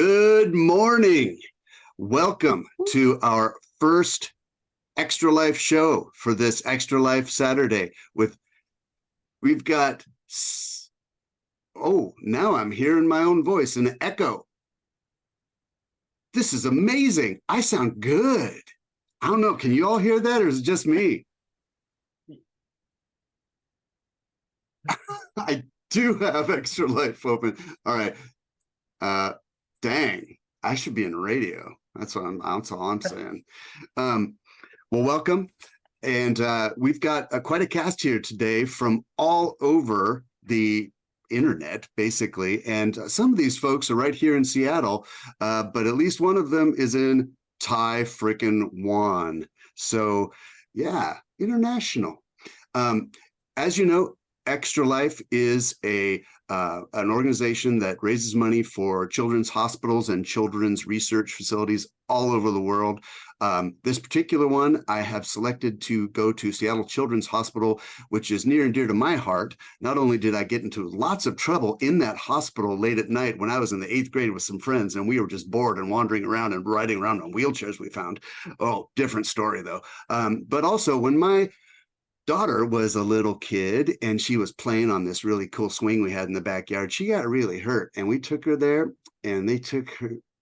Good morning. Welcome to our first Extra Life show for this Extra Life Saturday. We've got, now I'm hearing my own voice in an echo. This is amazing. I sound good. I don't know. Can you all hear that, or is it just me? I do have Extra Life open. All right. Dang, I should be in radio. That's all I'm saying. Well, welcome. And we've got quite a cast here today from all over the internet, basically. And some of these folks are right here in Seattle, but at least one of them is in Taiwan. So, yeah, international. As you know, Extra Life is an organization that raises money for children's hospitals and children's research facilities all over the world. This particular one, I have selected to go to Seattle Children's Hospital, which is near and dear to my heart. Not only did I get into lots of trouble in that hospital late at night when I was in the 8th grade with some friends, and we were just bored and wandering around and riding around on wheelchairs we found. Oh, different story though. But also when my daughter was a little kid and she was playing on this really cool swing we had in the backyard, she got really hurt, and we took her there and they took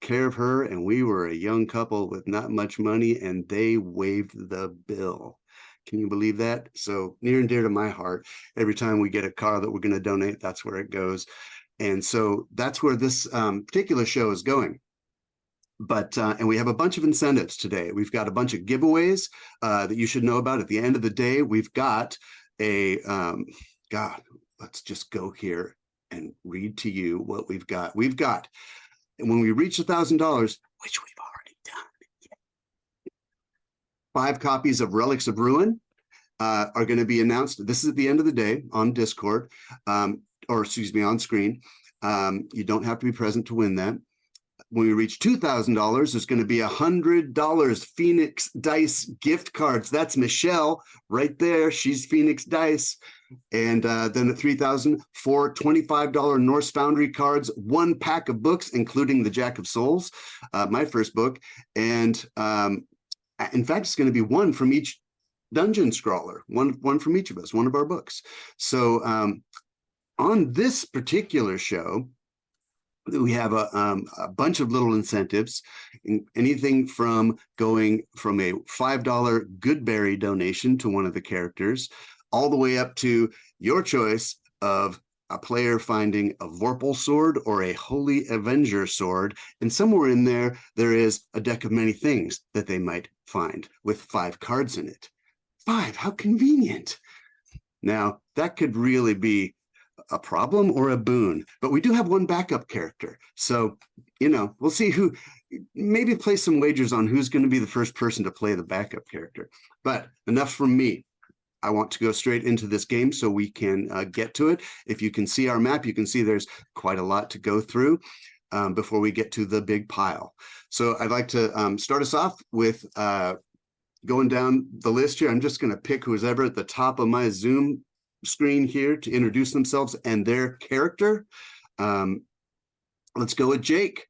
care of her, and we were a young couple with not much money, and they waived the bill. Can you believe that? So near and dear to my heart. Every time we get a car that we're going to donate, that's where it goes. And so that's where this particular show is going. But and we have a bunch of incentives today. We've got a bunch of giveaways that you should know about. At the end of the day, we've got a God, let's just go here and read to you what we've got. We've got, and when we reach $1,000, which we've already done, 5 copies of Relics of Ruin are going to be announced. This is at the end of the day on Discord, or excuse me, on screen. You don't have to be present to win that. When we reach $2,000, there's going to be $100 Phoenix Dice gift cards. That's Michelle right there. She's Phoenix Dice. And then at $3,000, 4 $25 Norse Foundry cards, 1 pack of books, including the Jack of Souls, my first book. And in fact, it's going to be 1 from each dungeon scrawler, one from each of us, 1 of our books. So on this particular show, we have a bunch of little incentives, anything from going from a $5 Goodberry donation to one of the characters, all the way up to your choice of a player finding a Vorpal sword or a Holy Avenger sword. And somewhere in there, there is a deck of many things that they might find with 5 cards in it. 5, how convenient. Now, that could really be a problem or a boon, but we do have 1 backup character. So, we'll see who, maybe place some wagers on who's going to be the first person to play the backup character. But enough from me. I want to go straight into this game so we can get to it. If you can see our map, you can see there's quite a lot to go through before we get to the big pile. So I'd like to start us off with going down the list here. I'm just going to pick who's ever at the top of my Zoom screen here to introduce themselves and their character. Let's go with Jake.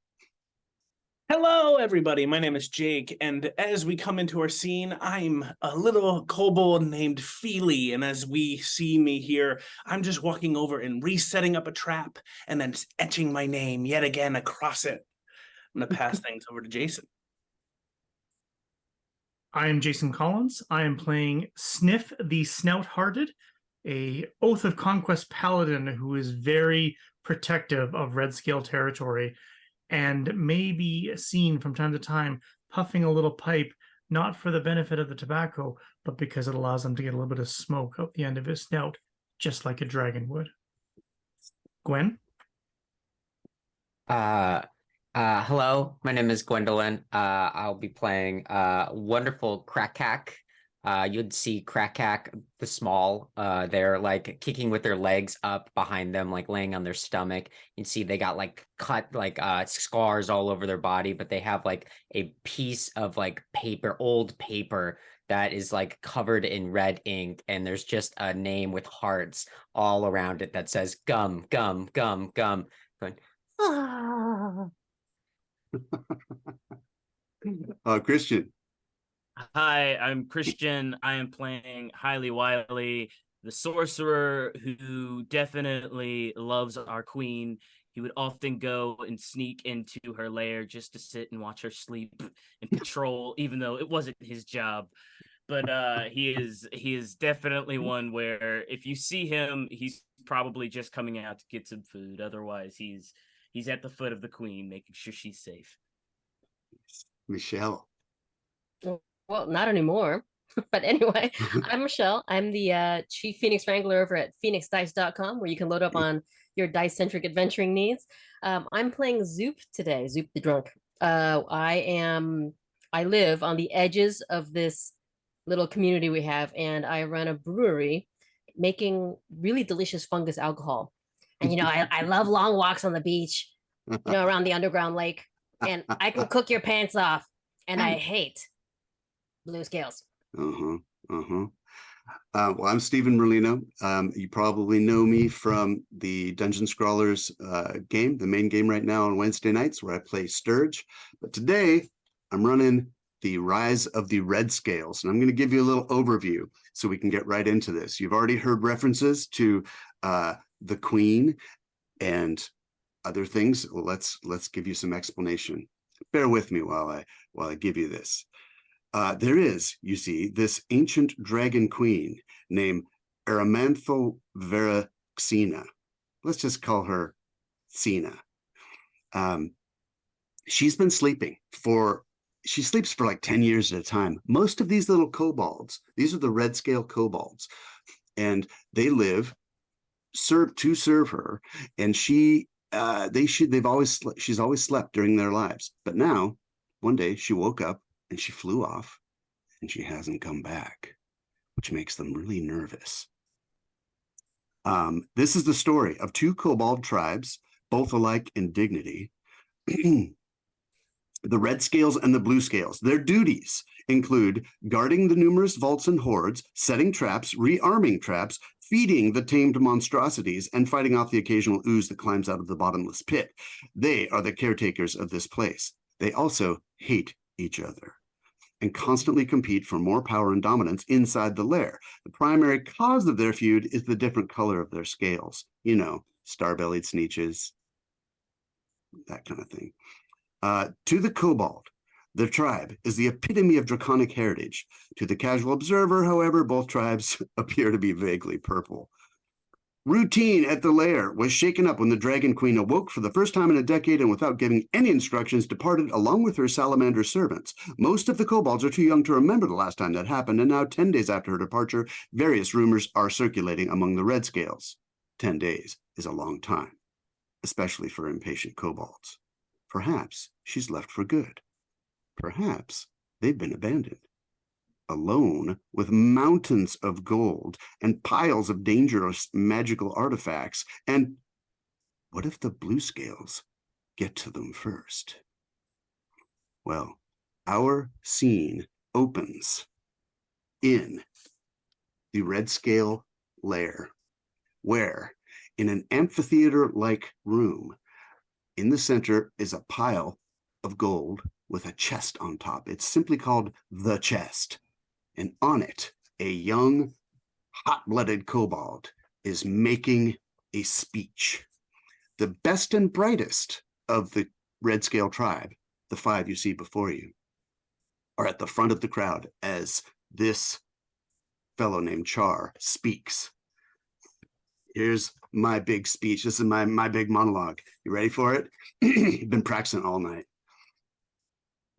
Hello, everybody. My name is Jake, and as we come into our scene, I'm a little kobold named Feely, and as we see me here, I'm just walking over and resetting up a trap and then etching my name yet again across it. I'm going to pass things over to Jason. I am Jason Collins. I am playing Sniff the Snout-Hearted, a Oath of Conquest paladin who is very protective of Red Scale territory and may be seen from time to time puffing a little pipe, not for the benefit of the tobacco, but because it allows him to get a little bit of smoke out the end of his snout, just like a dragon would. Gwen? Hello, my name is Gwendolyn. I'll be playing wonderful Krakak. You'd see Krakak the small. They're like kicking with their legs up behind them, like laying on their stomach. You'd see they got like cut like scars all over their body, but they have like a piece of like paper, old paper that is like covered in red ink, and there's just a name with hearts all around it that says gum, gum, gum, gum. Going, ah. Christian. Hi, I'm Christian. I am playing Highly Wiley, the sorcerer who definitely loves our queen. He would often go and sneak into her lair just to sit and watch her sleep and patrol, even though it wasn't his job. But he is definitely one where if you see him, he's probably just coming out to get some food. Otherwise, he's at the foot of the queen, making sure she's safe. Michelle. Well, not anymore. But anyway, I'm Michelle. I'm the Chief Phoenix Wrangler over at phoenixdice.com, where you can load up on your dice-centric adventuring needs. I'm playing Zoop today, Zoop the Drunk. I live on the edges of this little community we have, and I run a brewery making really delicious fungus alcohol. And, I love long walks on the beach, around the underground lake, and I can cook your pants off, and I hate blue scales. Well, I'm Stephen Merlino. You probably know me from the Dungeon Scrawlers game, the main game right now on Wednesday nights, where I play Sturge. But today, I'm running the Rise of the Red Scales, and I'm going to give you a little overview so we can get right into this. You've already heard references to the Queen and other things. Well, let's give you some explanation. Bear with me while I give you this. There is, you see, this ancient dragon queen named Eramantho Vera Xena. Let's just call her Xena. She's been sleeping she sleeps for like 10 years at a time. Most of these little kobolds, these are the red scale kobolds, and they live to serve her, and she's always slept during their lives. But now, one day she woke up and she flew off, and she hasn't come back, which makes them really nervous. This is the story of two kobold tribes, both alike in dignity. The red scales and the blue scales. Their duties include guarding the numerous vaults and hoards, setting traps, rearming traps, feeding the tamed monstrosities, and fighting off the occasional ooze that climbs out of the bottomless pit. They are the caretakers of this place. They also hate each other and constantly compete for more power and dominance inside the lair. The primary cause of their feud is the different color of their scales. Star-bellied sneeches, that kind of thing. To the kobold, the tribe is the epitome of draconic heritage. To the casual observer, however, both tribes appear to be vaguely purple. Routine at the lair was shaken up when the Dragon Queen awoke for the first time in a decade and without giving any instructions departed along with her salamander servants. Most of the kobolds are too young to remember the last time that happened, and now 10 days after her departure, various rumors are circulating among the red scales. 10 days is a long time, especially for impatient kobolds. Perhaps she's left for good. Perhaps they've been abandoned. Alone with mountains of gold and piles of dangerous magical artifacts. And what if the blue scales get to them first? Well, our scene opens in the red scale lair, where in an amphitheater-like room, in the center is a pile of gold with a chest on top. It's simply called the chest. And on it, a young, hot-blooded kobold is making a speech. The best and brightest of the red scale tribe, the 5 you see before you, are at the front of the crowd as this fellow named Char speaks. Here's my big speech. This is my big monologue. You ready for it? Been practicing all night.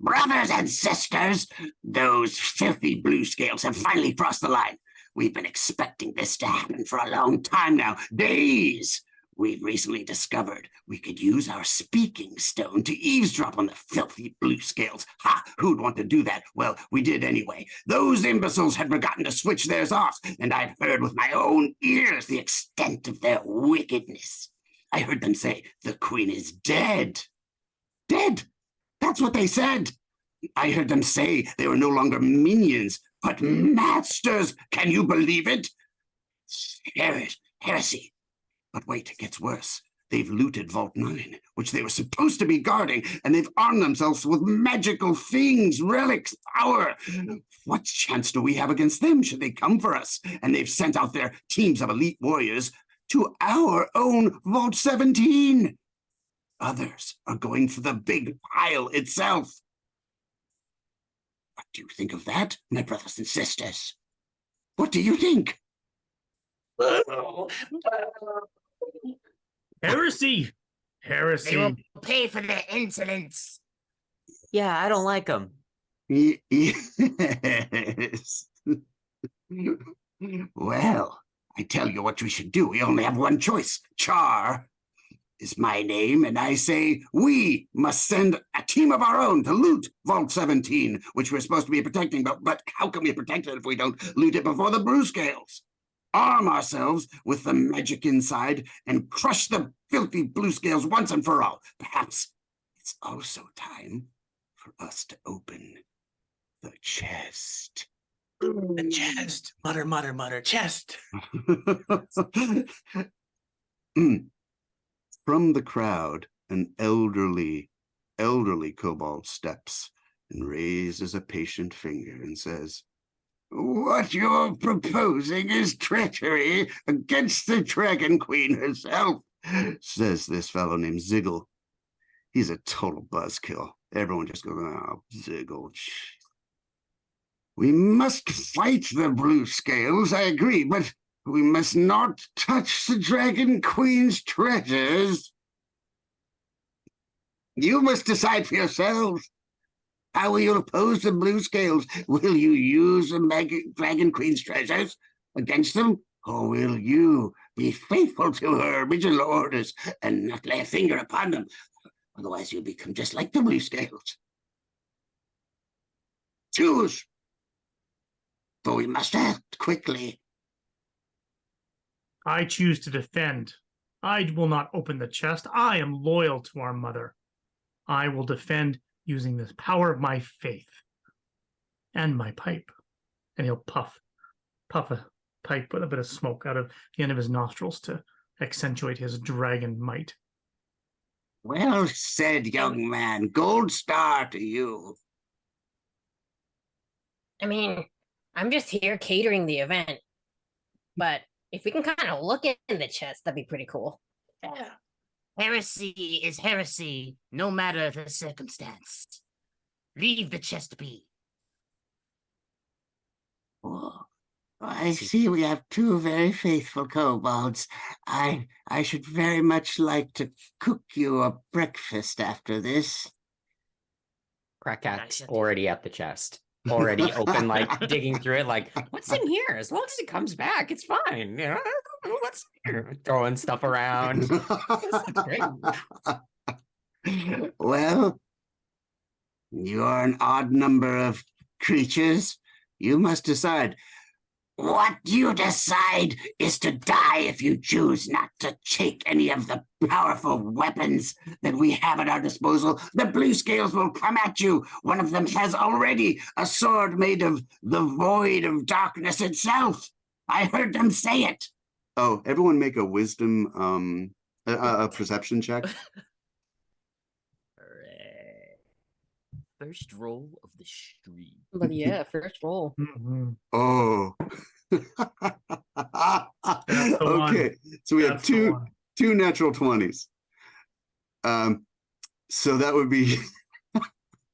Brothers and sisters, those filthy blue scales have finally crossed the line. We've been expecting this to happen for a long time now, days. We've recently discovered we could use our speaking stone to eavesdrop on the filthy blue scales. Ha! Who'd want to do that? Well, we did anyway. Those imbeciles had forgotten to switch theirs off, and I've heard with my own ears the extent of their wickedness. I heard them say the queen is dead. Dead! That's what they said. I heard them say they were no longer minions, but masters. Can you believe it? Heresy. But wait, it gets worse. They've looted Vault 9, which they were supposed to be guarding, and they've armed themselves with magical things, relics, power. What chance do we have against them should they come for us? And they've sent out their teams of elite warriors to our own Vault 17. Others are going for the big pile itself. What do you think of that, my brothers and sisters? What do you think? Heresy! Heresy. They will pay for their insolence. Yeah, I don't like them. Yes. Well, I tell you what we should do. We only have one choice. Char is my name, and I say we must send a team of our own to loot Vault 17, which we're supposed to be protecting. But how can we protect it if we don't loot it before the Blue Scales? Arm ourselves with the magic inside and crush the filthy Blue Scales once and for all. Perhaps it's also time for us to open the chest. The chest. Mutter, mutter, mutter. Chest. From the crowd, an elderly kobold steps and raises a patient finger and says, What you're proposing is treachery against the Dragon Queen herself, says this fellow named Ziggle. He's a total buzzkill. Everyone just goes, oh, Ziggle. We must fight the Blue Scales, I agree, but we must not touch the Dragon Queen's treasures. You must decide for yourselves. How will you oppose the Blue Scales? Will you use the Dragon Queen's treasures against them? Or will you be faithful to her original orders and not lay a finger upon them? Otherwise, you'll become just like the Blue Scales. Choose. But we must act quickly. I choose to defend. I will not open the chest. I am loyal to our mother. I will defend using the power of my faith and my pipe. And he'll puff a pipe with a bit of smoke out of the end of his nostrils to accentuate his dragon might. Well said, young man. Gold star to you. I mean, I'm just here catering the event. But if we can kind of look in the chest, that'd be pretty cool. Yeah. Heresy is heresy, no matter the circumstance. Leave the chest be. Oh, I see we have two very faithful kobolds. I should very much like to cook you a breakfast after this. Krakak's already at the chest. Already open, like digging through it, like, what's in here? As long as it comes back, it's fine. You know, what's in here? Throwing stuff around. This looks great. Well, you're an odd number of creatures. You must decide. What you decide is to die if you choose not to take any of the powerful weapons that we have at our disposal. The Blue Scales will come at you. One of them has already a sword made of the void of darkness itself. I heard them say it. Oh, everyone make a wisdom, a perception check. Alright. First roll of the stream. But yeah, first roll. Mhm. Oh. That's the one. Okay, so we have That's the one. two natural 20s. So that would be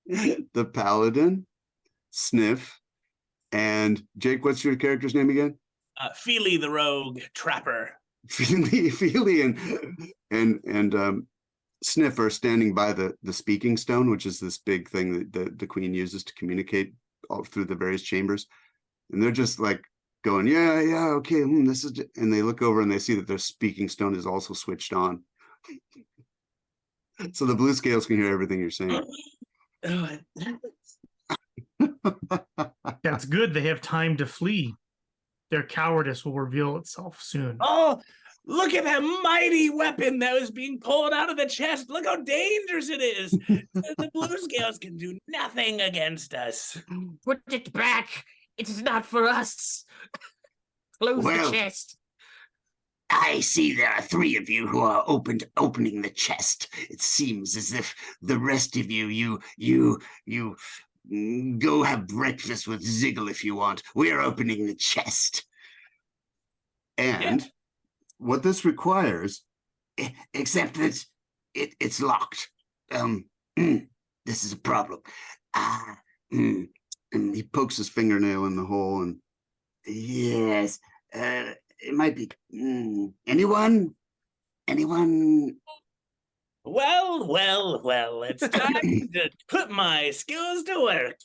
the paladin, Sniff, and Jake, what's your character's name again? Feely the rogue trapper. Feely and Sniff are standing by the speaking stone, which is this big thing that the queen uses to communicate all through the various chambers. And they're just like going, yeah, okay, this is, and they look over and they see that their speaking stone is also switched on. So the Blue Scales can hear everything you're saying. That's good. They have time to flee. Their cowardice will reveal itself soon. Oh, look at that mighty weapon that was being pulled out of the chest. Look how dangerous it is. The Blue Scales can do nothing against us. Put it back. It is not for us. Close Well, the chest. I see there are 3 of you who are opening the chest. It seems as if the rest of you go have breakfast with Ziggle if you want. We're opening the chest. And what this requires, Except that it's locked. This is a problem. and he pokes his fingernail in the hole, and Yes. It might be. Anyone? Well, it's time to put my skills to work.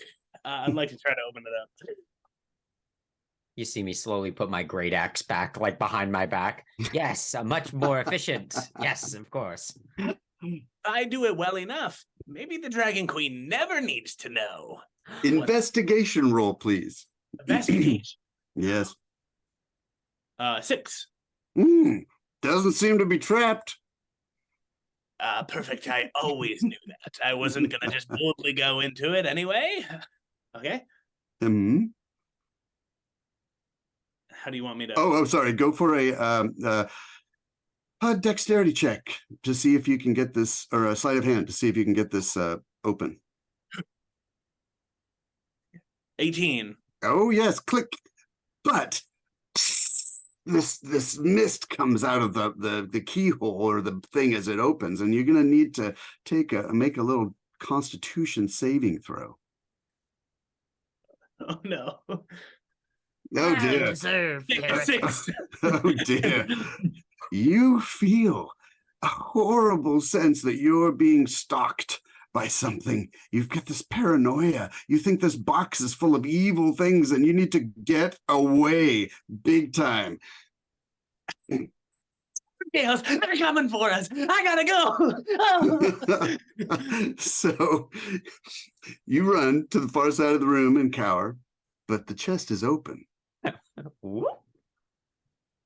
I'd like to try to open it up. You see me slowly put my great axe back, like behind my back. Yes, much more efficient. Yes, of course. I do it well enough. Maybe the Dragon Queen never needs to know. investigation roll, please. Investigation. Yes. 6. Doesn't seem to be trapped. Perfect. I always knew that. I wasn't gonna just boldly go into it anyway. Okay. Hmm. How do you want me to? Oh, sorry. Go for a dexterity check to see if you can get this, or a sleight of hand to see if you can get this open. 18. Oh yes, click. But this mist comes out of the keyhole or the thing as it opens, and you're gonna need to make a little Constitution saving throw. Oh no. Oh Well dear. deserved, heretic. 6. Oh dear. You feel a horrible sense that you're being stalked by something. You've got this paranoia. You think this box is full of evil things and you need to get away big time. Chaos, they're coming for us. I gotta go. So you run to the far side of the room and cower, but the chest is open.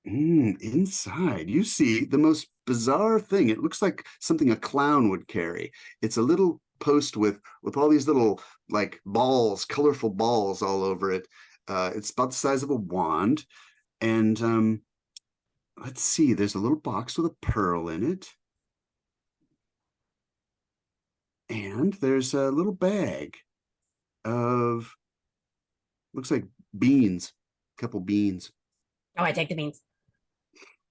Inside, you see the most bizarre thing. It looks like something a clown would carry. It's a little post with all these little like balls, colorful balls all over it. It's about the size of a wand, and let's see. There's a little box with a pearl in it, and there's a little bag of looks like beans, a couple beans. Oh, I take the beans.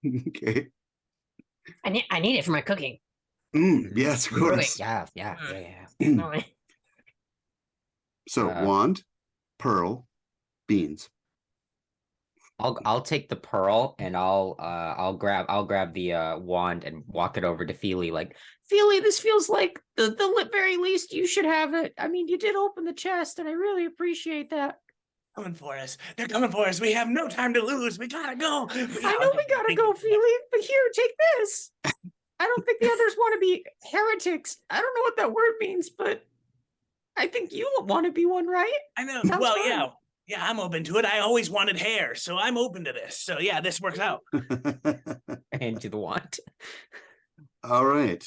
Okay. I need it for my cooking. Yes, of course. Yeah. No, So Uh, wand, pearl, beans. I'll take the pearl and I'll grab the wand and walk it over to Feely. Like, Feely, this feels like the very least you should have it. I mean, you did open the chest, and I really appreciate that. Coming for us. They're coming for us. We have no time to lose. We gotta go. I know we gotta go, Feely, but here, take this. I don't think the others want to be heretics. I don't know what that word means, but I think you want to be one, right? I know. Sounds Well, fun. yeah, I'm open to it. I always wanted hair, so I'm open to this. So yeah, this works out. Hand you the wand. All right.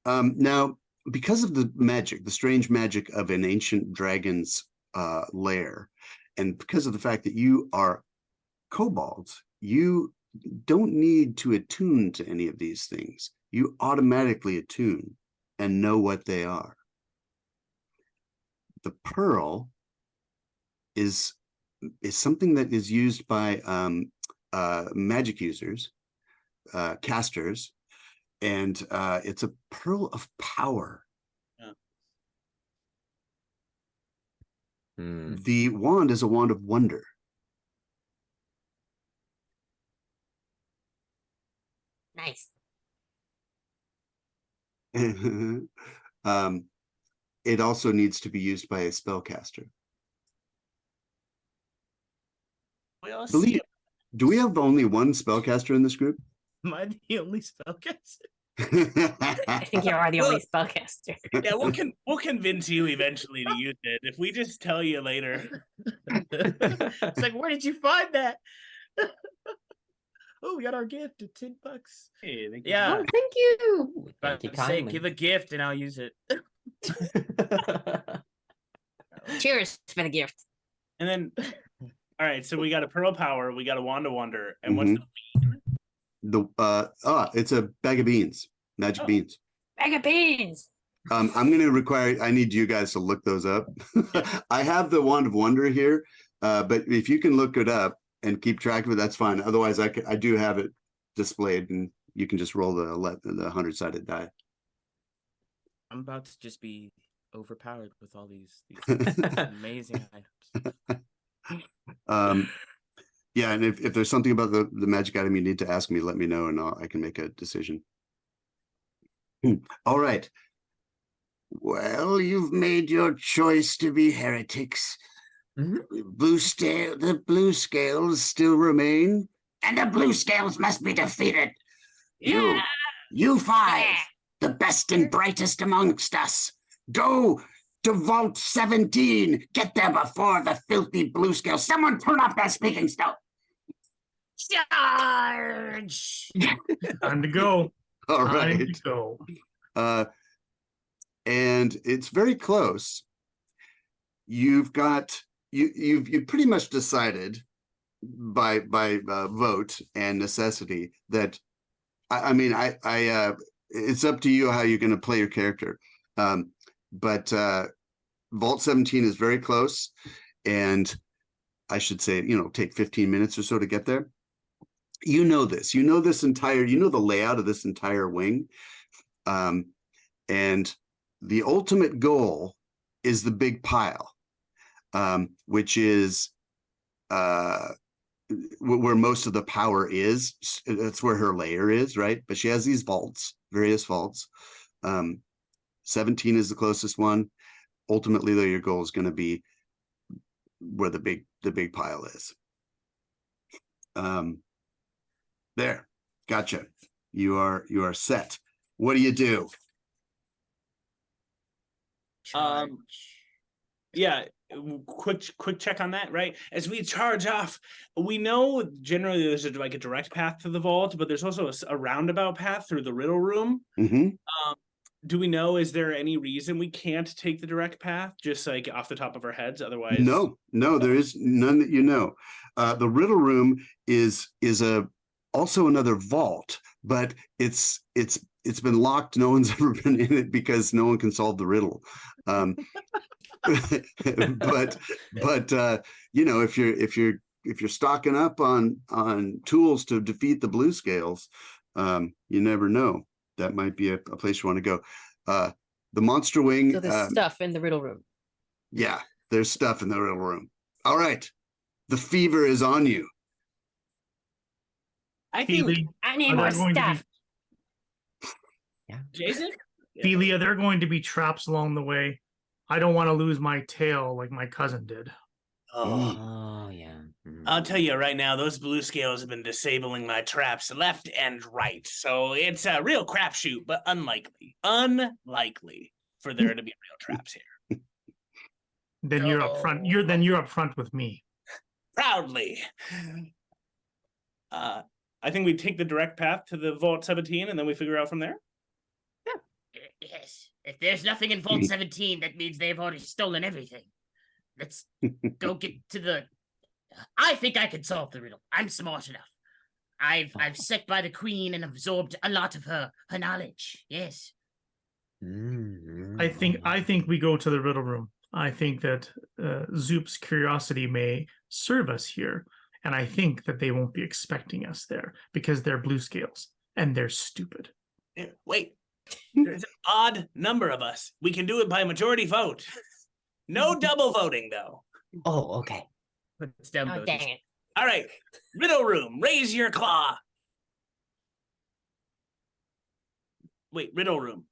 Now, because of the magic, the strange magic of an ancient dragon's lair, and because of the fact that you are kobolds, you don't need to attune to any of these things. You automatically attune and know what they are. The pearl is something that is used by magic users, casters, and it's a pearl of power. The wand is a wand of wonder. nice. It also needs to be used by a spellcaster. We'll Believe, see. do we have only one spellcaster in this group? Am I the only spellcaster? I think you are the only spellcaster. Yeah, we'll convince you eventually to use it if we just tell you later. It's like, where did you find that? Oh, we got our gift at $10. Hey, thank you. Yeah. Oh, thank you. Thank you But say, kindly. give a gift and I'll use it. Cheers for the gift. And then, all right. So we got a pearl of power. We got a wand of wonder. And what's the It's a bag of beans, magic Oh. beans. Bag of beans. I'm going to require, I need you guys to look those up. I have the Wand of Wonder here, but if you can look it up and keep track of it, that's fine. Otherwise, I do have it displayed, and you can just roll the 100-sided die. I'm about to just be overpowered with all these amazing items. Yeah, and if there's something about the magic item you need to ask me, let me know, and I can make a decision. All right. Well, you've made your choice to be heretics. Mhm. The blue scales still remain. And the blue scales must be defeated. Yeah. You five, the best and brightest amongst us, go to Vault 17. Get there before the filthy blue scales. Someone turn off that speaking stone. Charge! Time to go. All Time right. to go. And it's very close. You've pretty much decided by vote and necessity that it's up to you how you're going to play your character. But Vault 17 is very close, and I should say, take 15 minutes or so to get there. You know the layout of this entire wing. And the ultimate goal is the big pile, which is where most of the power is. That's where her lair is, right? But she has these vaults, various vaults. 17 is the closest one. Ultimately, though, your goal is going to be where the big pile is. There, gotcha. You are set. What do you do? Yeah, quick check on that, right? As we charge off, we know generally there's a direct path to the vault, but there's also a roundabout path through the riddle room. Mm-hmm. Do we know, is there any reason we can't take the direct path, just like off the top of our heads? Otherwise, No, there is none that you know. The riddle room is also another vault, but it's been locked. No one's ever been in it because no one can solve the riddle. But if you're stocking up on tools to defeat the blue scales, you never know. That might be a place you want to go. The monster wing. So there's stuff in the riddle room. Yeah, there's stuff in the riddle room. All right, the fever is on you. I think Feely, I need are more there going to be stuff. Jason. Feely, are there going to be traps along the way? I don't want to lose my tail like my cousin did. Oh, yeah. I'll tell you right now, those blue scales have been disabling my traps left and right. So it's a real crapshoot, but unlikely for there to be real traps here. Then you're up front. You're up front with me. Proudly. I think we take the direct path to the Vault 17 and then we figure out from there. Yes. If there's nothing in Vault 17, that means they've already stolen everything. Let's go get to the... I think I can solve the riddle. I'm smart enough. I've sat by the queen and absorbed a lot of her knowledge. Yes. I think we go to the riddle room. I think that Zoop's curiosity may serve us here, and I think that they won't be expecting us there because they're blue scales and they're stupid. Wait, there's an odd number of us. We can do it by majority vote. No double voting, though. Oh, okay. It's down Oh, votes. dang it. All right, riddle room, raise your claw. Wait, riddle room.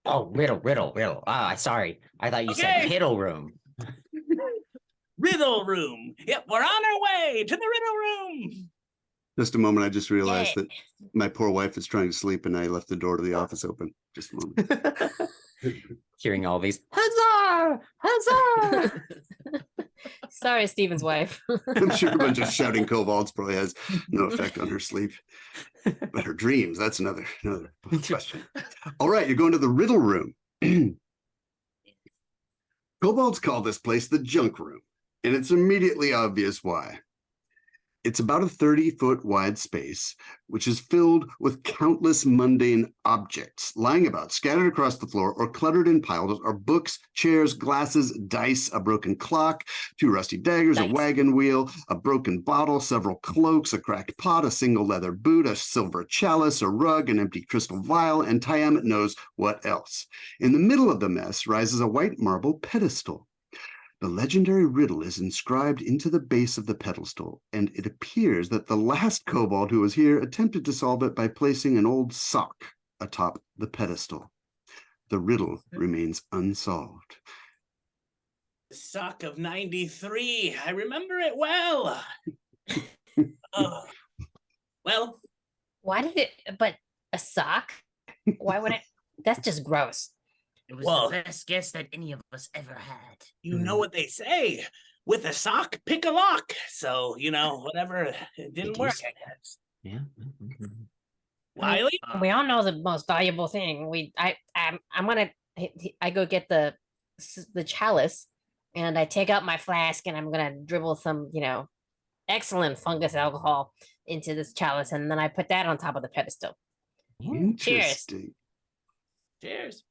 Oh, riddle. Ah, sorry. I thought you said Okay. piddle room. Riddle room. Yep, we're on our way to the riddle room. Just a moment. I just realized Yeah. that my poor wife is trying to sleep, and I left the door to the office open. Just a moment. Hearing all these, huzzah! Huzzah! Sorry, Steven's wife. I'm sure a bunch of shouting kobolds probably has no effect on her sleep, but her dreams, that's another question. All right, you're going to the riddle room. Kobolds call this place the junk room, and it's immediately obvious why. It's about a 30-foot wide space, which is filled with countless mundane objects lying about, scattered across the floor, or cluttered in piles are books, chairs, glasses, dice, a broken clock, 2 rusty daggers, a Dice. wagon wheel, a broken bottle, several cloaks, a cracked pot, a single leather boot, a silver chalice, a rug, an empty crystal vial, and Tiamat knows what else. In the middle of the mess rises a white marble pedestal. The legendary riddle is inscribed into the base of the pedestal, and it appears that the last kobold who was here attempted to solve it by placing an old sock atop the pedestal. The riddle remains unsolved. The sock of 93. I remember it well. Oh. Well, Why did it? But a sock? Why would it? That's just gross. It was Well- the best guess that any of us ever had. you know what they say. With a sock, pick a lock. So, whatever. It didn't do work, say I guess. Yeah. Wiley? We all know the most valuable thing. I go get the chalice, and I take out my flask, and I'm gonna dribble some, excellent fungus alcohol into this chalice, and then I put that on top of the pedestal. Interesting. Cheers.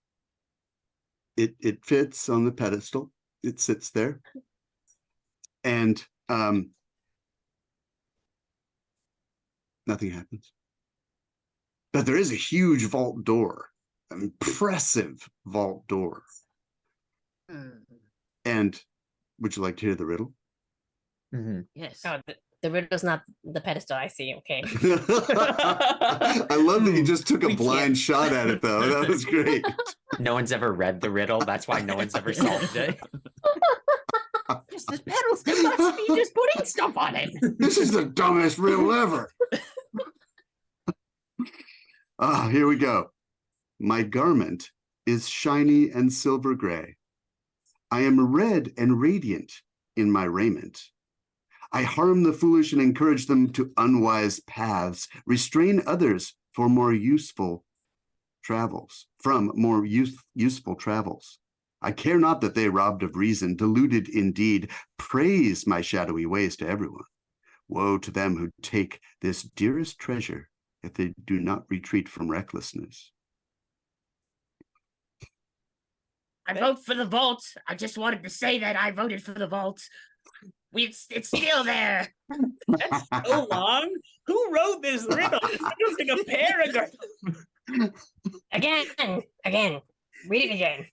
It fits on the pedestal. It sits there. And nothing happens. But there is a huge vault door, an impressive vault door. And would you like to hear the riddle? Mhm. Yes. Oh, the riddle's not the pedestal. I see. Okay. I love that you just took a We can't. blind shot at it, though. That was great. No one's ever read the riddle. That's why no one's ever solved it. Just the pedals do not be just putting stuff on it. This is the dumbest riddle ever. Here we go. My garment is shiny and silver gray. I am red and radiant in my raiment. I harm the foolish and encourage them to unwise paths, restrain others for more useful travels, useful travels. I care not that they robbed of reason, deluded indeed, praise my shadowy ways to everyone. Woe to them who take this dearest treasure if they do not retreat from recklessness. I vote for the vault. I just wanted to say that I voted for the vault. It's still there. That's so long. Who wrote this riddle? It was like a paragraph. Again. Read it again.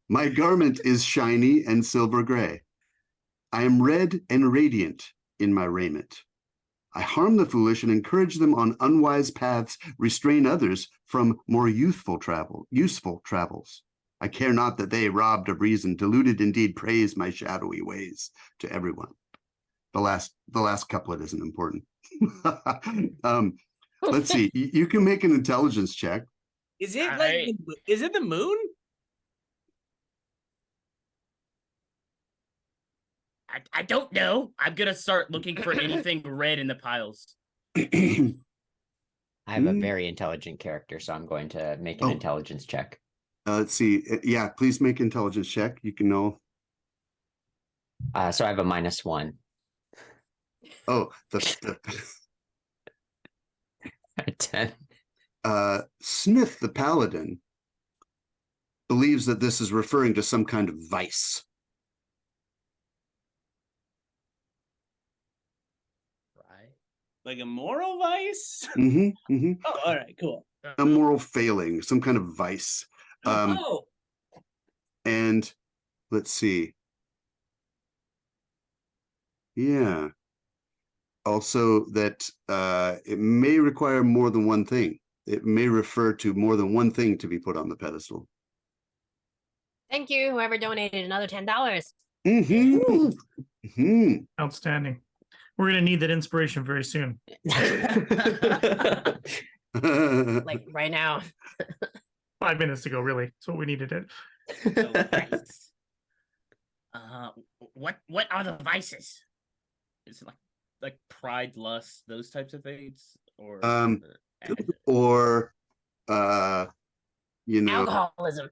My garment is shiny and silver gray. I am red and radiant in my raiment. I harm the foolish and encourage them on unwise paths, restrain others from more useful travels. I care not that they, robbed of reason, deluded indeed, praise my shadowy ways to everyone. The last couplet isn't important. Let's see. You can make an intelligence check. Is it I- is it the moon? I don't know. I'm gonna start looking for anything red in the piles. I have a Hmm. very intelligent character, so I'm going to make an Oh. intelligence check. Let's see. Yeah, please make intelligence check. You can know. So I have a -1. Oh, 10. Smith the Paladin believes that this is referring to some kind of vice. Right. Like a moral vice? Mm-hmm. Oh, all right, cool. A moral failing, some kind of vice. Oh, And let's see. Yeah. Also, that it may require more than one thing. It may refer to more than one thing to be put on the pedestal. Thank you, whoever donated another $10. Mm-hmm. Hmm. Outstanding. We're gonna need that inspiration very soon. Like right now. 5 minutes ago, really. That's what we needed it. Vice. What are the vices? Is it like pride, lust, those types of things? Or Or you know, Alcoholism.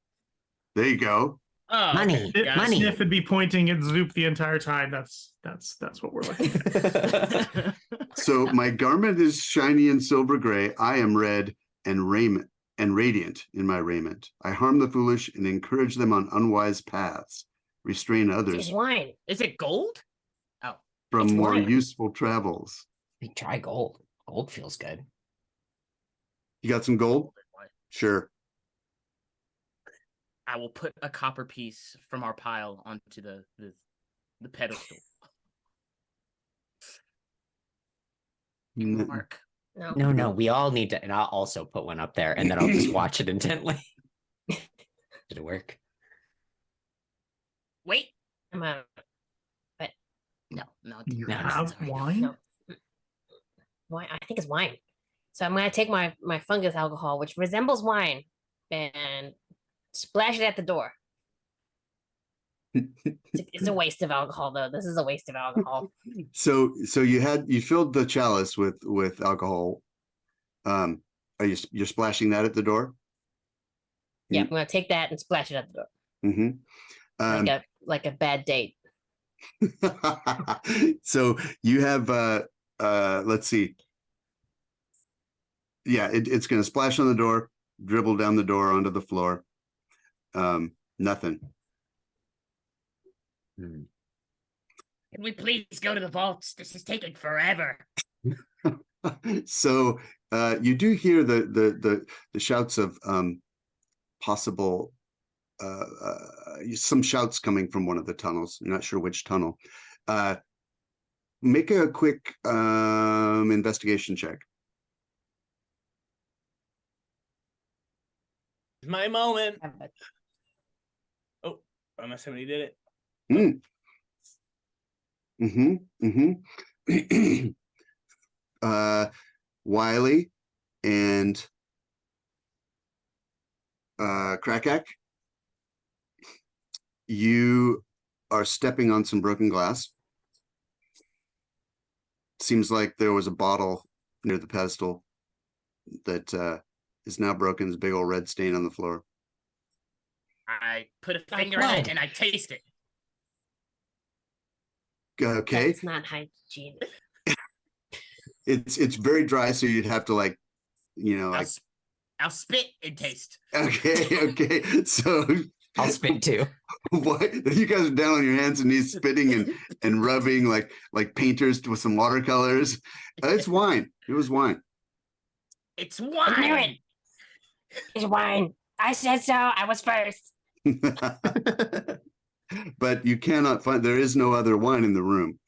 there you go. Oh, Money, okay. Got it. money. Sniff would be pointing at Zoop the entire time. That's what we're looking at. So my garment is shiny and silver gray. I am red and radiant in my raiment. I harm the foolish and encourage them on unwise paths, restrain It's others wine. Is it gold? Oh, from it's more wine. useful travels. We try gold. Gold feels good. You got some gold? Sure. I will put a copper piece from our pile onto the pedestal. N- Mark. No. No, we all need to, and I'll also put one up there, and then I'll just watch it intently. Did it work? Wait. I'm out. No. You No, have that's all right. wine? No. Wine. I think it's wine. So I'm gonna take my fungus alcohol, which resembles wine, and splash it at the door. It's a waste of alcohol, though. This is a waste of alcohol. So you filled the chalice with alcohol. Are you're splashing that at the door? Yeah, I'm gonna take that and splash it at the door, Mm-hmm. like a bad date. So you have let's see. Yeah, it's gonna splash on the door, dribble down the door onto the floor. Nothing. Hmm. Can we please go to the vaults? This is taking forever. So you do hear the shouts of possible some shouts coming from one of the tunnels. You're not sure which tunnel. Make a quick investigation check. My moment. Have it. Oh, unless somebody did it. Wiley and Krakak, you are stepping on some broken glass. Seems like there was a bottle near the pedestal that is now broken. There's a big old red stain on the floor. I put a Like finger in it blood. and I taste it. Okay, It's not hygienic. it's very dry, so you'd have to like I'll spit and taste. okay. So I'll spit too. what you guys are down on your hands and knees spitting and rubbing like painters with some watercolors. It's wine. It was wine. It's I knew wine. it. It's wine. I said so. I was first. But you cannot find, there is no other wine in the room.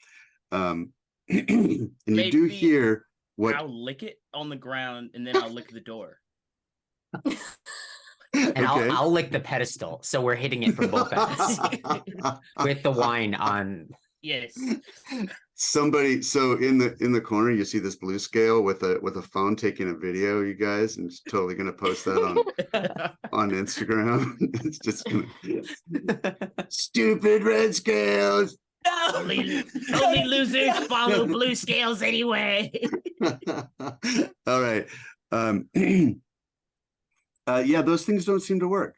And you do Maybe hear what I'll lick it on the ground and then I'll lick the door. And okay. I'll lick the pedestal, so we're hitting it from both ends with the wine on. Yes. Somebody, so in the corner you see this blue scale with a phone taking a video, you guys, and it's totally gonna post that on Instagram. It's just gonna stupid red scales. only losers follow blue scales anyway. All right. Yeah, those things don't seem to work.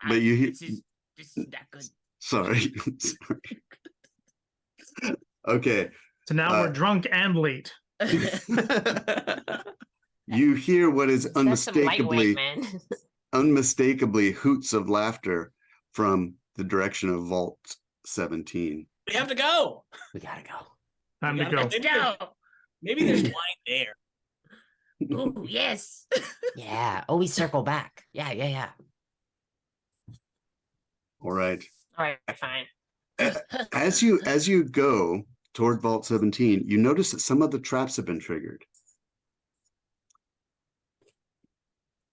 But you hear, This is not good. sorry. Okay. So now we're drunk and late. You hear what is That's some lightweight, man. unmistakably hoots of laughter from the direction of Vault 17. We have to go. We gotta go. Time to Yeah, go. Maybe Go. Maybe there's wine there. Oh yes. Yeah. Oh, we circle back. Yeah. All right. All right, fine. As you go toward Vault 17, you notice that some of the traps have been triggered.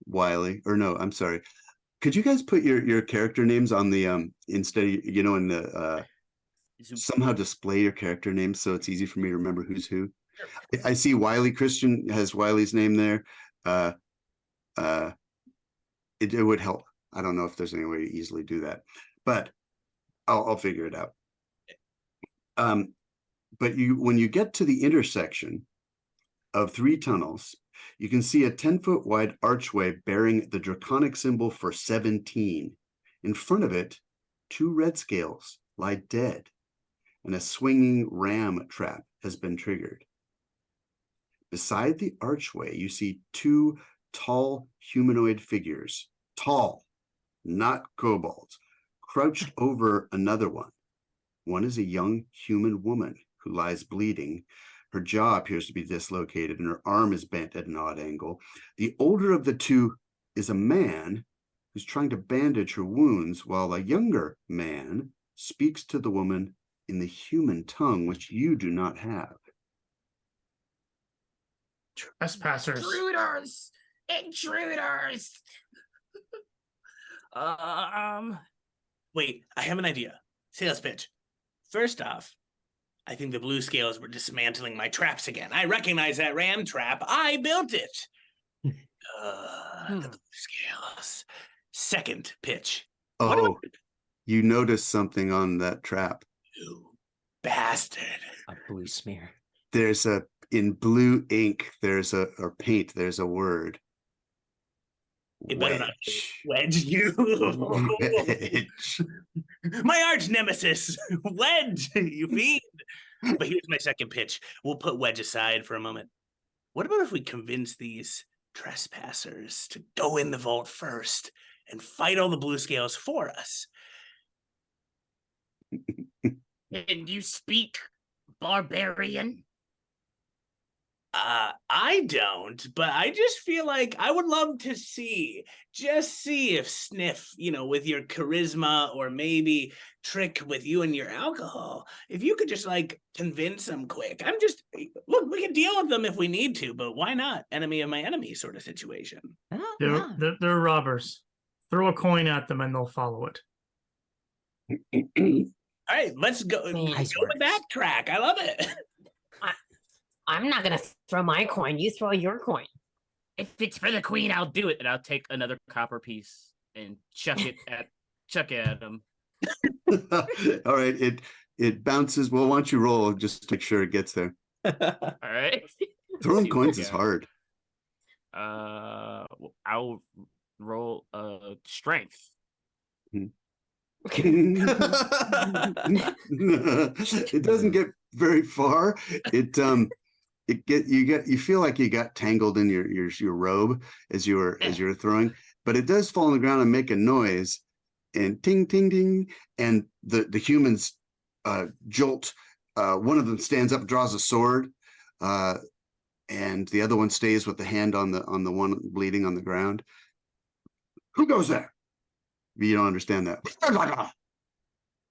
Wiley, or no, I'm sorry. Could you guys put your character names on the instead of, in the somehow display your character names so it's easy for me to remember who's who? I see Wiley Christian has Wiley's name there. It would help. I don't know if there's any way to easily do that, but I'll figure it out. But when you get to the intersection of 3 tunnels, You can see a 10-foot wide archway bearing the draconic symbol for 17. In front of it, 2 red scales lie dead, and a swinging ram trap has been triggered. Beside the archway, you see 2 tall humanoid figures, tall, not kobolds, crouched over another one. One is a young human woman who lies bleeding. Her jaw appears to be dislocated and her arm is bent at an odd angle. The older of the 2 is a man who's trying to bandage her wounds, while a younger man speaks to the woman in the human tongue, which you do not have. Trespassers. Intruders! Intruders! Wait, I have an idea. Sales pitch. First off, I think the blue scales were dismantling my traps again. I recognize that ram trap. I built it. The blue scales. Second pitch. What Oh, about you noticed something on that trap. you bastard? A blue smear. There's in blue ink, there's or paint, there's a word. It better not Wedge. Wedge you. Wedge. My arch nemesis, Wedge, you fiend. But here's my second pitch. We'll put Wedge aside for a moment. What about if we convince these trespassers to go in the vault first and fight all the blue scales for us? And you speak barbarian? I don't, but I just feel like I would love to see if Sniff, with your charisma or maybe Trick with you and your alcohol, if you could just convince them quick. Look, we can deal with them if we need to, but why not? Enemy of my enemy sort of situation. Oh, They're, yeah. they're robbers. Throw a coin at them and they'll follow it. All right, let's go. Nice Go with that track. I love it. I'm not gonna throw my coin. You throw your coin. If it's for the queen, I'll do it. And I'll take another copper piece and chuck it at him. All right, it bounces. Well, why don't you roll just to make sure it gets there? All right. Throwing See what we coins is got. hard. I'll roll strength. It doesn't get very far. You feel like you got tangled in your robe as you were throwing, but it does fall on the ground and make a noise, and ting ting ting, and the humans jolt. One of them stands up, draws a sword, and the other one stays with the hand on the one bleeding on the ground. Who goes there? You don't understand that.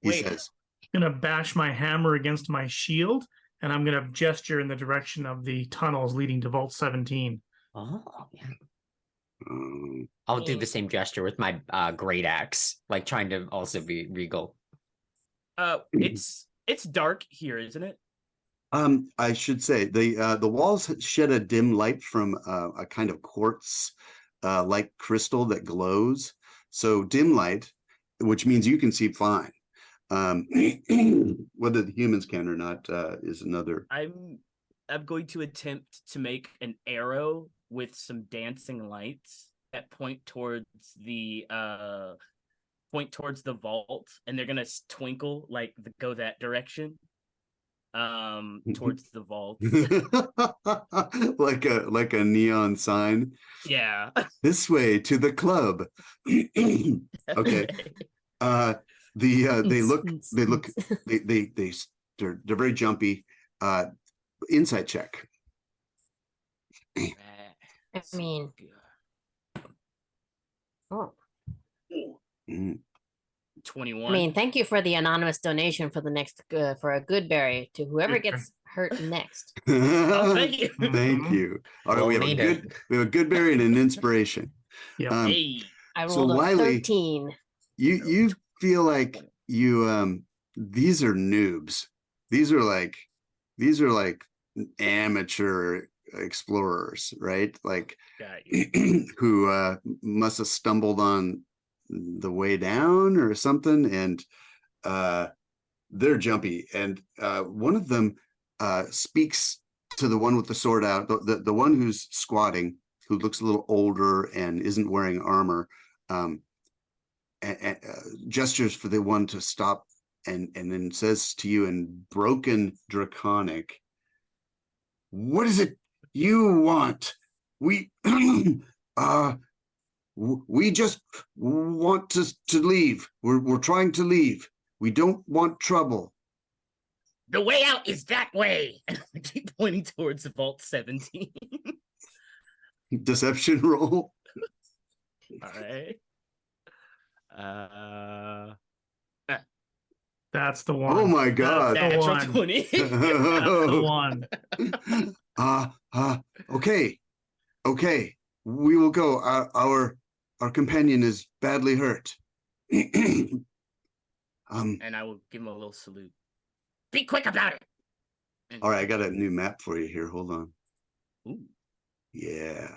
He Wait. says. I'm gonna bash my hammer against my shield, and I'm gonna gesture in the direction of the tunnels leading to Vault 17. Oh, yeah. Um, I'll do the same gesture with my great axe, like trying to also be regal. It's dark here, isn't it? I should say the walls shed a dim light from a kind of quartz like crystal that glows. So dim light, which means you can see fine. Whether the humans can or not is another. I'm going to attempt to make an arrow with some dancing lights that point towards the vault, and they're gonna twinkle go that direction towards the vault. like a neon sign. Yeah. This way to the club. Okay. They're very jumpy. Insight check. I mean, oh, Mm. 21. I mean, thank you for the anonymous donation for the next for a good berry to whoever Good gets hurt next. Oh, thank you. Thank you. All right, We'll we have need a good berry and an inspiration. Yep. Hey. I So rolled a Wiley- 13. You feel like you these are noobs. These are like amateur explorers, right? Like Got you. who must have stumbled on the way down or something, and they're jumpy, and one of them speaks to the one with the sword out, the one who's squatting, who looks a little older and isn't wearing armor, gestures for the one to stop, and then says to you in broken Draconic, "What is it you want? We we just want to leave. We're trying to leave. We don't want trouble." The way out is that way. I keep pointing towards Vault 17. Deception roll. All right. That's the one. Oh my god. That's the Natural one. 20. That's the one. Okay. We will go. Our companion is badly hurt. And I will give him a little salute. Be quick about it. And- All right, I got a new map for you here. Hold on. Ooh. Yeah.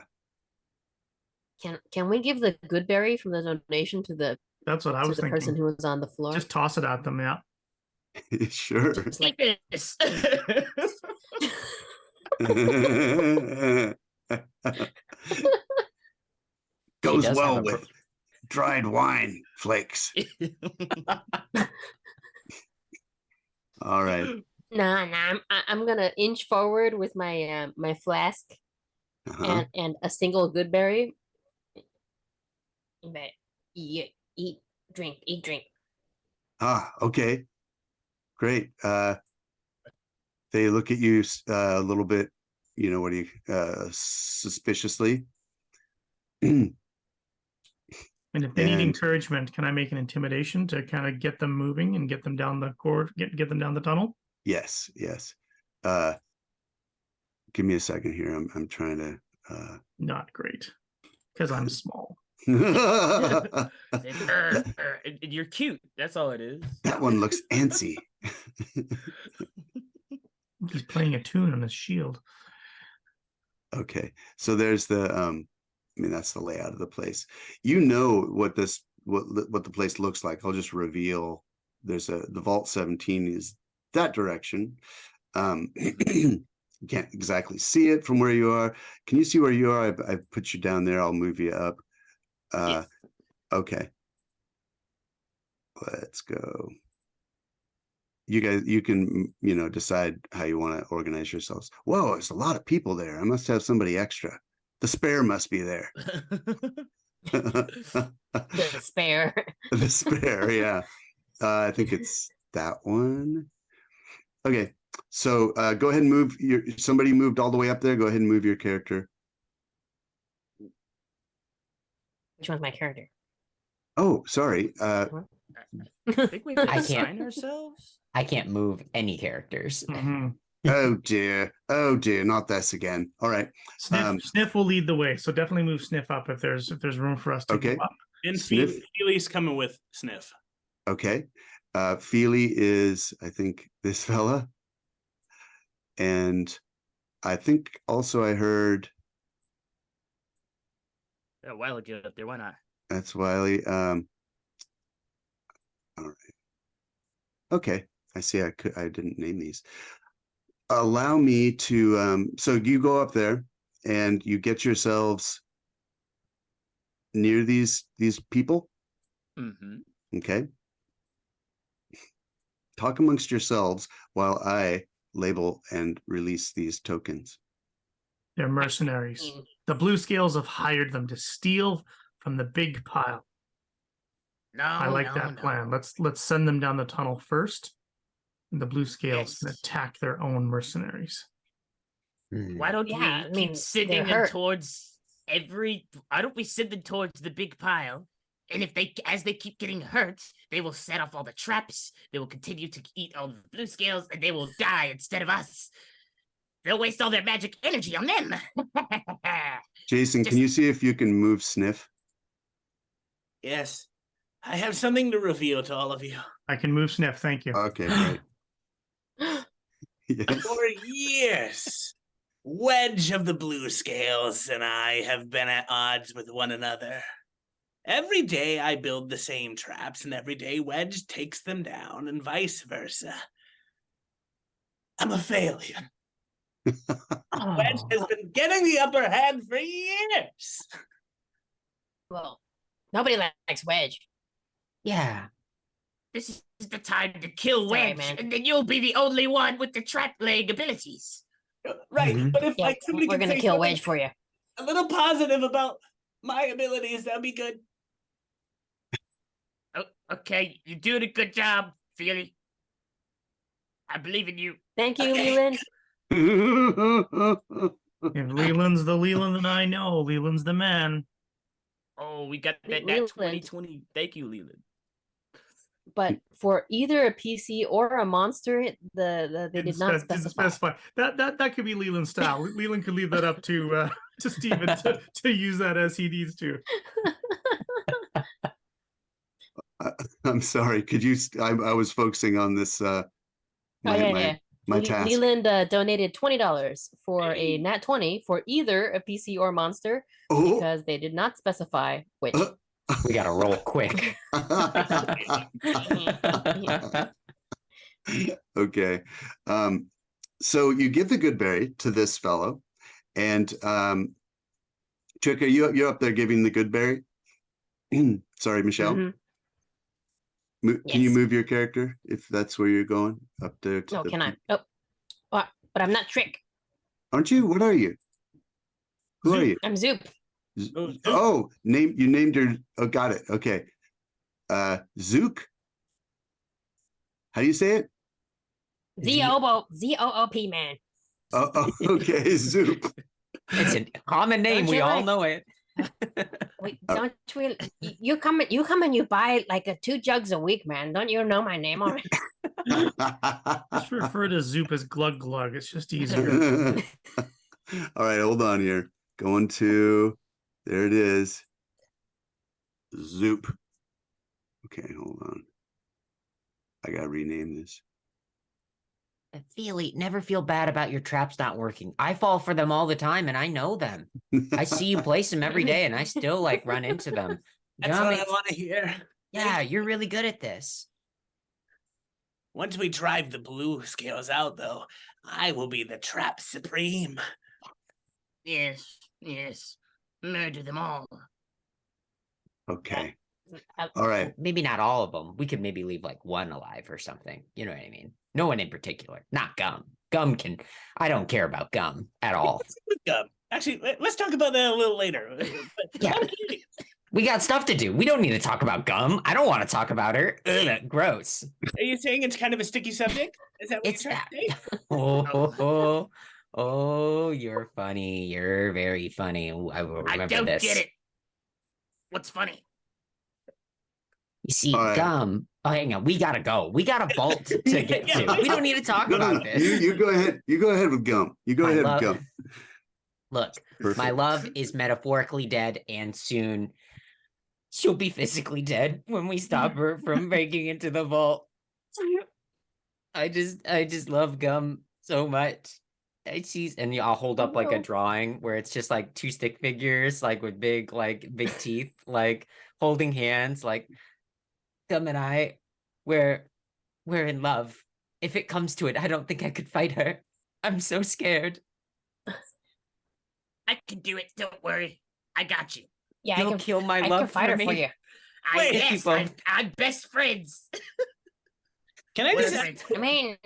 Can we give the good berry from the donation to the That's what I was person thinking. who was on the floor? Just toss it at them, yeah. Sure. Just Take like this. Goes does well have a with dried wine flakes. All right. nah. I'm gonna inch forward with my my flask Uh-huh. and a single good berry. But eat, drink. Okay. Great. They look at you a little bit, suspiciously. And if they need And- encouragement, can I make an intimidation to kind of get them moving and get them down the get them down the tunnel? Yes. Give me a second here. I'm trying to Not great, because I'm small. that You're cute. That's all it is. one looks antsy. He's playing a tune on his shield. Okay. So there's that's the layout of the place. You know what the place looks like. I'll just reveal the Vault 17 is that direction. You can't exactly see it from where you are. Can you see where you are? I put you down there. I'll move you up. Yes. Okay. Let's go. You guys, you can, decide how you want to organize yourselves. Whoa, there's a lot of people there. I must have somebody extra. The spare must be there. The spare. The spare, yeah. I think it's that one. Okay, so go ahead and move somebody moved all the way up there. Go ahead and move your character. Which one's my character? Oh, sorry. I think we have to I can't- assign ourselves. I can't move any characters. Mhm. Oh dear, not this again. All right. Sniff will lead the way, so definitely move Sniff up if there's room for us to Okay. go up. And Sniff. Feely's coming with Sniff. Okay. Feely is, I think, this fella. And I think also I heard A while ago up there. Why not? that's Wiley. All right. Okay. I see I didn't name these. Allow me to so you go up there and you get yourselves near these people. Mm-hmm. Okay. Talk amongst yourselves while I label and release these tokens. They're mercenaries. The Blue Scales have hired them to steal from the big pile. No, I like no, that no. plan. Let's send them down the tunnel first. And the Blue Scales can Yes. attack their own mercenaries. Hmm. Why don't Yeah, we I keep mean, sending they're them hurt. towards why don't we send them towards the big pile? And if as they keep getting hurt, they will set off all the traps. They will continue to eat all the blue scales, and they will die instead of us. They'll waste all their magic energy on them. Jason, can Just- you see if you can move Sniff? Yes. I have something to reveal to all of you. I can move Sniff, thank you. Okay, great. Yes. For years, Wedge of the Blue Scales and I have been at odds with one another. Every day I build the same traps, and every day Wedge takes them down, and vice versa. I'm a failure. Wedge Oh. has been getting the upper hand for years. Well, nobody likes Wedge. Yeah. This is the time to kill Sorry, Wedge, man. and then you'll be the only one with the trap leg abilities. Right, Mhm. but if Yeah, like somebody we're could gonna say kill something Wedge for you. a little positive about my abilities, that'd be good. Oh, okay, you're doing a good job, Feely. I believe in you. Thank you, Okay. Leland. If Leland's the Leland that I know, Leland's the man. Oh, we got that Leland. 2020. Thank you, Leland. But for either a PC or a monster, they did not Didn't specify. That could be Leland's style. Leland could leave that up to Steven to use that as he needs to. I'm sorry. Could you? I was focusing on this. Oh yeah. My task. Leland donated $20 for a nat 20 for either a PC or monster Oh. because they did not specify which. We gotta roll quick. Okay. So you give the good berry to this fellow, and Trick, you're up there giving the good berry. Sorry, Michelle. Mhm. Can you Yes. move your character if that's where you're going up there? To No, the- can I? Oh, but I'm not Trick. Aren't you? What are you? Who are Zoop. you? I'm Zoop. Oh, you named your. Oh, got it. Okay. Zook. How do you say it? ZOOP, man. Oh, okay, Zoop. It's a common name. Don't We you all like- know it. Wait, don't we? You come and you buy like 2 jugs a week, man. Don't you know my name already? Just refer to Zoop as Glug Glug. It's just easier. All right, hold on here. Going to, there it is. Zoop. Okay, hold on. I gotta rename this. Feely, never feel bad about your traps not working. I fall for them all the time and I know them. I see you place them every day and I still like run into them. That's Gum, what I want to hear. yeah, you're really good at this. Once we drive the blue scales out, though, I will be the trap supreme. Yes, yes. Murder them all. Okay. I- All right. Maybe not all of them. We could maybe leave like one alive or something. You know what I mean? No one in particular. Not Gum. Gum can. I don't care about Gum at all. Gum. Actually, let's talk about that a little later. But Yeah. I'm curious. We got stuff to do. We don't need to talk about Gum. I don't want to talk about her. Ugh, gross. Are you saying it's kind of a sticky subject? Is that what It's you're trying to say? Oh, you're funny. You're very funny. Ooh, I will I remember don't this. get it. What's funny? You see, All right. Gum. Oh, hang on. We gotta go. We got a vault to get Yeah, to. We don't need to talk No, no, about no. this. You go ahead. You go ahead with Gum. You go My ahead love- with Gum. Look, my Perfect. love is metaphorically dead, and soon she'll be physically dead when we stop her from breaking into the vault. I just love Gum so much. And I'll hold up like a No. drawing where it's just like 2 stick figures, like with big teeth, like holding hands, like Gum and I, we're in love. If it comes to it, I don't think I could fight her. I'm so scared. I can do it. Don't worry. I got you. Yeah, You'll kill my I love can fight for her me. for you. Wait, Yes, people. I'm best friends. Can I We're just friends. I mean,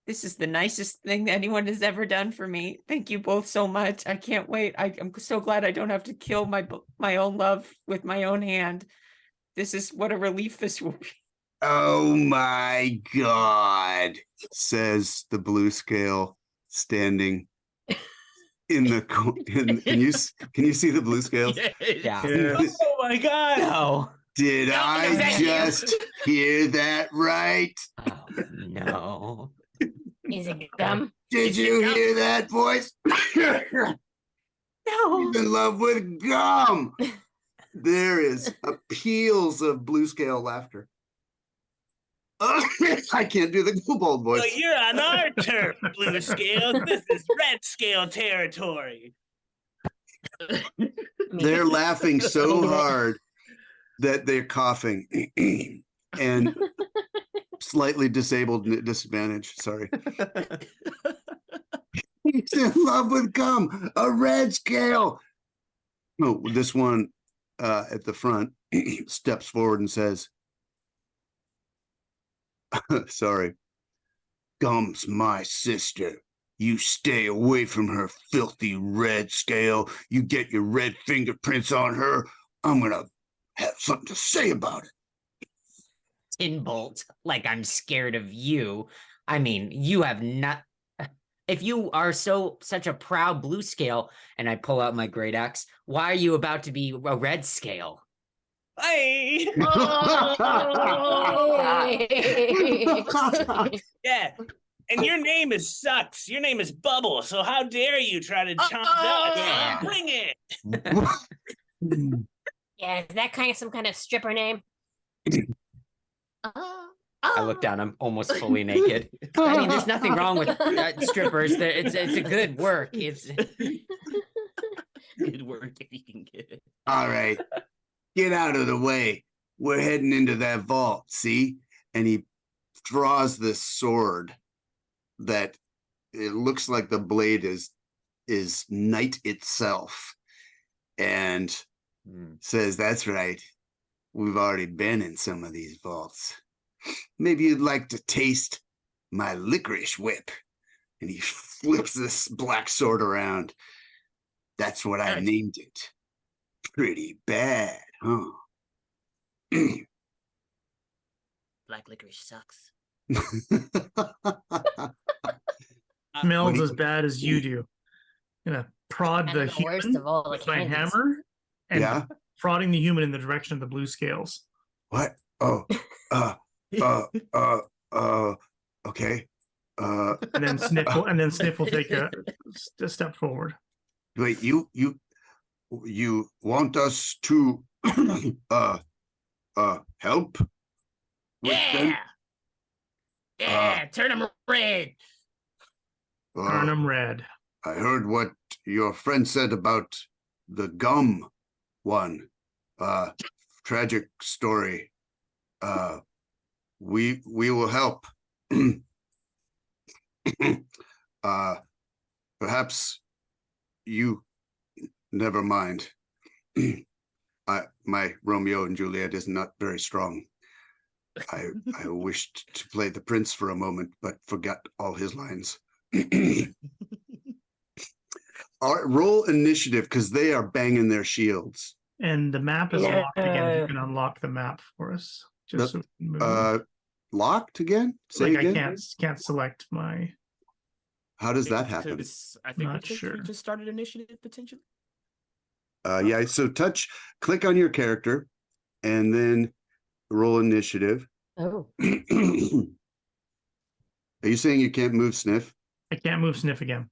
This is the nicest thing anyone has ever done for me. Thank you both so much. I can't wait. I'm so glad I don't have to kill my own love with my own hand. This is what a relief this will be. Oh my God, says the blue scale standing in the can you see the blue scales? Yeah. Oh my god! No. Did No, I is that you? just hear that right? Oh, no. is it Gum? Did Is it you Gum? hear that voice? No. He's in love with Gum. There is peals of blue scale laughter. I can't do the kobold voice. So you're on our turf, blue scale. This is red scale territory. I mean, They're laughing so hard that they're coughing and slightly disabled disadvantage. Sorry. He's in love with gum, a red scale. No, this one at the front steps forward and says, sorry, Gum's my sister. You stay away from her, filthy red scale. You get your red fingerprints on her, I'm gonna have something to say about it. Tinbolt, like I'm scared of you. I mean, you have not. If you are such a proud blue scale, and I pull out my great axe, why are you about to be a red scale? Hey. Yeah. And your name is Sucks. Your name is Bubble. So how dare you try to chomp us? Yeah. Bring it. Yeah, is that kind of some kind of stripper name? I look down. I'm almost fully naked. I mean, there's nothing wrong with strippers. It's a good work. It's Good work if you can get it. All right, get out of the way. We're heading into that vault, see? And he draws this sword that it looks like the blade is night itself, and says, that's right. We've already been in some of these vaults. Maybe you'd like to taste my licorice whip. And he flips this black sword around. That's what I named it. Pretty bad, huh? Black licorice sucks. Smells do you- as bad as you do. Gonna prod Kind the of the worst human of all the with my candies. hammer and Yeah? prodding the human in the direction of the blue scales. What? Oh, okay. And then Sniff will take a step forward. Wait, you want us to help? with them? Yeah. Yeah, turn them red. Turn 'em red. I heard what your friend said about the gum one. Tragic story. We will help. Perhaps you never mind. My Romeo and Juliet is not very strong. I wished to play the prince for a moment, but forgot all his lines. All right, roll initiative because they are banging their shields. And the map is locked again. If you can unlock the map for us. Just so we can move. Locked again? Say like again? I can't select my. How does that happen? I think Not we sure. just started initiative potentially. Yeah, so click on your character and then roll initiative. Oh, Are you saying you can't move Sniff? I can't move Sniff again.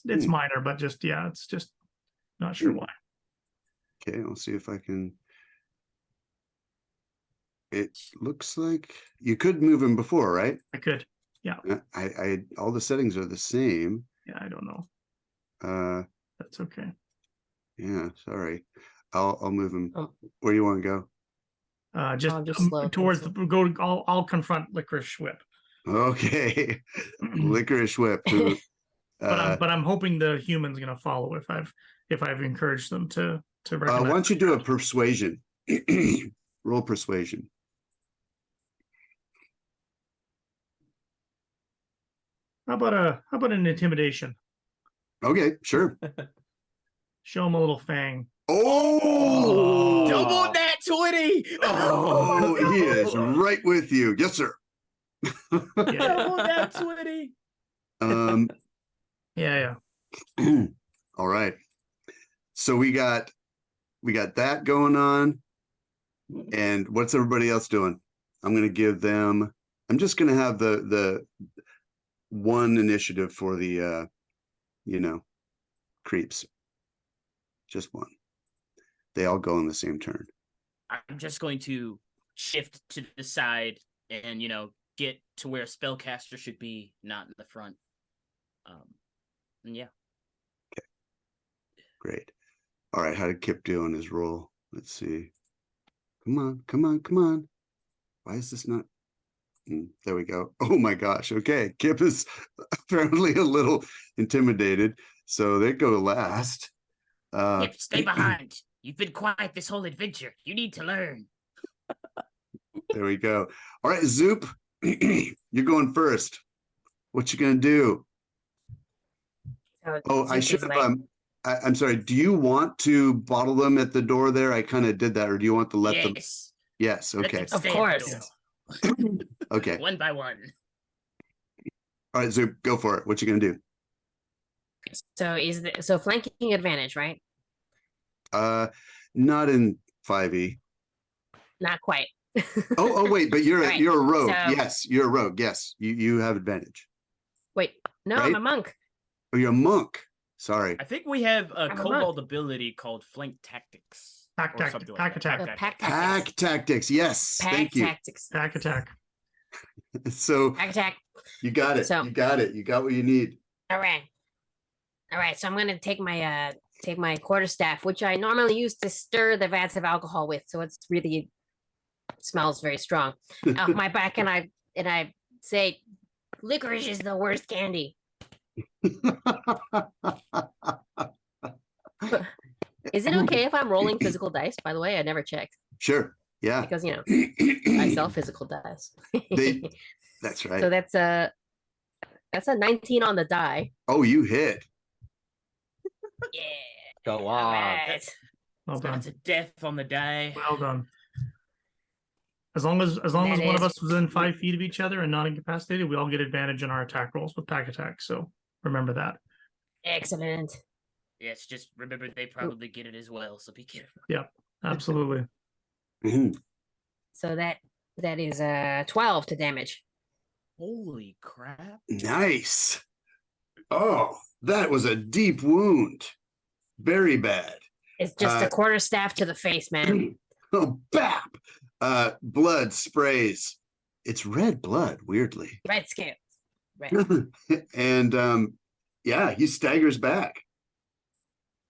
It's minor, but just it's just not sure why. Okay, I'll see if I can. It looks like you could move him before, right? I could. I all the settings are the same. Yeah, I don't know. That's okay. Yeah, sorry. I'll move him. Oh. Where do you want to go? Just, just slow towards things the go. I'll confront Licorice Whip. Okay. Licorice Whip. Who, But I'm hoping the human's gonna follow if I've encouraged them to why recognize. don't you do a persuasion? Roll persuasion. How about an intimidation? Okay, sure. Show them a little fang. Oh, Double that 20. Oh, he is right with you. Yes, sir. Yeah, Double that 20. yeah. All right. So we got that going on. And what's everybody else doing? I'm going to give them, I'm just going to have the one initiative for the, creeps. Just one. They all go on the same turn. I'm just going to shift to the side and, get to where spellcaster should be, not in the front. And yeah. Great. All right. How did Kip do on his roll? Let's see. Come on. Why is this not? There we go. Oh my gosh. Okay. Kip is apparently a little intimidated. So they go last. Yep, stay behind. You've been quiet this whole adventure. You need to learn. There we go. All right, Zoop, you're going first. What you gonna do? So Oh, I Zoop should is have. like, I'm sorry. Do you want to bottle them at the door there? I kind of did that, or do you want to let them? Yes. Yes. Let Okay. them Of stay at the course. door, Okay. one by one. All right, Zoop, go for it. What you gonna do? so flanking advantage, right? Not in 5e. Not quite. Oh, wait, but you're Right, you're a rogue. so- Yes, you're a rogue. Yes, you have advantage. Wait, no, Right? I'm a monk. Oh, you're a monk. Sorry. I think we have a I'm a monk. kobold ability called flank tactics. Pack or tact- something pack like that. attack. Pack Pack tactics. tactics. Yes. Pack Thank you. tactics. Pack attack. So Pack attack. you got it. So- You got it. You got what you need. All right. All right. So I'm gonna take my quarterstaff, which I normally use to stir the vats of alcohol with. So it's really smells very strong. Off my back, and I say, licorice is the worst candy. Is it okay if I'm rolling physical dice? By the way, I never checked Sure. Yeah. because I sell physical dice. They- That's right. So that's a 19 on the die. Oh, you hit. Yeah. Go All on. right. Well done. That's a death on the die. Well done. As long as one of is- us was within 5 feet of each other and not incapacitated, we all get advantage in our attack rolls with pack attack. So remember that. Excellent. Yes, just remember they probably get it as well, so be careful. Absolutely. Mhm. So that is 12 to damage. Holy crap. Nice. Oh, that was a deep wound. Very bad. It's just Uh, a quarterstaff to the face, man. Oh, bap. Blood sprays. It's red blood, weirdly. Red scale. Red. And yeah, he staggers back.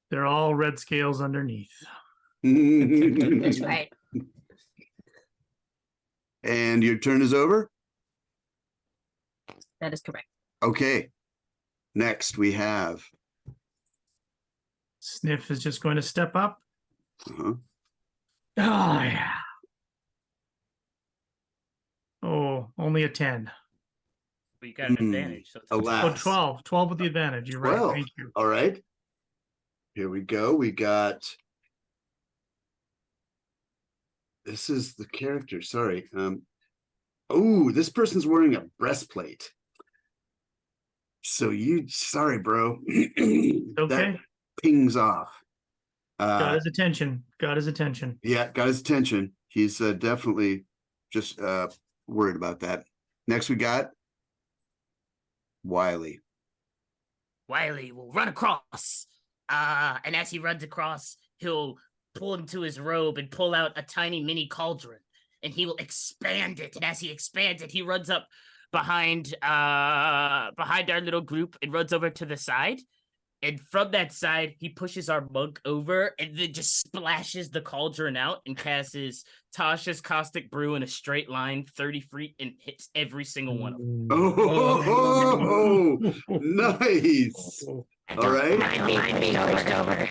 They're all red scales underneath. That's right. And your turn is over. That is correct. Okay. Next we have Sniff is just going to step up. uh-huh. Oh, yeah. Oh, only a 10. But you got an Hmm, advantage. So it's alas. Oh, 12. 12 with the advantage. You're right. 12. Thank you. All right. Here we go. We got this is the character. Sorry. Oh, this person's wearing a breastplate. So sorry, bro. Okay. That pings off. Got his attention. Got his attention. Yeah, got his attention. He's definitely just worried about that. Next, we got Wiley. Wiley will run across. And as he runs across, he'll pull into his robe and pull out a tiny mini cauldron. And he will expand it. And as he expands it, he runs up behind our little group and runs over to the side. And from that side, he pushes our monk over and then just splashes the cauldron out and casts Tasha's Caustic Brew in a straight line 30 feet and hits every single one of them. Oh, nice. All right. Over.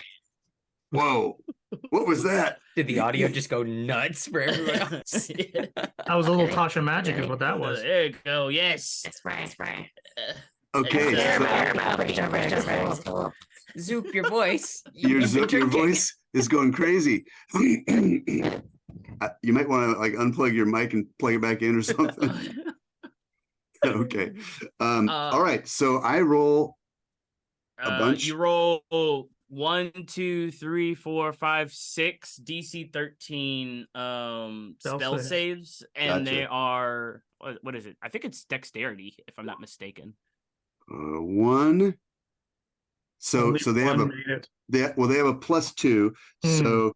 Whoa. What was that? Did the audio just go nuts for everyone else? That was a little Tasha magic, is what that was. There you go. Yes. Spray. Okay. So, Zoop, your voice. Your You've been your drinking. voice is going crazy. You might want to like unplug your mic and plug it back in or something. Okay. All right. So I roll a bunch. You roll 1, 2, 3, 4, 5, 6 DC 13 spell saves. saves, and they Gotcha. are what is it? I think it's dexterity, if I'm not mistaken. One. So Only they have one a made it. they have a +2. Hmm. So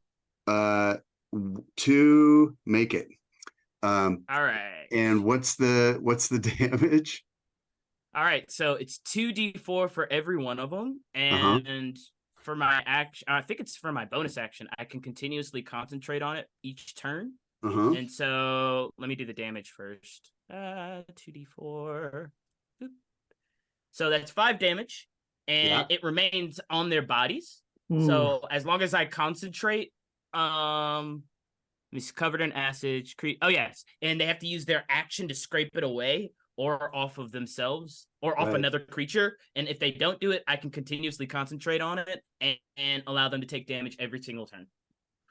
2 make it. All right. And what's the damage? All right, so it's 2d4 for every one of them, Uh-huh. and for my action, I think it's for my bonus action. I can continuously concentrate on it each turn, Uh-huh. And so let me do the damage first. 2d4. Boop. So that's 5 damage, and Yeah. it remains on their bodies. Ooh. So as long as I concentrate, it's covered in acid. Oh yes, and they have to use their action to scrape it away, or off of themselves, or off Right. another creature. And if they don't do it, I can continuously concentrate on it and allow them to take damage every single turn.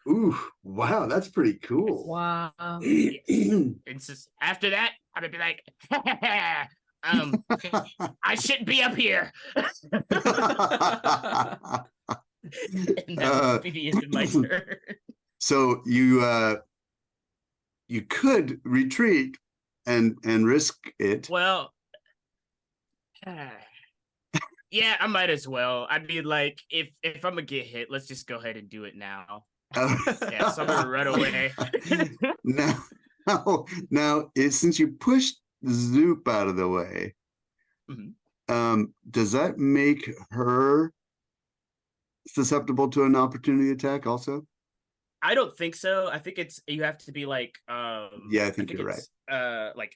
Ooh, wow, that's pretty cool. Wow. It's just after that, I'm gonna be like, I shouldn't be up here. And that would be the end of my turn. So you could retreat and risk it. Well, yeah, I might as well. I mean, like, if I'm gonna get hit, let's just go ahead and do it now. Yeah, so I'm gonna run away. now, since you pushed Zoop out of the way, does that make her susceptible to an opportunity attack also? I don't think so. I think it's you have to be like Yeah, I think you're right. It's like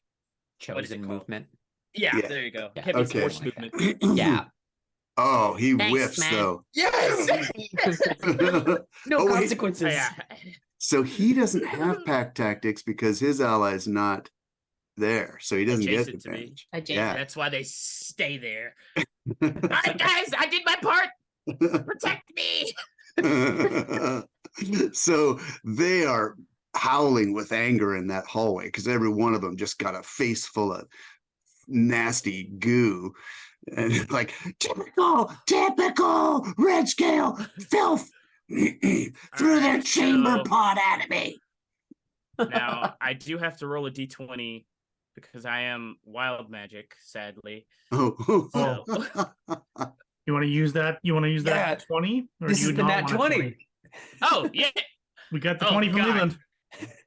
what is it Chosen called? movement. Yeah, Yeah. there you go. Yeah. Can't be Okay. forced Like movement. Yeah. Oh, he Thanks, whiffs man. though. Yes. No Oh, wait. consequences. Yeah. So he doesn't have pack tactics because his ally's not there, so he doesn't get Adjacent to me. advantage. Adjacent. Yeah. That's why they stay there. All right, guys, I did my part. Protect me. So they are howling with anger in that hallway because every one of them just got a face full of nasty goo. And like, Typical red scale filth through their Alright, chamber so- pod at me. Now I do have to roll a d20 because I am wild magic, sadly. oh, You want to use that? You want to use Yeah. that 20? Or This do you is the not nat want a 20. Oh yeah, We got the Oh, 20 from God. Leland.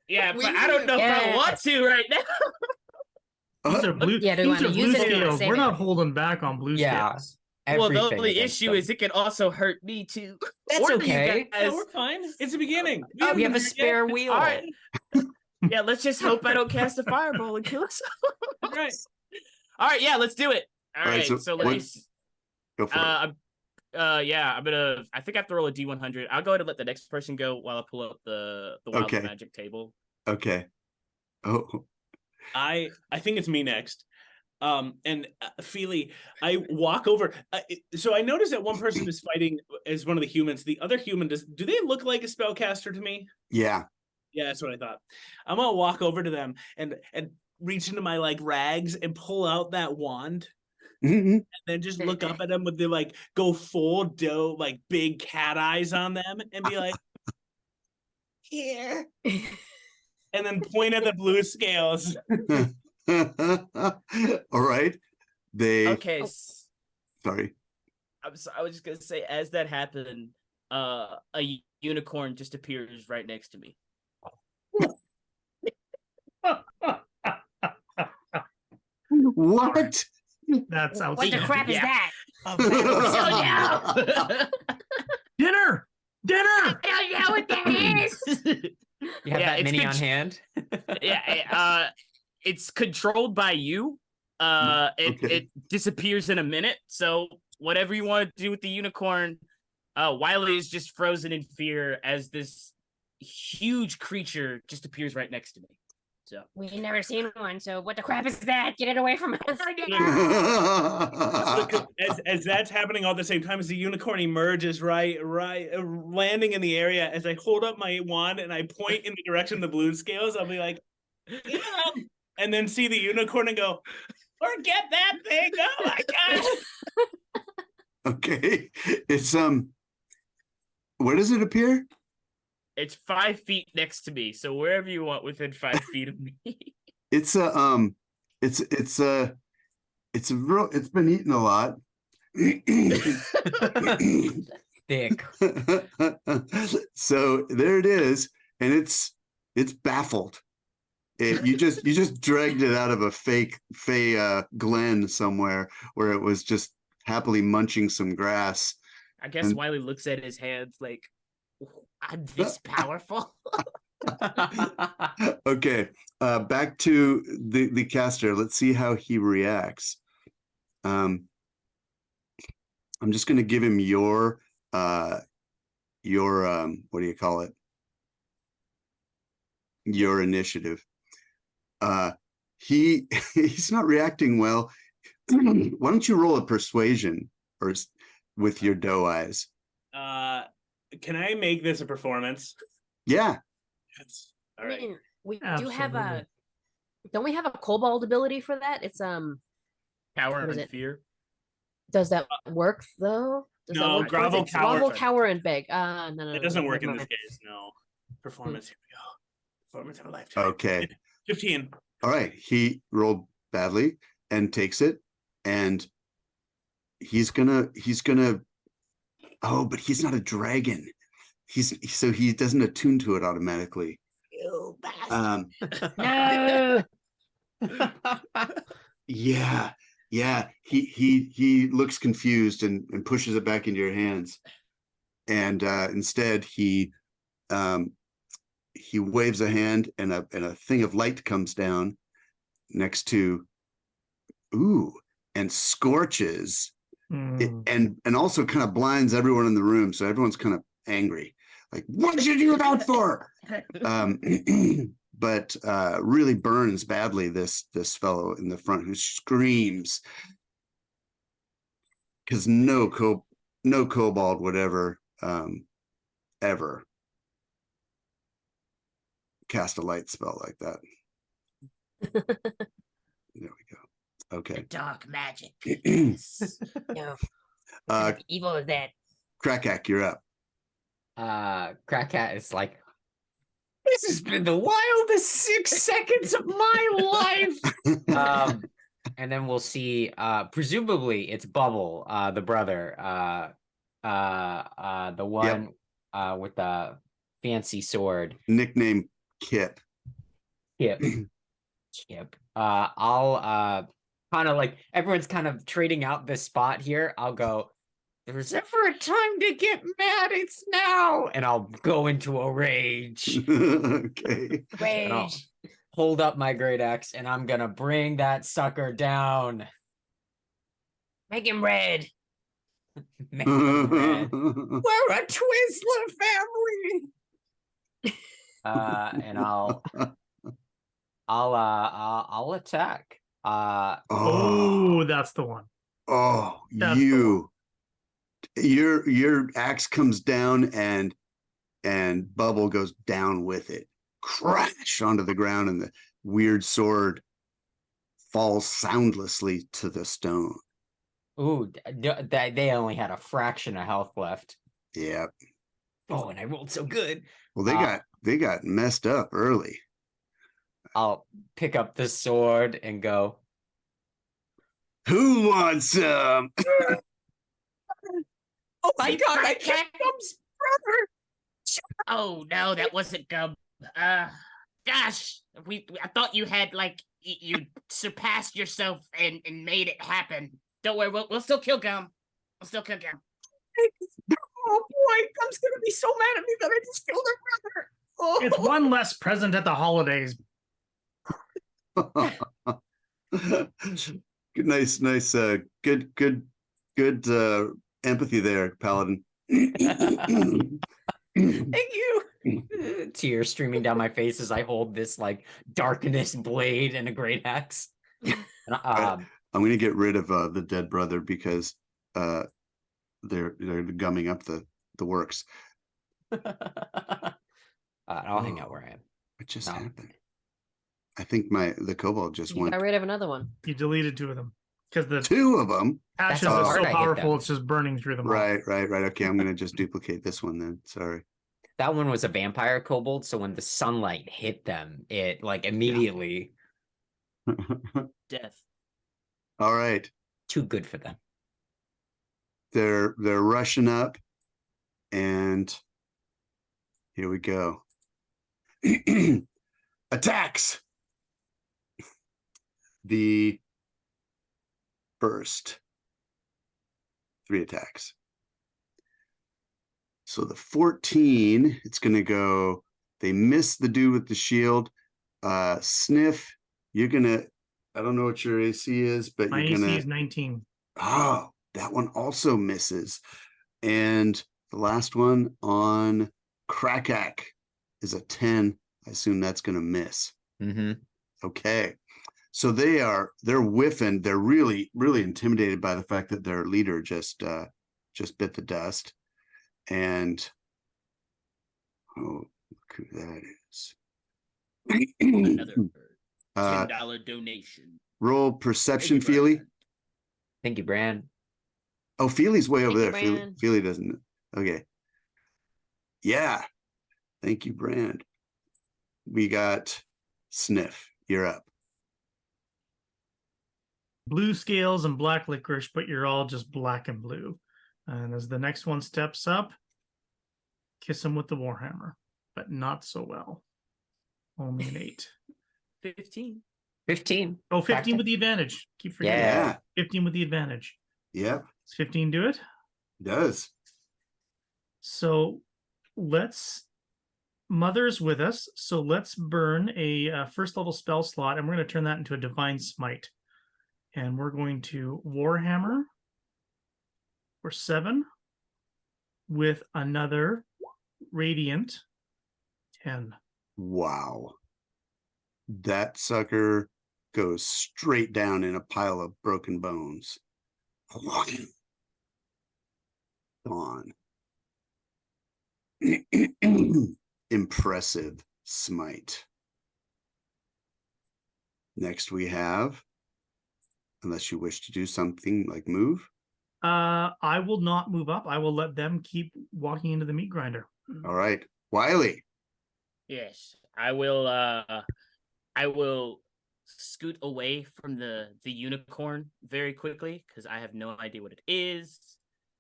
yeah, We but I don't know if I Yeah. want to right now. These are blue, Yeah, do you these wanna are blue use it or scales. save We're it? not holding back on blue Yeah. scales. Well, the Everything only against issue them. is it can also hurt me too. That's Or do you okay. guys- we're fine. It's the beginning. Oh, we have a haven't spare yet. wheel. All right. Yeah, let's just hope I don't cast a fireball and kill us. Right. All right, yeah, let's do it. All All right, right, so so let me. what- go for it. Yeah, I'm gonna. I think I have to roll a d100. I'll go ahead and let the next person go while I pull up the wild Okay. magic table. Okay. Oh, I think it's me next. And Feely, I walk over. So I noticed that one person is fighting as one of the humans. The other human do they look like a spellcaster to me? yeah. Yeah, that's what I thought. I'm gonna walk over to them and reach into my like rags and pull out that wand. Mhm. And then just look up at them with the like go full doe like big cat eyes on them and be like, here, and then point at the blue scales. All right. They Okay, sorry. I was just gonna say, as that happened, a unicorn just appears right next to me. What? That's What the outstanding. crap is Yeah. that? Dinner! Dinner! I don't know what that is. You have Yeah, that it's mini good on sh- hand. It's controlled by you. Okay. It disappears in a minute. So whatever you want to do with the unicorn, Wiley is just frozen in fear as this huge creature just appears right next to me. So We've never seen one, so what the crap is that? Get it away from us. Look, as that's happening all at the same time as the unicorn emerges, right, landing in the area. As I hold up my wand and I point in the direction of the blue scales, I'll be like, "Get 'em," and then see the unicorn and go, forget that thing. Oh my gosh. Okay. It's where does it appear? it's 5 feet next to me. So wherever you want within 5 feet of me. It's a it's a real it's been eaten a lot. Thick. So there it is, and it's baffled. You just dragged it out of a fake glen somewhere where it was just happily munching some grass. I guess And- Wiley looks at his hands like, I'm this powerful. Okay, back to the caster. Let's see how he reacts. I'm just going to give him your what do you call it? Your initiative. He's not reacting well. Why don't you roll a persuasion or with your doe eyes? Can I make this a performance? Yeah. Yes. I All right. mean, we do have a. Absolutely. Don't we have a kobold ability for that? It's Power What is and it? fear. Does that work though? Does that No, work? grovel, It's grovel, cower. cower, and beg. No, It doesn't work never in this mind. case. No. Performance. Here we go. Performance of a lifetime. Okay. 15. All right. He rolled badly and takes it, and he's gonna. Oh, but he's not a dragon. So he doesn't attune to it automatically. You bastard. Um, No. yeah, he looks confused and pushes it back into your hands, and instead he waves a hand, and a thing of light comes down next to and scorches it, Mm. and also kind of blinds everyone in the room, so everyone's kind of angry, like, what did you do that for? But really burns badly this fellow in the front, who screams, because no kobold would ever cast a light spell like that. There we go. The Okay. dark magic. Yes. No. What Uh, kind of evil is that? Krakak, you're up. Crackcat is like, this has been the wildest 6 seconds of my life. And then we'll see, presumably it's Bubble, the brother, the one with the fancy sword. Nickname Kip. Kip. I'll kind of like, everyone's kind of trading out this spot here. I'll go, there's ever a time to get mad, it's now. And I'll go into a rage. Okay. And I'll Rage. hold up my great axe, and I'm gonna bring that sucker down. Make him red. Make him red. We're a Twizzler family. And I'll attack. Oh, that's the one. Oh, That's the your axe comes down, and Bubble goes down with it, crash onto the ground, and the weird sword falls soundlessly to the stone. Ooh, they only had a fraction of health left. Yeah. Oh, and I rolled so good. Well, they got messed up early. I'll pick up the sword and go, Who wants some? oh my god, I can't Gum's brother. Oh no, that wasn't Gum. Gosh, I thought you had like you surpassed yourself and made it happen. Don't worry, we'll still kill Gum. We'll still kill Gum. Oh boy, Gum's gonna be so mad at me that I just killed her brother. Oh. It's one less present at the holidays. Nice, good empathy there, Paladin. Thank you. Tears streaming down my face as I hold this like darkness blade and a great axe. And, I'm gonna get rid of the dead brother, because they're gumming up the works. I'll hang out where I am. What just No. happened? I think the kobold just You went. got rid of another one. You deleted 2 of them because the Two of them. ashes how are hard so I hit powerful. them. It's just burning through them. all. Right. Okay, I'm gonna just duplicate this one then. Sorry. That one was a vampire kobold, so when the sunlight hit them, it like immediately Death. All right. too good for them. They're rushing up, and here we go. Attacks. The first 3 attacks. So the 14, it's going to go They miss the dude with the shield. Sniff, you're gonna, I don't know what your AC is, but My you're AC gonna, is 19. oh, that one also misses. And the last one on Krakak is a 10. I assume that's gonna miss. Mm-hmm. Okay. So they're whiffing. They're really, really intimidated by the fact that their leader just bit the dust. And oh, look who that is. Another Uh, $10 donation. roll perception, Feely. Thank you, Bran. Oh, Feely's way over Thank you, there. Feely, Brand. Feely doesn't. Okay. Yeah. Thank you, Brand. We got Sniff. You're up. Blue scales and black licorice, but you're all just black and blue. And as the next one steps up, kiss him with the Warhammer, but not so well. Only an 8. 15. 15. Oh, 15 Practice. with the advantage. Keep forgetting. Yeah. 15 with the advantage. Yep. Does 15 do it? Does. So let's. Mother's with us, so let's burn a first level spell slot, and we're going to turn that into a divine smite. And we're going to Warhammer for 7 with another radiant 10. Wow. That sucker goes straight down in a pile of broken bones. Gone. Impressive smite. Next we have, unless you wish to do something like move. I will not move up. I will let them keep walking into the meat grinder. All right. Wiley. Yes, I will scoot away from the unicorn very quickly because I have no idea what it is.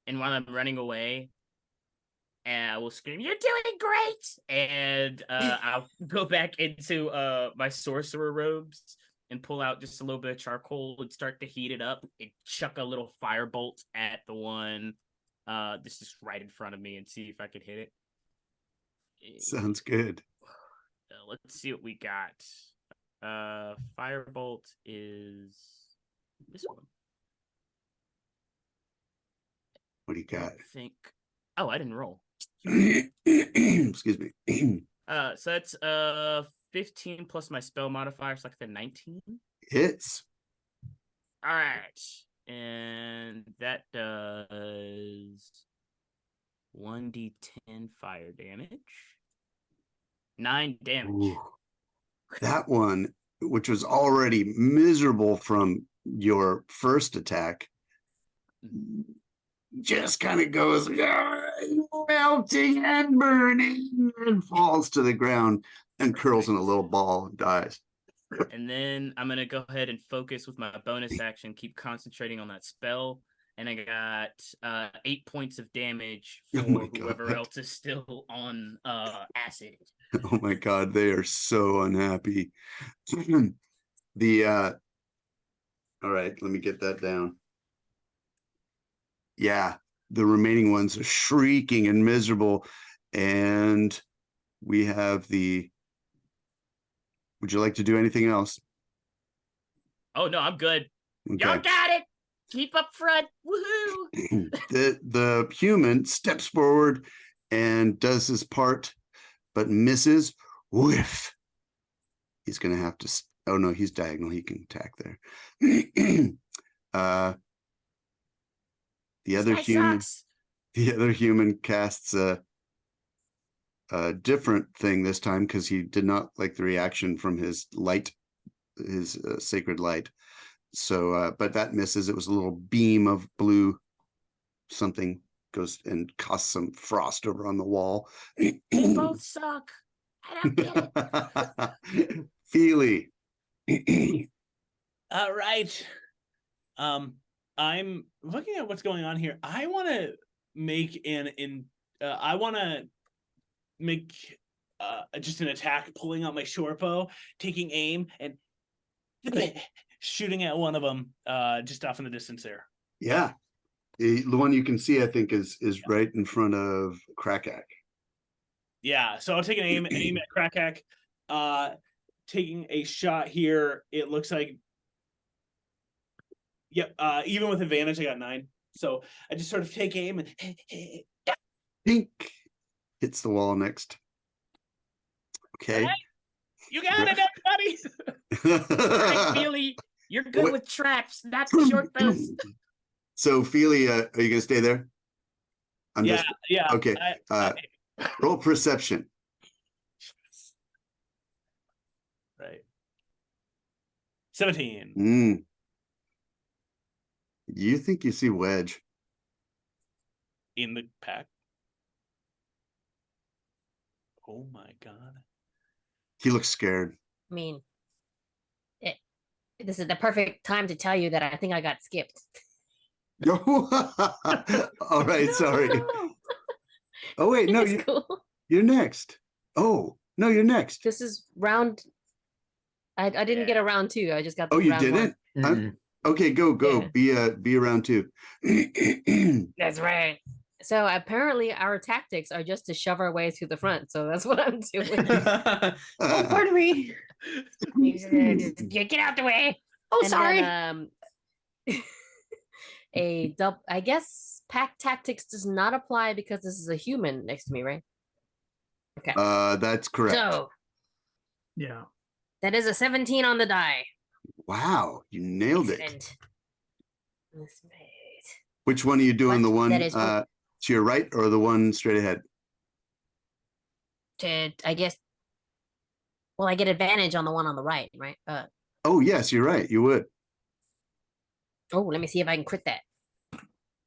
And while I'm running away, and I will scream, "You're doing great!" And I'll go back into my sorcerer robes and pull out just a little bit of charcoal and start to heat it up and chuck a little firebolt at the one this is right in front of me and see if I can hit it. Sounds good. Let's see what we got. Firebolt is this one. What do you got? I think. Oh, I didn't roll. Excuse me. So that's 15 plus my spell modifier, so like the 19. Hits. All right, and that does 1d10 fire damage, 9 damage. Ooh. That one, which was already miserable from your first attack, just kind of goes melting and burning and falls to the ground and curls in a little ball and dies. And then I'm gonna go ahead and focus with my bonus action, keep concentrating on that spell, and I got 8 points of damage for Oh my whoever God. else is still on acid. Oh my God, they are so unhappy. All right, let me get that down. Yeah, the remaining ones are shrieking and miserable. And we have would you like to do anything else? Oh no, I'm good. Okay. Y'all got it. Keep up front. Woohoo! The human steps forward and does his part, but misses. Whiff. He's gonna have to. Oh no, he's diagonal. He can attack there. The other human. Sucks. The other human casts a different thing this time because he did not like the reaction from his light, his sacred light. So, but that misses. It was a little beam of blue. Something goes and casts some frost over on the wall. They both suck. I don't get it. Feely. All right. I'm looking at what's going on here. I want to make just an attack, pulling out my short bow, taking aim, and shooting at one of them just off in the distance there. Yeah. The one you can see, I think, is right in front of Krakak. Yeah, so I'll take an aim at Krakak. Taking a shot here. It looks like, yep. Even with advantage, I got 9. So I just sort of take aim and Pink hits the wall next. Okay. you got it, everybody. Right, Feely, you're good What- with traps, not short bows. So Feely, are you gonna stay there? I'm Yeah, just yeah. okay. Roll perception. Right. 17. Mm. You think you see Wedge? In the pack. Oh my god. He looks scared. I mean, this is the perfect time to tell you that I think I got skipped. All right, sorry. Oh wait, no, It's cool. you're next. Oh no, you're next. This is round. I didn't get a round 2. I just got. Oh, the you round didn't? Mm-mm. Okay, go. Yeah. Be around 2. 1. That's right. So apparently our tactics are just to shove our way through the front. So that's what I'm doing. Oh, pardon me. Just get out the way. Oh, And sorry. then, A double. I guess pack tactics does not apply because this is a human next to me, right? Okay. That's correct. So Yeah. that is a 17 on the die. Wow, you nailed it. Excellent. That's right. Which one are you doing? What? The one That is what- to your right or the one straight ahead? I guess. Well, I get advantage on the one on the right, right? Oh yes, you're right. You would. Oh, let me see if I can crit that.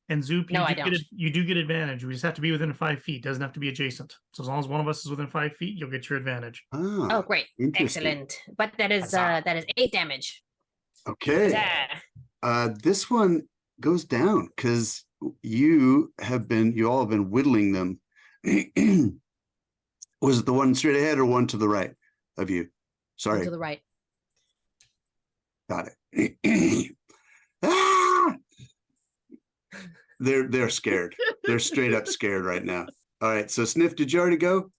And Zoop, No, I you do get advantage. We just have to be within 5 feet. Doesn't have to be adjacent. So as long as one of us is within 5 feet, you'll get your advantage. Oh, Ah, great. interesting. Excellent. But that is Huzzah. 8 damage. Okay. Huzzah. This one goes down because you all have been whittling them. Was it the one straight ahead or one to the right of you? Sorry, To the right. got it. Ah! They're scared. They're straight up scared right now. All right. So Sniff, did you already go?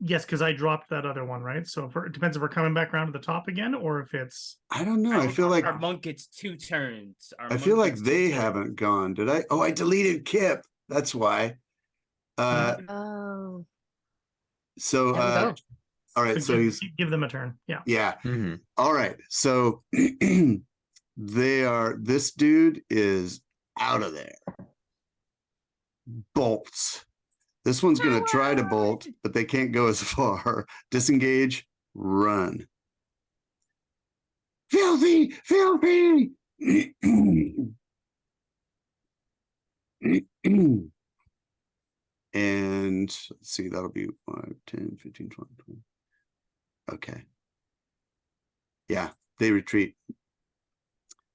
Yes, because I dropped that other one, right? So it depends if we're coming back around to the top again or if it's I don't know. I feel like our monk gets 2 turns. I feel like they haven't gone. Did I? Oh, I deleted Kip. That's why. Oh. So There we go. all right. So he's give them a turn. Yeah. yeah. Mhm. All right. So this dude is out of there. Bolts. This one's going to try to bolt, but they can't go as far. Disengage, run. Filthy, filthy. And let's see, that'll be 5, 10, 15, 20, 20. Okay. Yeah, they retreat.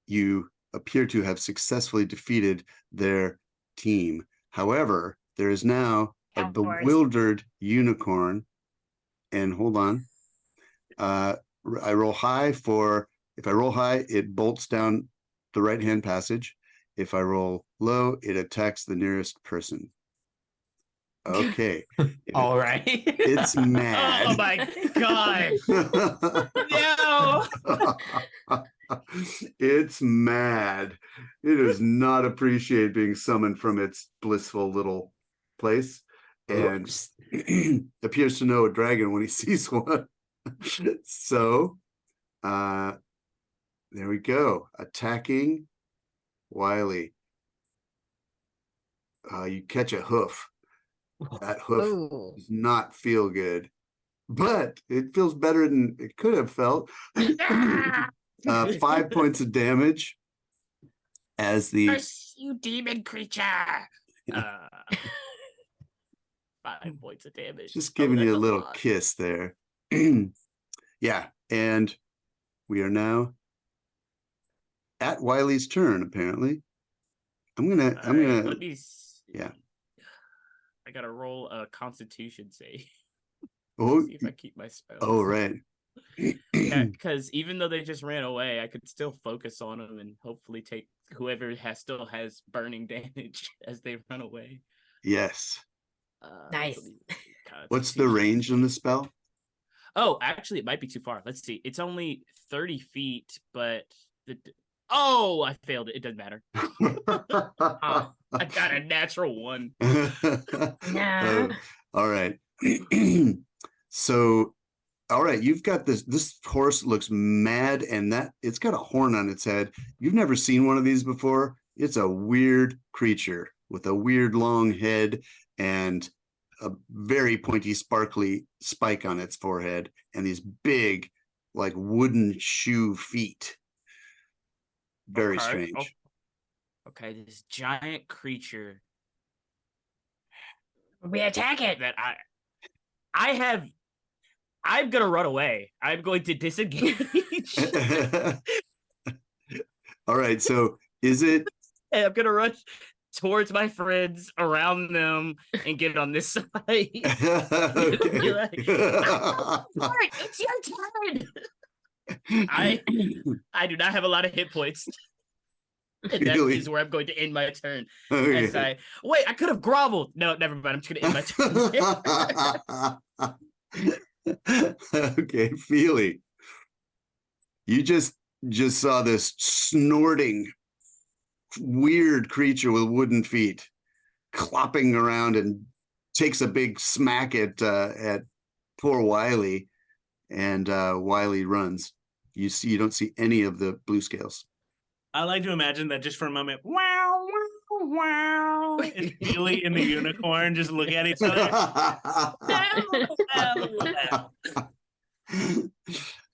You appear to have successfully defeated their team. However, there is now a Of course. bewildered unicorn. And hold on. I roll high for, if I roll high, it bolts down the right-hand passage. If I roll low, it attacks the nearest person. Okay. All right. It's mad. Oh my god. No. It's mad. It does not appreciate being summoned from its blissful little place and Oops. appears to know a dragon when he sees one. So there we go. Attacking Wiley. You catch a hoof. That hoof Ooh. does not feel good, but it feels better than it could have felt. 5 points of damage as the Curse you, demon creature. 5 points of damage. just Oh, giving you a that's little lot. kiss there. Yeah, and we are now at Wiley's turn. Apparently, I'm Alright, gonna. let me see. yeah. I gotta roll a Constitution save. Oh, See if I keep my spells. oh, right. Yeah, because even though they just ran away, I could still focus on them and hopefully take whoever still has burning damage as they run away. Yes. Nice. What's the range on the spell? Oh, actually, it might be too far. Let's see. It's only 30 feet, but oh, I failed it. It doesn't matter. I got a natural 1. Nah. All right. So, all right, you've got this horse looks mad, and that it's got a horn on its head. You've never seen one of these before. It's a weird creature with a weird long head and a very pointy, sparkly spike on its forehead, and these big, like wooden shoe feet. Very Okay, strange. Okay, this giant creature We attack it. that I'm gonna run away. I'm going to disengage. All right, so is it And I'm gonna run towards my friends, around them, and get on this side. Be okay? like, Alright, it's your turn. I do not have a lot of hit points. And that Really? is where I'm going to end my turn. As Okay. wait, I could have groveled. No, never mind. I'm just gonna end my turn. Okay, Feely. You just saw this snorting weird creature with wooden feet clopping around and takes a big smack at poor Wiley, and Wiley runs. You don't see any of the blue scales. I like to imagine that just for a moment. Wow, wow, wow. And Feely and the unicorn just look at each other.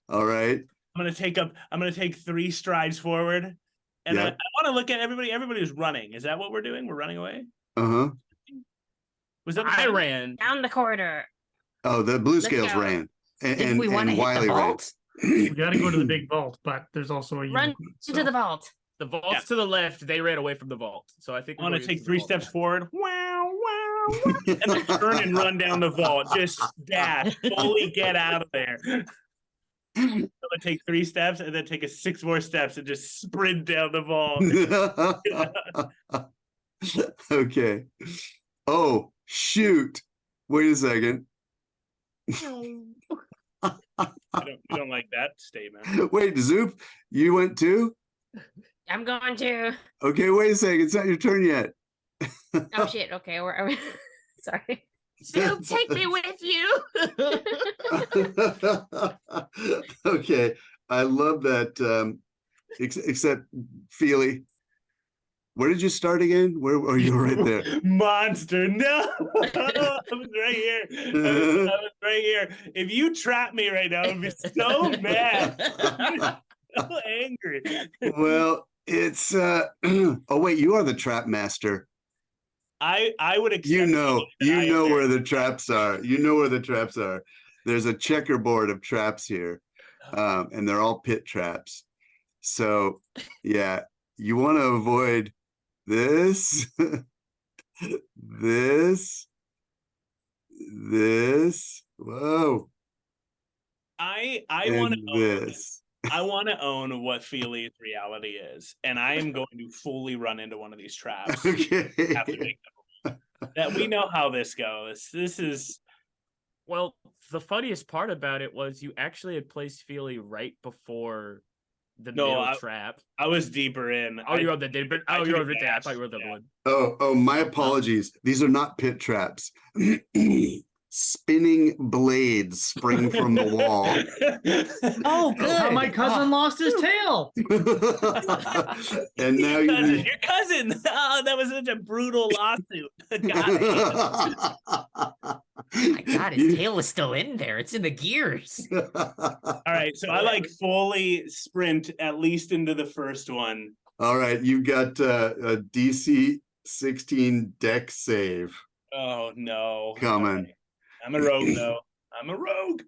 All right. I'm gonna take 3 strides forward. And Yeah. I want to look at everybody. Everybody's running. Is that what we're doing? We're running away? Uh-huh. Was that the I plan? ran. Down the corridor. Oh, the blue Let's scales go. ran. And, Didn't we want to hit Wiley the ran. vault? We got to go to the big vault, but there's also a Run unicorn, into the vault. The vault's Yeah. to the left. They ran away from the vault. So I think I want we're to gonna take use the 3 vault. steps forward. Wow, wow, wow. And then turn and run down the vault. Just dash. Fully get out of there. I'm gonna take 3 steps and then take a 6 more steps and just sprint down the vault. Okay. Oh, shoot. Wait a second. You don't like that statement. Wait, Zoop, you went too? I'm going to. Okay, wait a second. It's not your turn yet. Oh shit. Okay. We're sorry. Zoom, take me with you. Okay, I love that. Except Feely, where did you start again? Where are you? Right there. Monster, no! I was right here. I was right here. If you trap me right now, I'd be so mad. So angry. Well, it's oh wait, you are the trap master. I would accept You know I- where the traps are. You know where the traps are. There's a checkerboard of traps here, and they're all pit traps. So, yeah, you want to avoid this, this. Whoa, I and want to own this. I want to own what Feely's reality is, and I am going to fully run into one of these traps. Okay. Have to make them. That we know how this goes. This is Well, the funniest part about it was you actually had placed Feely right before the No, middle I- trap. I was deeper in. Oh, you're on the but I oh, took you're a on the I dash, thought you were the yeah. one. Oh, my apologies. These are not pit traps. Spinning blades spring from the wall. Oh, That's how good. my cousin lost his tail. And now Cousin, you. your cousin. Oh, that was such a brutal lawsuit. God, My God, his tail is still in there. It's in the gears. all right, so I like fully sprint at least into the first one. All right, you've got a DC 16 deck save Oh no. coming. Okay. I'm a rogue though. I'm a rogue.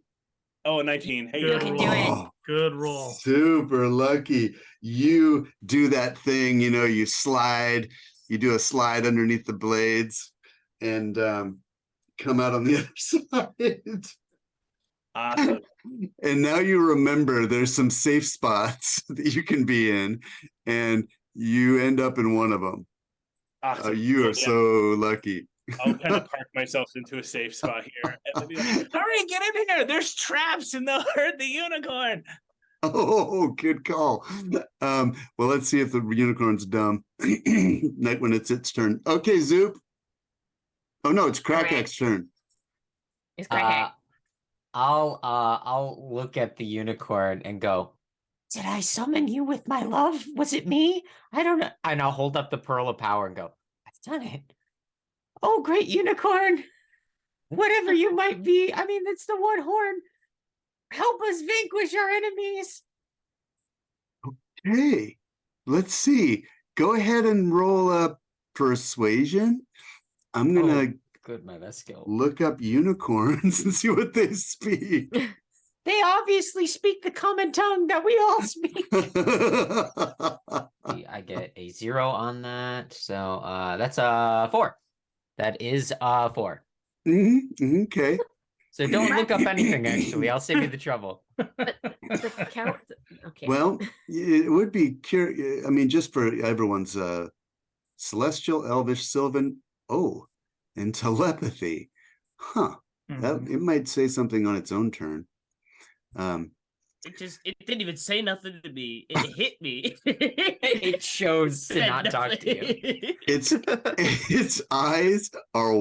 Oh, 19. Hey, You you're can a do rogue. it. Oh, Good roll. super lucky. You do that thing, you slide, you do a slide underneath the blades and come out on the other side. Awesome. And now you remember there's some safe spots that you can be in, and you end up in one of them. Awesome. You are Yeah. so lucky. I'll kind of park myself into a safe spot here. And then be like, hurry, get in here. There's traps and they'll hurt the unicorn. Oh, good call. Well, let's see if the unicorn's dumb. Night when it's its turn. Okay, Zoop. Oh no, it's Krakak's turn. It's crack. I'll look at the unicorn and go, did I summon you with my love? Was it me? I don't know. And I'll hold up the pearl of power and go, I've done it. Oh, great unicorn. Whatever you might be. I mean, it's the one horn. Help us vanquish our enemies. Hey, let's see. Go ahead and roll up persuasion. I'm gonna Good, my best skill. look up unicorns and see what they speak. They obviously speak the common tongue that we all speak. I get a 0 on that. So that's a 4. That is a 4. Okay. So don't look up anything, actually. I'll save you the trouble. The count. Okay. Well, it would be curious. I mean, just for everyone's celestial, elvish, sylvan, and telepathy. Huh. That it might say something on its own turn. It didn't even say nothing to me. It hit me. It shows to Said not talk to you. nothing. Its eyes are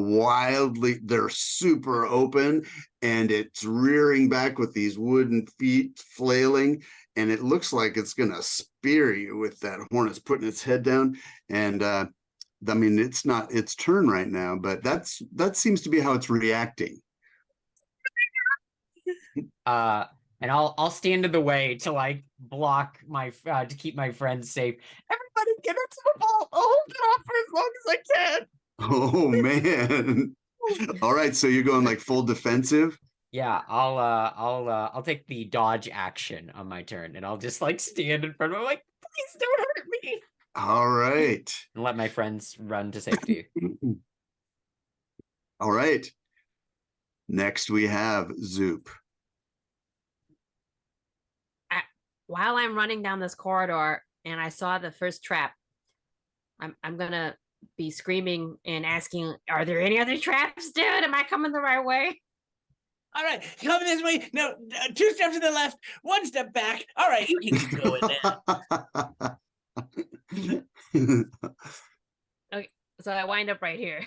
they're super open, and it's rearing back with these wooden feet flailing, and it looks like it's gonna spear you with that horn. It's putting its head down, and I mean, it's not its turn right now, but that seems to be how it's reacting. And I'll stand in the way to like block my to keep my friends safe. Everybody get up to the ball. I'll hold it off for as long as I can. Oh man. All right, so you're going like full defensive? Yeah, I'll take the dodge action on my turn, and I'll just like stand in front of him like, please don't hurt me. All right. And let my friends run to safety. All right. Next we have Zoop. While I'm running down this corridor and I saw the first trap, I'm gonna be screaming and asking, "Are there any other traps, dude? Am I coming the right way?" All right, come this way. No, 2 steps to the left, 1 step back. All right, you can go in there. So I wind up right here.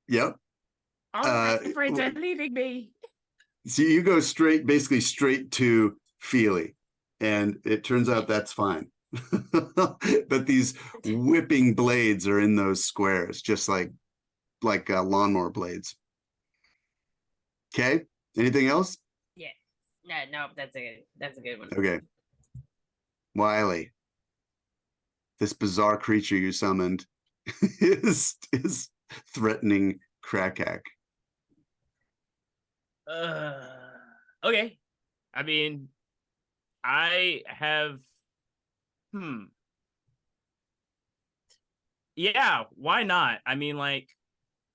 Yep. All my friends are leaving me. So you go basically straight to Feely, and it turns out that's fine. But these whipping blades are in those squares, just like lawnmower blades. Okay. Anything else? No, that's a good one. Okay. Wiley, this bizarre creature you summoned is threatening Krakak. Okay. I mean, I have. Yeah, why not? I mean, like,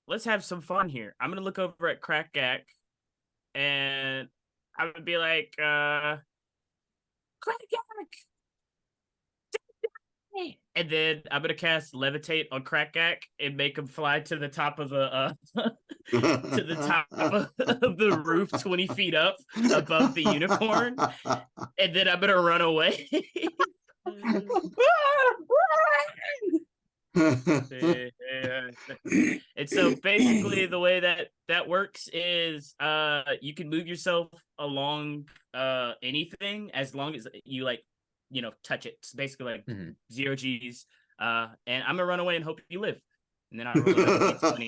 let's have some fun here. I'm gonna look over at Krakak, and I would be like, Krakak! And then I'm gonna cast Levitate on Krakak and make him fly to the top of the to the top of the roof 20 feet up above the unicorn, and then I'm gonna run away. And so basically the way that works is you can move yourself along anything as long as you touch it. It's basically like 0 G's. And I'm gonna run away and hope you live. And then I roll a 20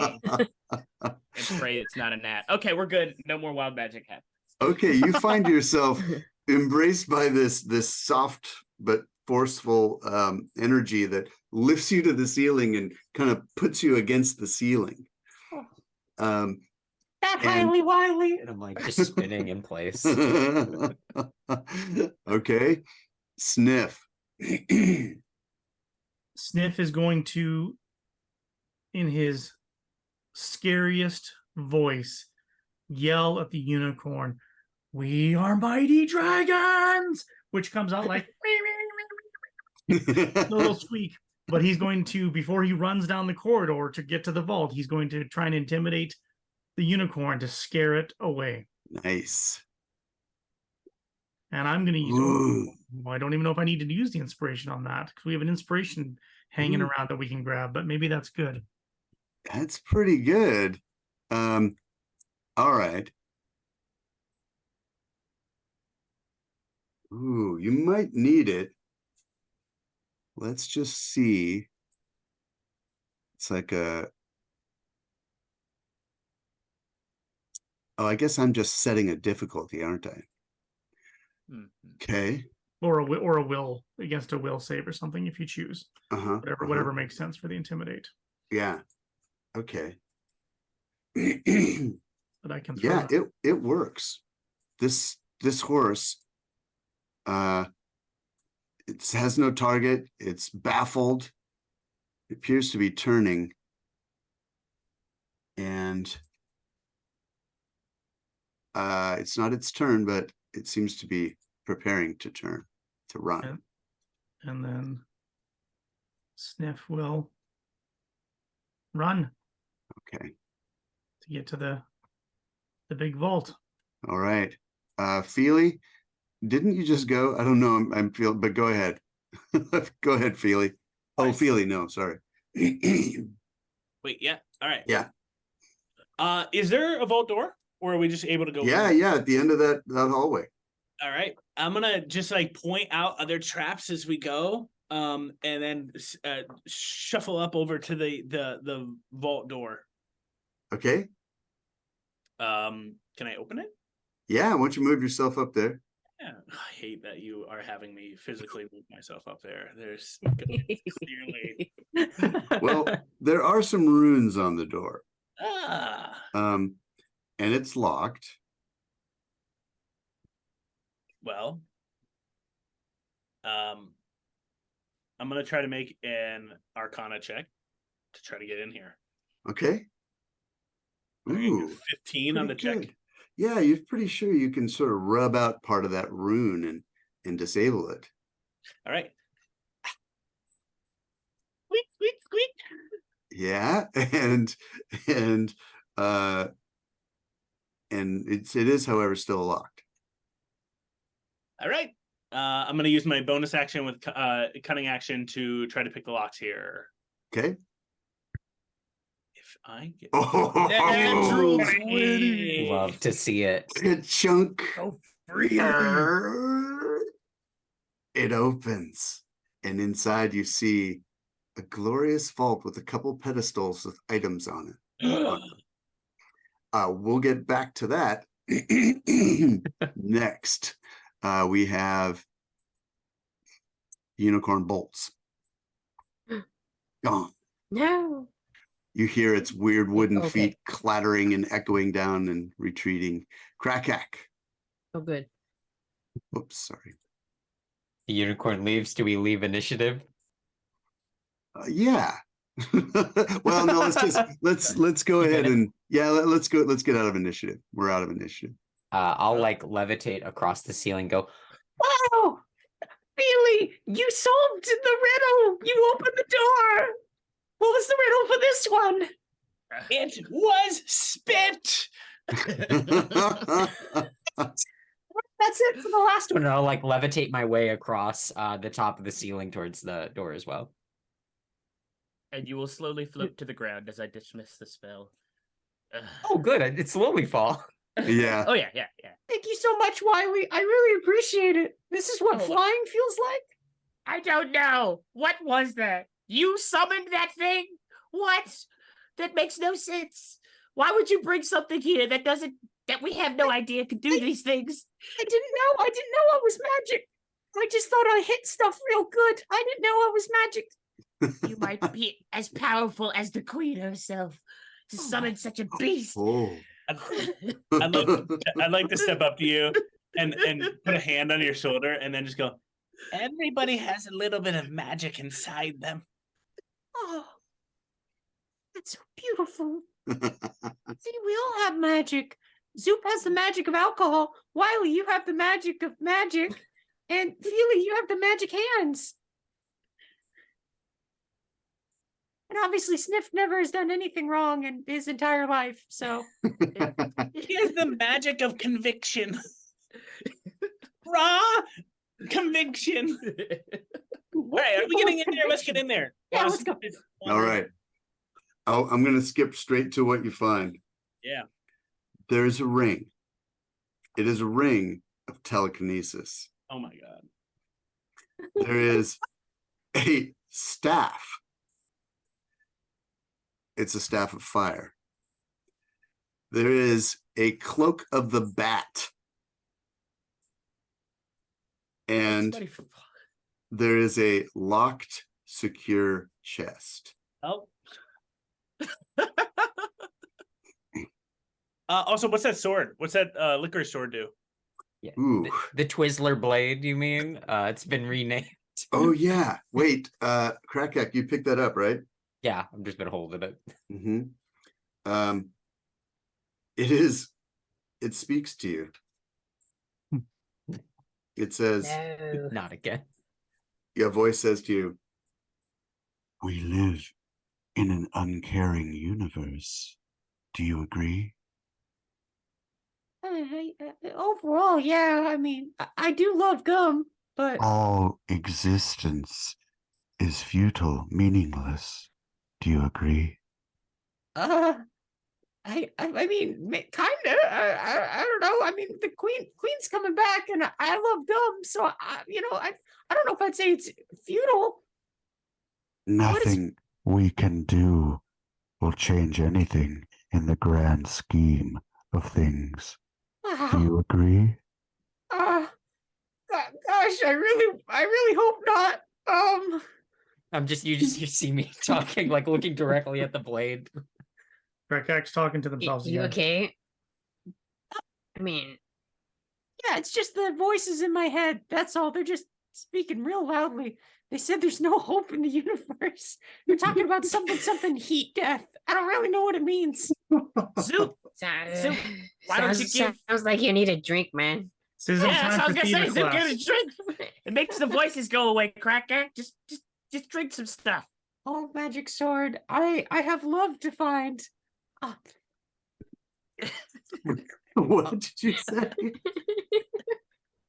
and pray it's not a gnat. Okay, we're good. No more wild magic happens. Okay, you find yourself embraced by this soft but forceful energy that lifts you to the ceiling and kind of puts you against the ceiling. That highly wily. And I'm like just spinning in place. Okay. Sniff. Sniff is going to, in his scariest voice, yell at the unicorn, "We are mighty dragons!" Which comes out like a little squeak. But he's going to, before he runs down the corridor to get to the vault, he's going to try and intimidate the unicorn to scare it away. Nice. And I'm going to use. Ooh. I don't even know if I need to use the inspiration on that because we have an inspiration hanging Ooh. around that we can grab, but maybe that's good. That's pretty good. All right. Ooh, you might need it. Let's just see. It's like a. Oh, I guess I'm just setting a difficulty, aren't I? Mhm. Okay. Or a will against a will save or something if you choose. Uh-huh. Whatever makes sense for the intimidate. Yeah. Okay. But I can throw Yeah, that. it works. This horse it has no target, it's baffled, it appears to be turning, and it's not its turn, but it seems to be preparing to turn, to run. Yeah. And then Sniff will run Okay. to get to the big vault. All right. Feely, didn't you just go? I don't know. I'm Feely, but go ahead. Go ahead, Feely. Oh, Nice. Feely, no, sorry. Wait, yeah. All right. Yeah. Is there a vault door, or are we just able to go? Yeah, in? yeah, at the end of that hallway. All right. I'm gonna just like point out other traps as we go, and then shuffle up over to the vault door. Okay. Can I open it? Yeah, why don't you move yourself up there? Yeah. I hate that you are having me physically move myself up there. There's clearly Well, there are some runes on the door. ah. And it's locked. Well, I'm gonna try to make an Arcana check to try to get in here. Okay. Ooh, 15 on the pretty check. good. Yeah, you're pretty sure you can sort of rub out part of that rune and disable it. All right. Squeak, squeak, squeak. Yeah, and it is, however, still locked. All right. I'm gonna use my bonus action with cunning action to try to pick the locks here. Okay. If I get Oh, Hey. Love to see it. a chunk. Go It opens, and inside you see a glorious vault with a couple pedestals with items on it. We'll get back to that next. We have unicorn bolts. Gone. No. You hear its weird wooden Okay. feet clattering and echoing down and retreating. Crack-hack. Oh, good. Oops, sorry. The unicorn leaves. Do we leave initiative? Yeah. Well, no, let's go ahead and let's get out of initiative. We're out of initiative. I'll like levitate across the ceiling. Go. Wow, Feely, you solved the riddle. You opened the door. What was the riddle for this one? It was spit. That's it for the last one. And I'll like levitate my way across the top of the ceiling towards the door as well. And you will slowly float to the ground as I dismiss the spell. Ugh. Oh, good. It slowly fall. Yeah. Oh yeah. Thank you so much, Wiley. I really appreciate it. This is what Oh. flying feels like. I don't know. What was that? You summoned that thing? What? That makes no sense. Why would you bring something here that we have no idea could do these things? I didn't know. I didn't know I was magic. I just thought I hit stuff real good. I didn't know I was magic. You might be as powerful as the queen herself to summon such a beast. Oh. I'd like to step up to you and put a hand on your shoulder and then just go, everybody has a little bit of magic inside them. Oh, that's so beautiful. See, we all have magic. Zoop has the magic of alcohol. Wiley, you have the magic of magic. And Feely, you have the magic hands. And obviously, Sniff never has done anything wrong in his entire life. So He has the magic of conviction. Raw conviction. All right, are we getting in there? Let's get in there. Yeah, Wow, let's go. All right. I'm going to skip straight to what you find. Yeah. There's a ring. It is a ring of telekinesis. Oh my god. There is a staff. It's a staff of fire. There is a cloak of the bat. And there is a locked, secure chest. Oh. Also, what's that sword? What's that licorice sword do? Yeah. Ooh. The Twizzler blade, you mean? It's been renamed. Oh yeah. Wait, Krakak, you picked that up, right? Yeah, I've just been holding it. Mm-hmm. It speaks to you. It says, No. Not again. your voice says to you, we live in an uncaring universe. Do you agree? overall, yeah. I mean, I do love gum, but All existence is futile, meaningless. Do you agree? I mean, kind of. I don't know. I mean, the queen's coming back, and I love gum, so I don't know if I'd say it's futile. Nothing we can do will change anything in the grand scheme of things. Do you agree? Gosh, I really hope not. You see me talking, like looking directly at the blade. Krakak's talking to themselves You again. okay? I mean, Yeah, it's just the voices in my head. That's all. They're just speaking real loudly. They said there's no hope in the universe. They're talking about something heat death. I don't really know what it means. Zoop. So, why don't you give? Sounds like you need a drink, man. This isn't Yeah, that's time what I was for gonna theater say. Zoop, get class. a drink. It makes the voices go away. Crack. Just drink some stuff. Oh, magic sword. I have love to find. Ah, What did you say?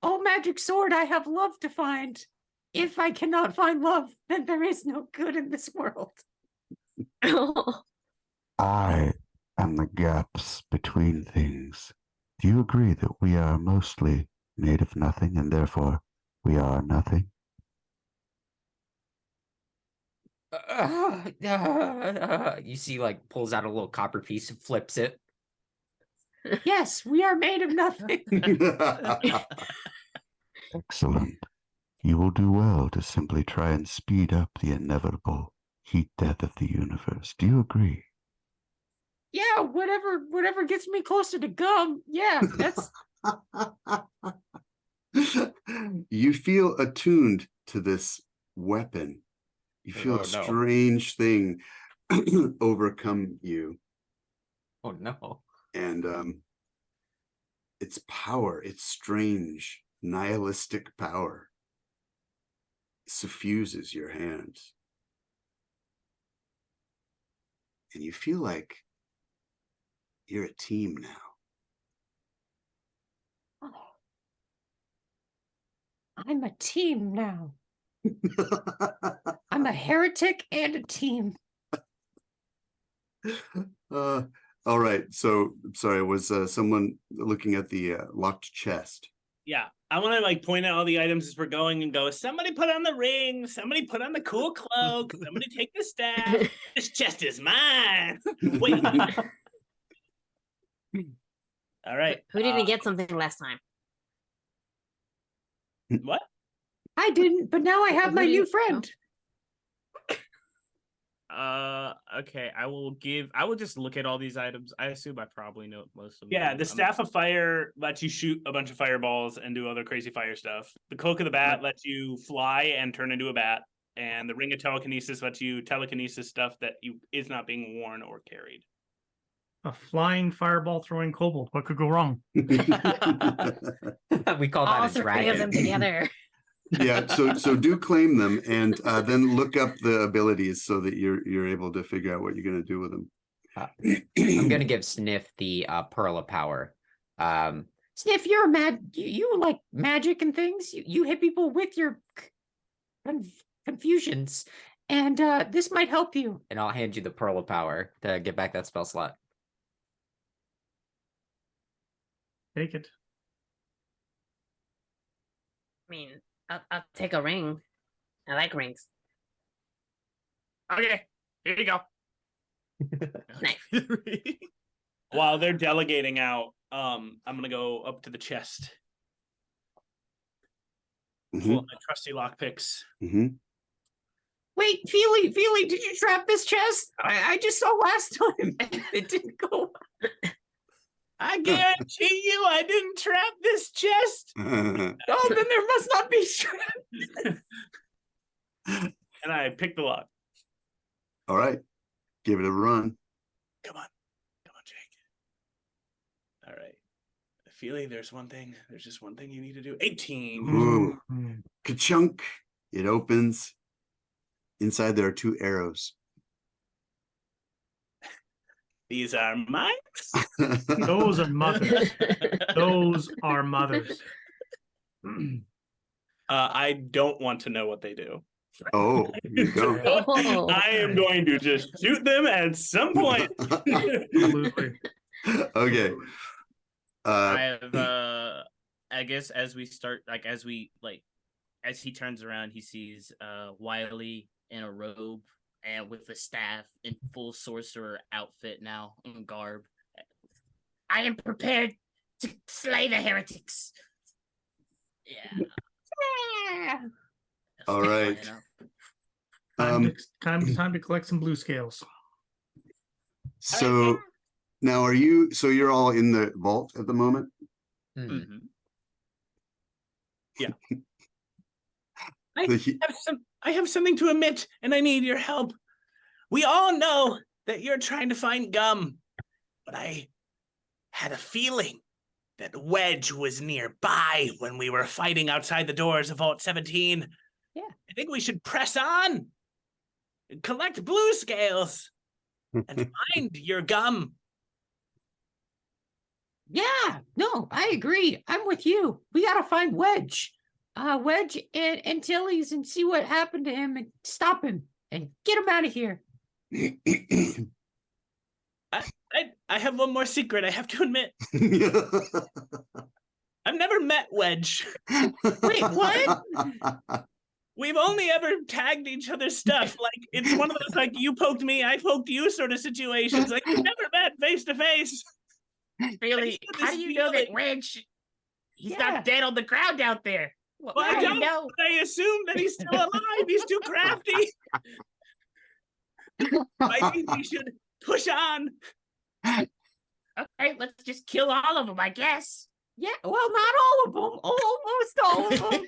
oh, magic sword. I have love to find. If I cannot find love, then there is no good in this world. I am the gaps between things. Do you agree that we are mostly made of nothing and therefore we are nothing? You see, like, pulls out a little copper piece and flips it. Yes, we are made of nothing. Excellent. You will do well to simply try and speed up the inevitable heat death of the universe. Do you agree? Yeah, whatever gets me closer to gum. Yeah, that's You feel attuned to this weapon. You feel Oh, a no. strange thing overcome you. Oh no. And its power, its strange nihilistic power suffuses your hands. And you feel like you're a team now. I'm a team now. I'm a heretic and a team. All right. So, sorry, was someone looking at the locked chest? Yeah, I want to like point out all the items as we're going and go. Somebody put on the ring. Somebody put on the cool cloak. Somebody take the staff. This chest is mine. Wait. All right. Who didn't get something last time? What? I didn't, but now I have my new friend. Okay. I will just look at all these items. I assume I probably know most of them. Yeah, the I'm- staff of fire lets you shoot a bunch of fireballs and do other crazy fire stuff. The cloak of the bat lets you fly and turn into a bat. And the ring of telekinesis lets you telekinesis stuff that is not being worn or carried. A flying fireball throwing kobold. What could go wrong? We call All that a three of them dragon. together. Yeah, so do claim them and then look up the abilities so that you're able to figure out what you're going to do with them. I'm gonna give Sniff the Pearl of Power. Sniff, you're you like magic and things. You hit people with your confusions, and this might help you. And I'll hand you the Pearl of Power to get back that spell slot. Take it. I mean, I'll take a ring. I like rings. Okay, here you go. Nice. While they're delegating out, I'm gonna go up to the chest, pull up my trusty lockpicks. Wait, Feely, did you trap this chest? I just saw last time. It didn't go. I guarantee you, I didn't trap this chest. Oh, then there must not be strap. And I pick the lock. All right, give it a run. Come on, Jake. All right, Feely, there's just one thing you need to do. 18. Ooh. Mm. Ka-chunk. It opens. Inside there are 2 arrows. These are mine. Those are mothers. Those are mothers. I don't want to know what they do. Oh, you don't. Oh. I am going to just shoot them at some point. Absolutely. Okay. I have I guess as we start as he turns around, he sees Wiley in a robe and with a staff in full sorcerer outfit now in garb. I am prepared to slay the heretics. Yeah. All right. Time to collect some blue scales. So now you're all in the vault at the moment? Mm-hmm. Yeah. The I have something to admit, and I need your help. We all know that you're trying to find gum, but I had a feeling that Wedge was nearby when we were fighting outside the doors of Vault 17. Yeah. I think we should press on and collect blue scales and find your gum. Yeah, no, I agree. I'm with you. We gotta find Wedge. Wedge and Tilly's and see what happened to him and stop him and get him out of here. I have one more secret I have to admit. I've never met Wedge. Wait, what? We've only ever tagged each other's stuff. Like, it's one of those, like, you poked me, I poked you sort of situations. Like, we've never met face to face. Really? How do you know that Wedge? He's not dead on the ground out there. Well, I don't know. But I assume that he's still alive. He's too crafty. I think we should push on. Okay, let's just kill all of them, I guess. Yeah, well, not all of them. Almost all of them.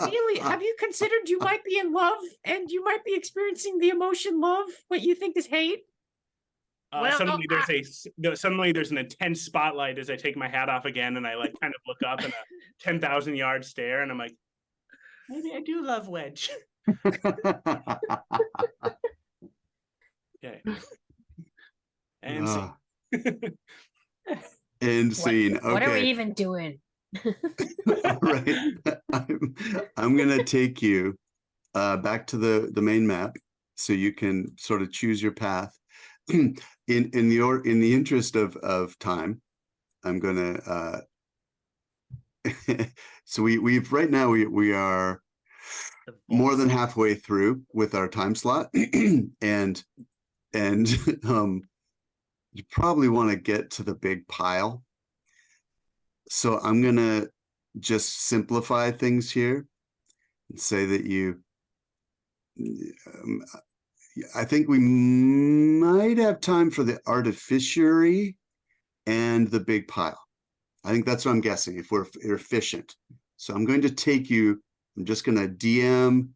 Really, have you considered you might be in love and you might be experiencing the emotion love, what you think is hate? Well, suddenly there's an intense spotlight as I take my hat off again, and I like kind of look up in a 10,000-yard stare, and I'm like, maybe I do love Wedge. Okay. And end scene. Okay. What are we even doing? All right. I'm gonna take you back to the main map so you can sort of choose your path. In the interest of time, I'm gonna so we've right now we are more than halfway through with our time slot, and you probably want to get to the big pile. So I'm gonna just simplify things here and say that I think we might have time for the artificiary and the big pile. I think that's what I'm guessing, if we're efficient. So I'm going to take you, I'm just going to DM,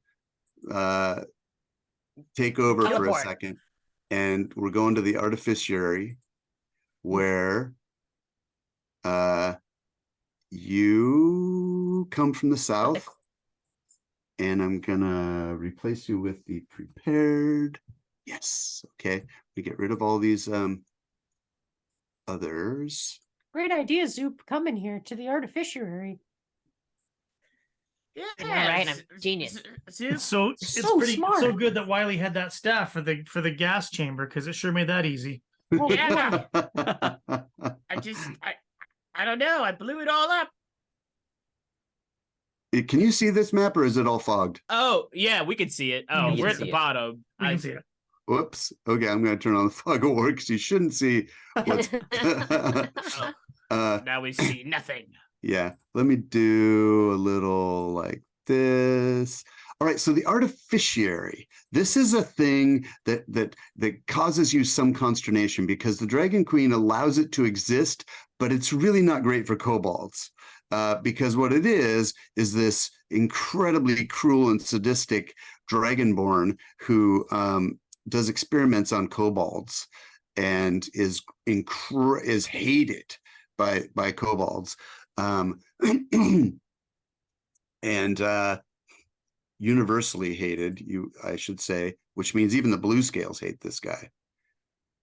take over for a second. And we're going to the artificiary where you come from the south. And I'm gonna replace you with the prepared. Yes, okay. We get rid of all these others. Great idea, Zoop. Coming here to the artificiary. Yeah, right, I'm genius. It's so it's So pretty so smart. good that Wiley had that staff for the gas chamber because it sure made that easy. Yeah. I don't know. I blew it all up. Can you see this map or is it all fogged? Oh, yeah, we can see it. Oh, can we're at see the it. bottom. We can see it. Whoops. Okay, I'm gonna turn on the fog of war because you shouldn't see what's Now we see nothing. yeah, let me do a little like this. All right, so the artificiary. This is a thing that causes you some consternation because the Dragon Queen allows it to exist, but it's really not great for kobolds. Because what it is this incredibly cruel and sadistic dragonborn who does experiments on kobolds and is hated by kobolds. And universally hated, I should say, which means even the blue scales hate this guy.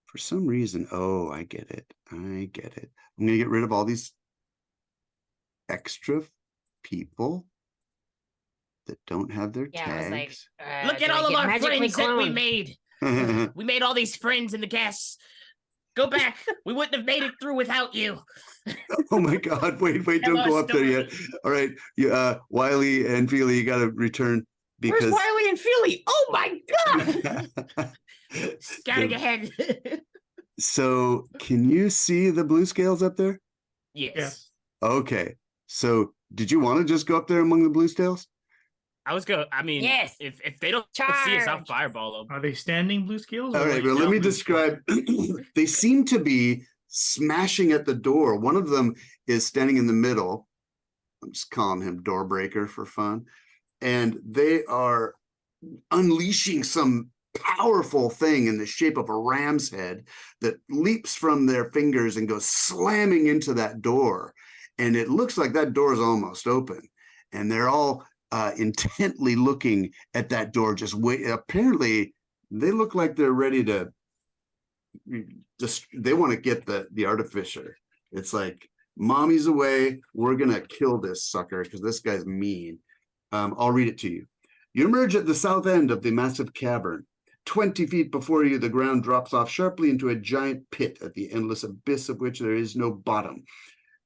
For some reason, oh, I get it. I'm gonna get rid of all these extra people that don't have their Yeah, I was like, tags. Look do at I all of get our magically friends that we cloned? made. We made all these friends in the gas. Go back. We wouldn't have made it through without you. Oh my God! Wait! Tell Don't go our up there yet. story. All right, Wiley and Feely, you got to return Where's because. Wiley and Feely? Oh my god! Scouting ahead. So, can you see the blue scales up there? Yes. Okay. So, did you want to just go up there among the blue scales? I was going. I mean, Yes. if they don't see us, I'll Charge. fireball them. Are they standing blue scales? or All right, like but let down me blue describe. They seem to be smashing at the door. One of them is standing in the middle. I'm just calling him door breaker for fun. And they are unleashing some powerful thing in the shape of a ram's head that leaps from their fingers and goes slamming into that door. And it looks like that door is almost open. And they're all intently looking at that door, just wait. Apparently, they look like they're ready to they want to get the artificer. It's like, mommy's away, we're gonna kill this sucker because this guy's mean. I'll read it to you. You emerge at the south end of the massive cavern. 20 feet before you, the ground drops off sharply into a giant pit at the endless abyss of which there is no bottom.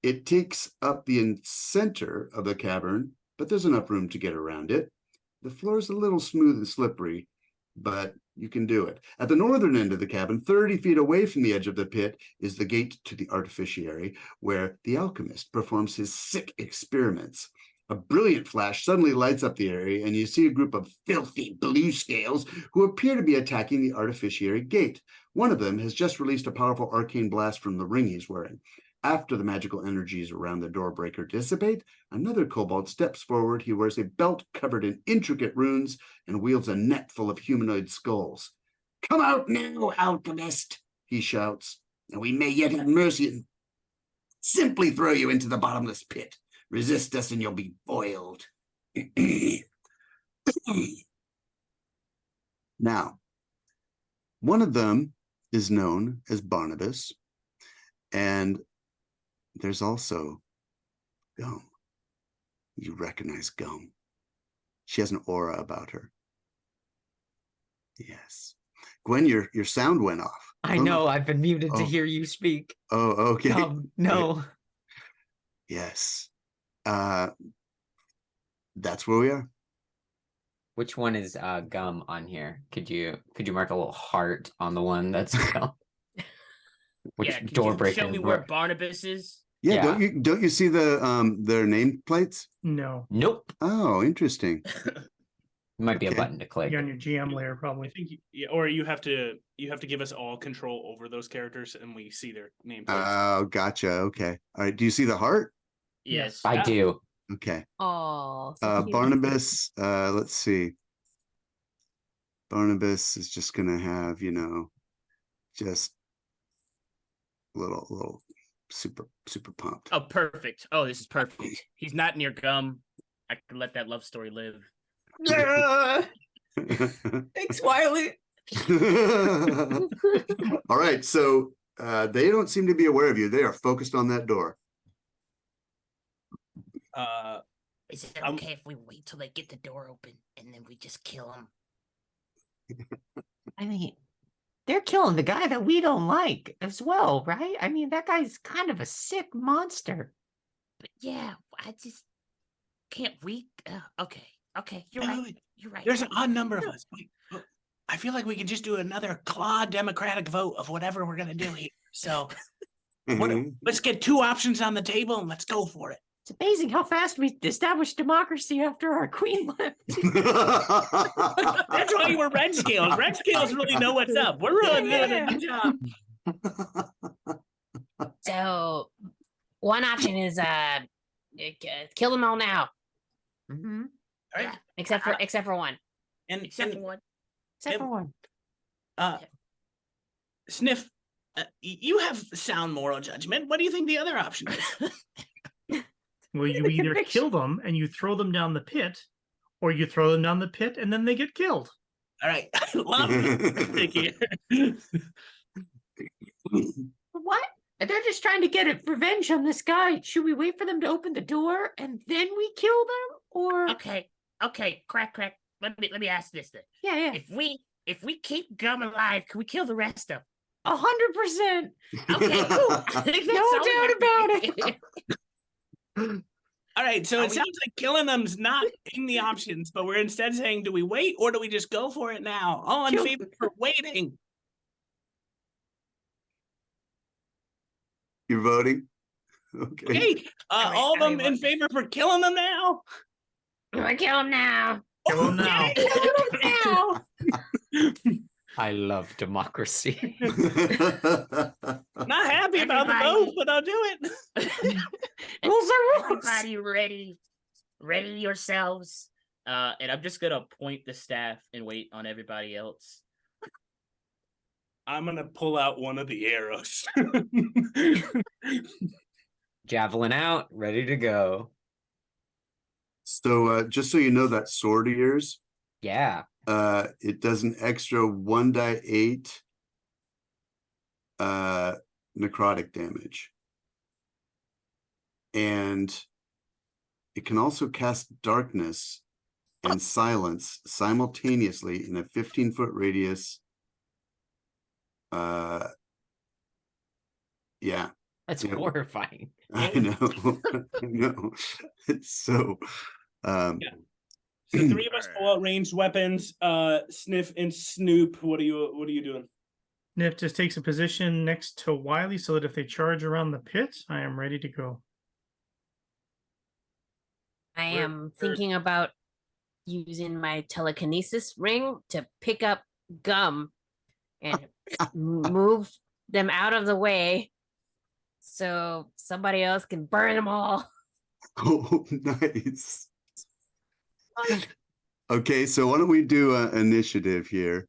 It takes up the center of the cavern, but there's enough room to get around it. The floor is a little smooth and slippery, but you can do it. At the northern end of the cabin, 30 feet away from the edge of the pit, is the gate to the artificiary, where the alchemist performs his sick experiments. A brilliant flash suddenly lights up the area, and you see a group of filthy blue scales who appear to be attacking the artificiary gate. One of them has just released a powerful arcane blast from the ring he's wearing. After the magical energies around the door breaker dissipate, another kobold steps forward. He wears a belt covered in intricate runes and wields a net full of humanoid skulls. Come out now, alchemist, he shouts, and we may yet have mercy and simply throw you into the bottomless pit. Resist us and you'll be boiled. Now, one of them is known as Barnabas, and there's also Gum. You recognize Gum. She has an aura about her. Yes. Gwen, your sound went off. I Oh, know, I've been muted to Oh. hear you speak. Oh, okay. No. Yes. That's where we are. Which one is Gum on here? Could you mark a little heart on the one that's Gum? Which Yeah, could door you breaker? show me where Barnabas is? Yeah, Yeah. don't you see the their name plates? No, Nope. Oh, interesting. Might be a Okay. button to click. you're on your GM layer I probably. think, or you have to give us all control over those characters, and we see their name. plates. Oh, gotcha. Okay. All right. Do you see the heart? Yes. I do. Okay. Oh, Barnabas, let's see. Barnabas is just gonna have, just little super pumped. Oh, perfect. Oh, this is perfect. He's not near Gum. I can let that love story live. Thanks, Wiley. All right, so they don't seem to be aware of you. They are focused on that door. Is it Um, okay if we wait till they get the door open and then we just kill them? I mean, they're killing the guy that we don't like as well, right? I mean, that guy's kind of a sick monster. But yeah, I just can't we? Okay, you're Wait, right. wait, wait. You're right. There's an odd number of us. I feel like we can just do another claw democratic vote of whatever we're gonna do here. So let's get 2 options on the table and let's go for it. It's amazing how fast we established democracy after our queen left. That's why we're red scales. Red scales really know what's up. We're really doing a good job. So one option is kill them all now, Mm-hmm. All right. except for one. And, Except and for one. Except Yep. for one. Sniff, you have sound moral judgment. What do you think the other option is? Well, you Make a either picture. kill them and you throw them down the pit, or you throw them down the pit and then they get killed. All right. Lot of here. What? They're just trying to get revenge on this guy. Should we wait for them to open the door and then we kill them? Or Okay, crack. Let me ask this then. yeah. If we keep Gum alive, can we kill the rest of 100%. them? Okay, cool. I think that's No all we doubt gotta about do. All right. So Are it we- sounds like killing them's not in the options, but we're instead saying, do we wait or do we just go for it now? All in Kill- favor for waiting. You're voting? Okay. Okay. All right, All of them everyone. in favor for killing them now? I kill them now. Kill 'em now. Okay. Now. I love democracy. Not happy about the vote, Everybody. but I'll do it. Rules are rules. Everybody ready yourselves. And I'm just gonna point the staff and wait on everybody else. I'm gonna pull out one of the arrows. Javelin out, ready to go. So just so you know, that sword of yours, Yeah. it does an extra 1d8 necrotic damage. And it can also cast darkness and silence simultaneously in a 15-foot radius. Yeah, That's Yeah. horrifying. I know. I know. It's so So 3 of us pull out ranged weapons. Sniff and Snoop. What are you doing? Nip just takes a position next to Wiley so that if they charge around the pit, I am ready to go. I We're- am thinking about using my telekinesis ring to pick up Gum and move them out of the way so somebody else can burn them all. oh, nice. Okay, so why don't we do an initiative here?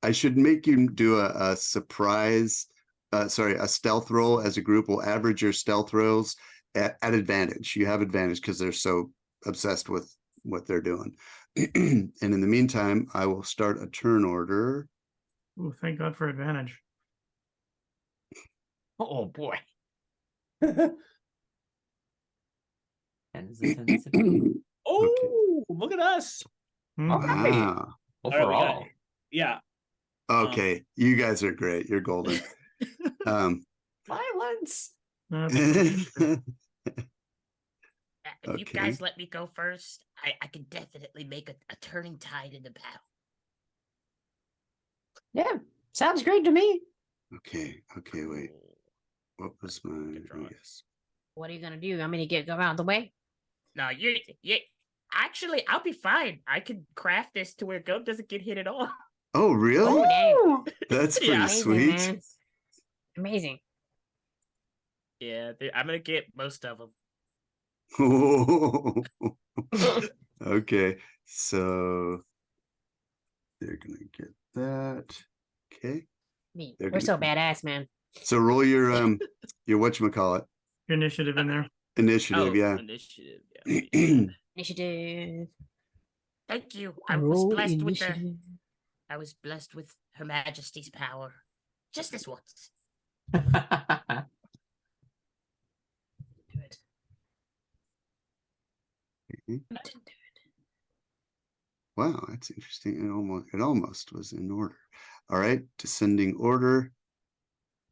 I should make you do a surprise, a stealth roll as a group. We'll average your stealth rolls at advantage. You have advantage because they're so obsessed with what they're doing. And in the meantime, I will start a turn order. Oh, thank God for advantage. Oh boy. Tens and tens and- Oh, look at us. Hmm. Alright. Wow. All right, we got Overall. it. Yeah. Okay, you guys are great. You're golden. Violence. That's- If you Okay. guys let me go first, I can definitely make a turning tide in the battle. Yeah, sounds great to me. Okay, wait. What was my Good drawing. yes? What are you gonna do? You want me to get Gum out of the way? No, you actually, I'll be fine. I can craft this to where Gum doesn't get hit at all. Oh, really? Oh, dang. Ooh. That's pretty Yeah. Amazing, sweet. man. Amazing. Yeah, I'm gonna get most of them. Okay, so they're gonna get that. Okay, They're We're so gonna- badass, man. so roll your whatchamacallit Your initiative in there. initiative. Oh, Yeah. initiative. Yeah. Initiative. Thank you. I was Roll blessed with initiative. I was blessed with Her Majesty's power. Just this once. Do it. Mhm. I didn't do it. Wow, that's interesting. It almost was in order. All right, descending order.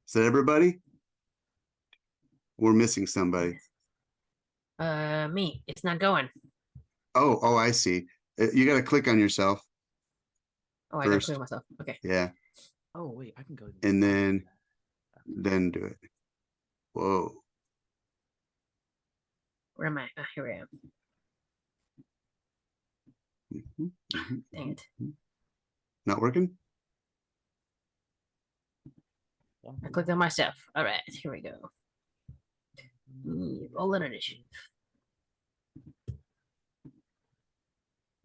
Is that everybody? We're missing somebody. Me. It's not going. Oh, I see. You got to click on yourself. Oh, I gotta First. clear myself. Okay. Yeah, Oh wait, I can go. and then do it. Whoa. Where am I? Ah, here I am. Mhm, mhm, Dang it. mhm. Not working? I clicked on myself. All right, here we go. Roll an initiative.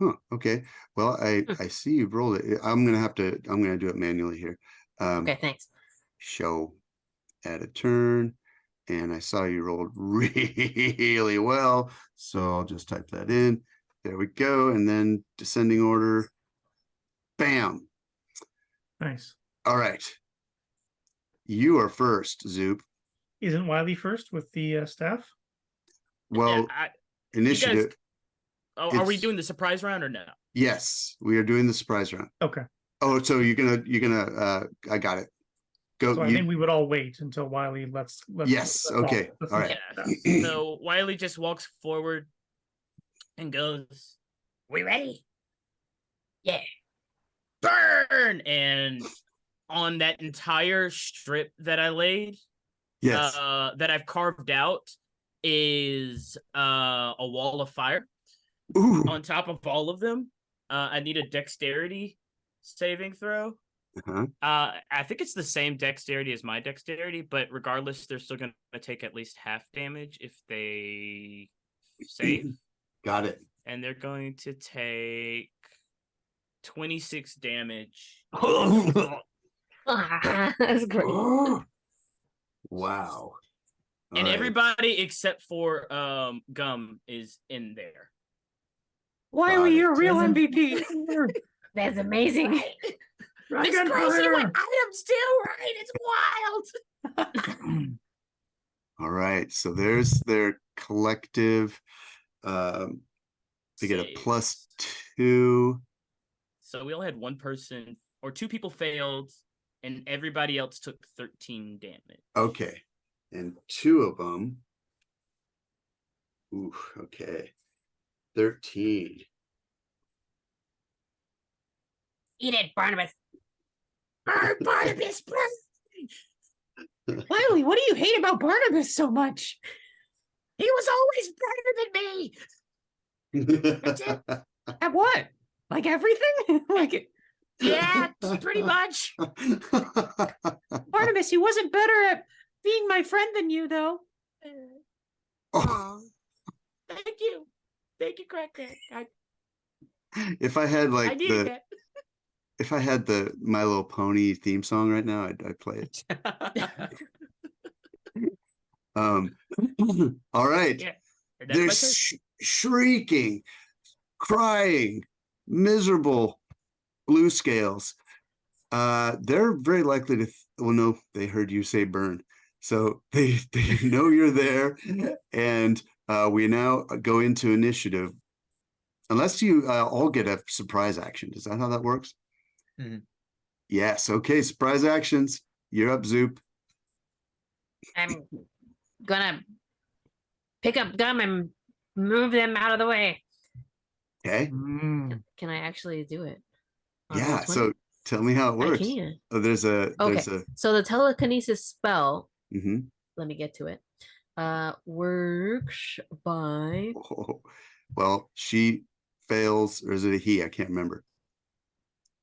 Huh, okay. Well, I see you've rolled it. I'm gonna do it manually here. Okay, thanks. Show add a turn, and I saw you rolled really well, so I'll just type that in. There we go, and then descending order. Bam. Nice. All right. You are first, Zoop. Isn't Wiley first with the staff? Well, initiative. Are we it's- doing the surprise round or no? Yes, we are doing the surprise round. Okay. Oh, so you're gonna I got it. Go. So I think we would all wait until Wiley lets Yes, okay, all right. Yeah. So Wiley just walks forward and goes, We ready? burn! And on that entire strip that I laid, Yes. that I've carved out, is a wall of fire. Ooh. On top of all of them, I need a dexterity saving throw. Uh-huh. I think it's the same dexterity as my dexterity, but regardless, they're still going to take at least half damage if they save. Got it. And they're going to take 26 damage. That's great. Wow. And All right. everybody except for Gum is in there. Wiley, it. you're a real Listen. MVP. That's amazing. It's Dragon crazy what fire! items do, right? It's wild. All right. So there's their collective. They get a Save. +2. So we only had one person, or two people failed, and everybody else took 13 damage. Okay. And 2 of them. Ooh, okay. 13. Eat it, Barnabas. Burn, Barnabas, burn. Wiley, what do you hate about Barnabas so much? He was always better than me. At what? Like everything? Like Yeah, pretty much. Barnabas, he wasn't better at being my friend than you, though. Oh, Thank you. Thank you, Crackhead. if I had I like needed the that. if I had the My Little Pony theme song right now, I'd play it. All right. Yeah. And that's They're my turn. shrieking, crying, miserable blue scales. They're very likely to well, no, they heard you say burn. So they know you're there. And we now go into initiative. Unless you all get a surprise action. Is that how that works? Mhm. Yes. Okay. Surprise actions. You're up, Zoop. I'm gonna pick up Gum and move them out of the way. Okay. Mm. Can I actually do it? on Yeah. Roll20? So tell me how it I works. can. Oh, there's a So the telekinesis spell, mhm. let me get to it. Works by Oh, well, she fails, or is it a he? I can't remember.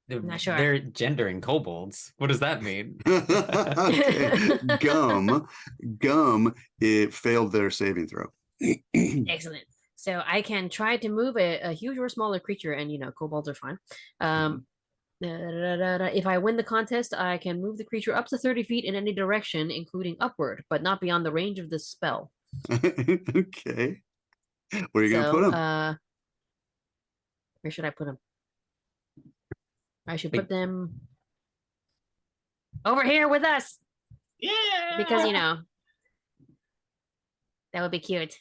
Not sure. They're gendering kobolds. What does that mean? Okay. Gum, it failed their saving throw. excellent. So I can try to move a huge or smaller creature, and kobolds are fine. If I win the contest, I can move the creature up to 30 feet in any direction, including upward, but not beyond the range of the spell. Okay. Where are you gonna put them? Where should I put them? I should Wait. put them over here with us Yeah. because that would be cute.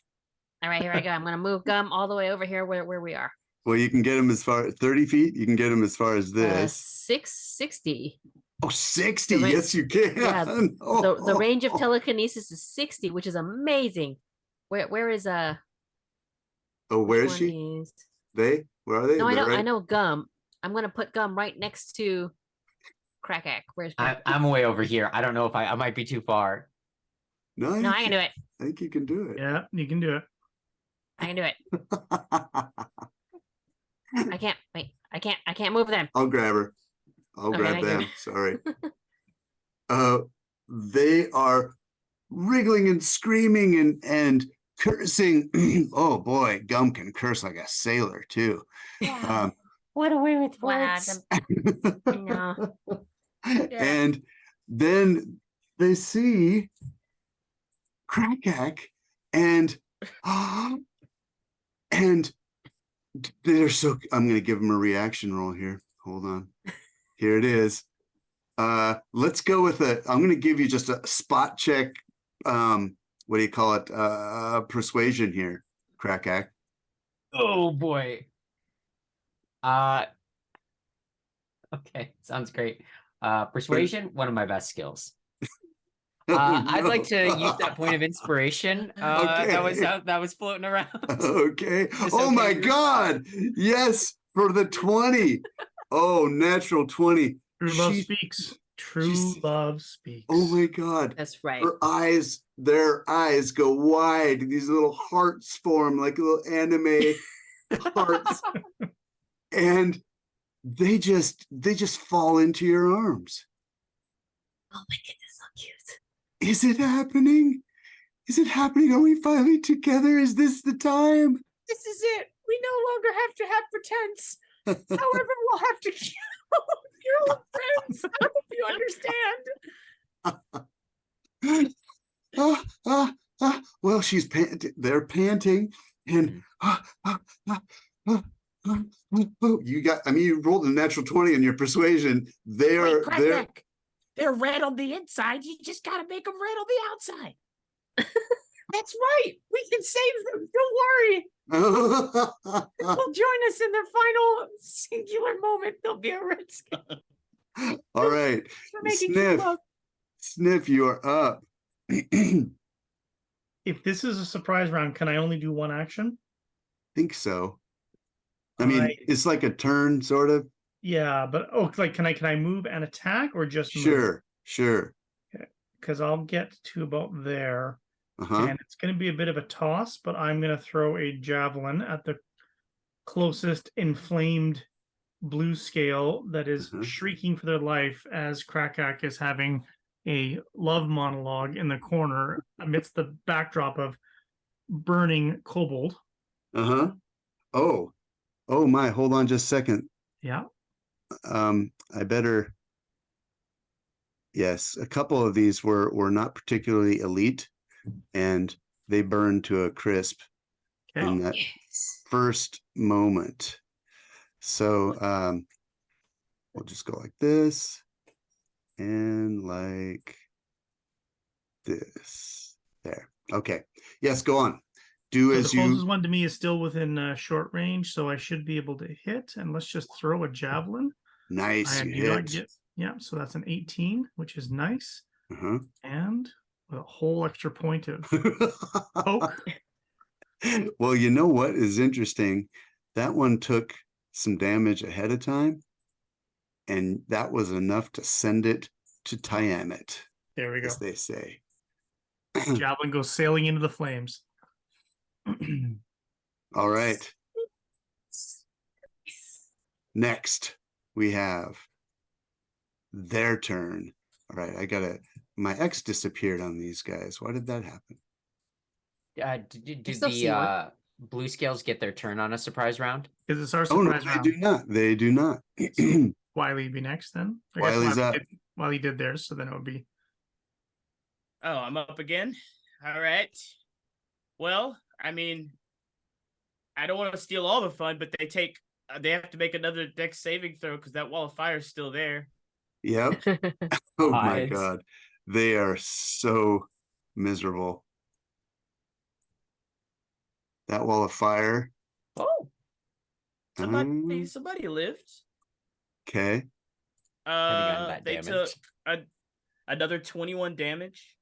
All right, here I go. I'm gonna move Gum all the way over here where we are. Well, you can get them as far 30 feet. You can get them as far as this. 660. Oh, 60. the ra- Yes, you can. Yeah, the range of Oh. telekinesis is 60, which is amazing. Where is Oh, which where is one she? is- They? Where are they? No, I They're know I right- know Gum. I'm gonna put Gum right next to Krakak. Where's Krakak? I'm way over here. I don't know if I might be too far. No, No, I can do it. I think you can do it. Yeah, you can do it. I can do it. I can't wait. I can't move them. I'll grab her. I'll Okay, grab thank you. them. Sorry. They are wriggling and screaming and cursing. Oh boy, Gum can curse like a sailor too. Um, What a way with Wow, words. No. And then they see Krakak and and they're so I'm gonna give them a reaction roll here. Hold on. Here it is. Let's go with I'm gonna give you just a spot check. What do you call it? Persuasion here, Krakak. Oh boy. Okay, sounds great. Persuasion, one of my best skills. I'd like to use that point of inspiration. That was floating around. Okay. It's Oh my okay. God. Yes, for the 20. Oh, natural 20. True love She- speaks. True she's- love speaks. Oh my God. That's right. Their eyes go wide. These little hearts form like little anime hearts. And they just fall into your arms. Oh my goodness, so cute. Is it happening? Is it happening? Are we finally together? Is this the time? This is it. We no longer have to have pretense. However, we'll have to kill your old friends. I hope you understand. Well, she's they're panting, and you got. I mean, you rolled a natural 20 in your persuasion. Wait, They're Krakak. They're red on the inside. You just gotta make them red on the outside. That's right. We can save them. Don't worry. They'll join us in their final singular moment. They'll be a red scale. All right, We're making true Sniff. love. Sniff, you are up. If this is a surprise round, can I only do one action? Think so. I mean, Right. it's like a turn, sort of. Yeah, but like can I move and attack or just move? Sure. Because I'll get to about there. Uh-huh. And it's going to be a bit of a toss, but I'm going to throw a javelin at the closest inflamed blue scale that is Mhm. shrieking for their life as Krakak is having a love monologue in the corner amidst the backdrop of burning kobold. Uh-huh. Oh my, hold on just a second. Yeah. I better. Yes, a couple of these were not particularly elite, and they burned to a crisp Okay. in that first moment. So we'll just go like this and like this. There. Okay. Yes, go on. Do So as the closest you. one to me is still within short range, so I should be able to hit. And let's just throw a javelin. Nice, I you do not hit. get, yeah, so that's an 18, which is nice. Uh-huh. And with a whole extra point of poke. Well, you know what is interesting? That one took some damage ahead of time, and that was enough to send it to Tiamat, There we go. as they say. Javelin goes sailing into the flames. All right. Next, we have their turn. All right, my X disappeared on these guys. Why did that happen? Did still see one. the blue scales get their turn on a surprise round? Because it's our Oh no, surprise they round. do not. They do not. Wiley be next then. I guess Wiley's up. Wiley did theirs, so then it would be Oh, I'm up again. All right. Well, I mean, I don't want to steal all the fun, but they have to make another dex saving throw because that wall of fire is still there. Yep. Oh my Odds. God. They are so miserable. That wall of fire. Oh, Um, somebody lived. okay. Depending on that They damage. took another 21 damage.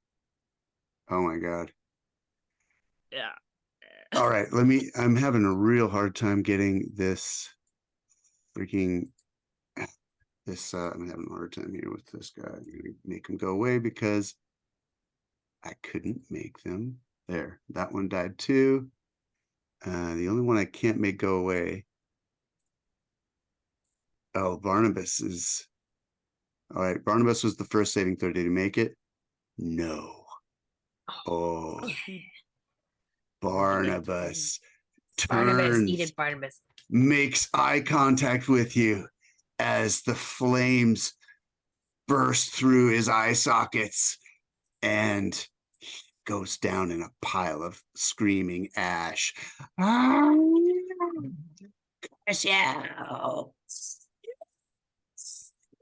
Oh my God. Yeah. All right. I'm having a real hard time getting this freaking I'm having a hard time here with this guy. I'm gonna make him go away because I couldn't make them. There, that one died too. The only one I can't make go away. Oh, Barnabas is. All right, Barnabas was the first saving throw. Did he make it? No. Oh, Barnabas Barnabas, eat turns, it, Barnabas. makes eye contact with you as the flames burst through his eye sockets and he goes down in a pile of screaming ash. Curse you.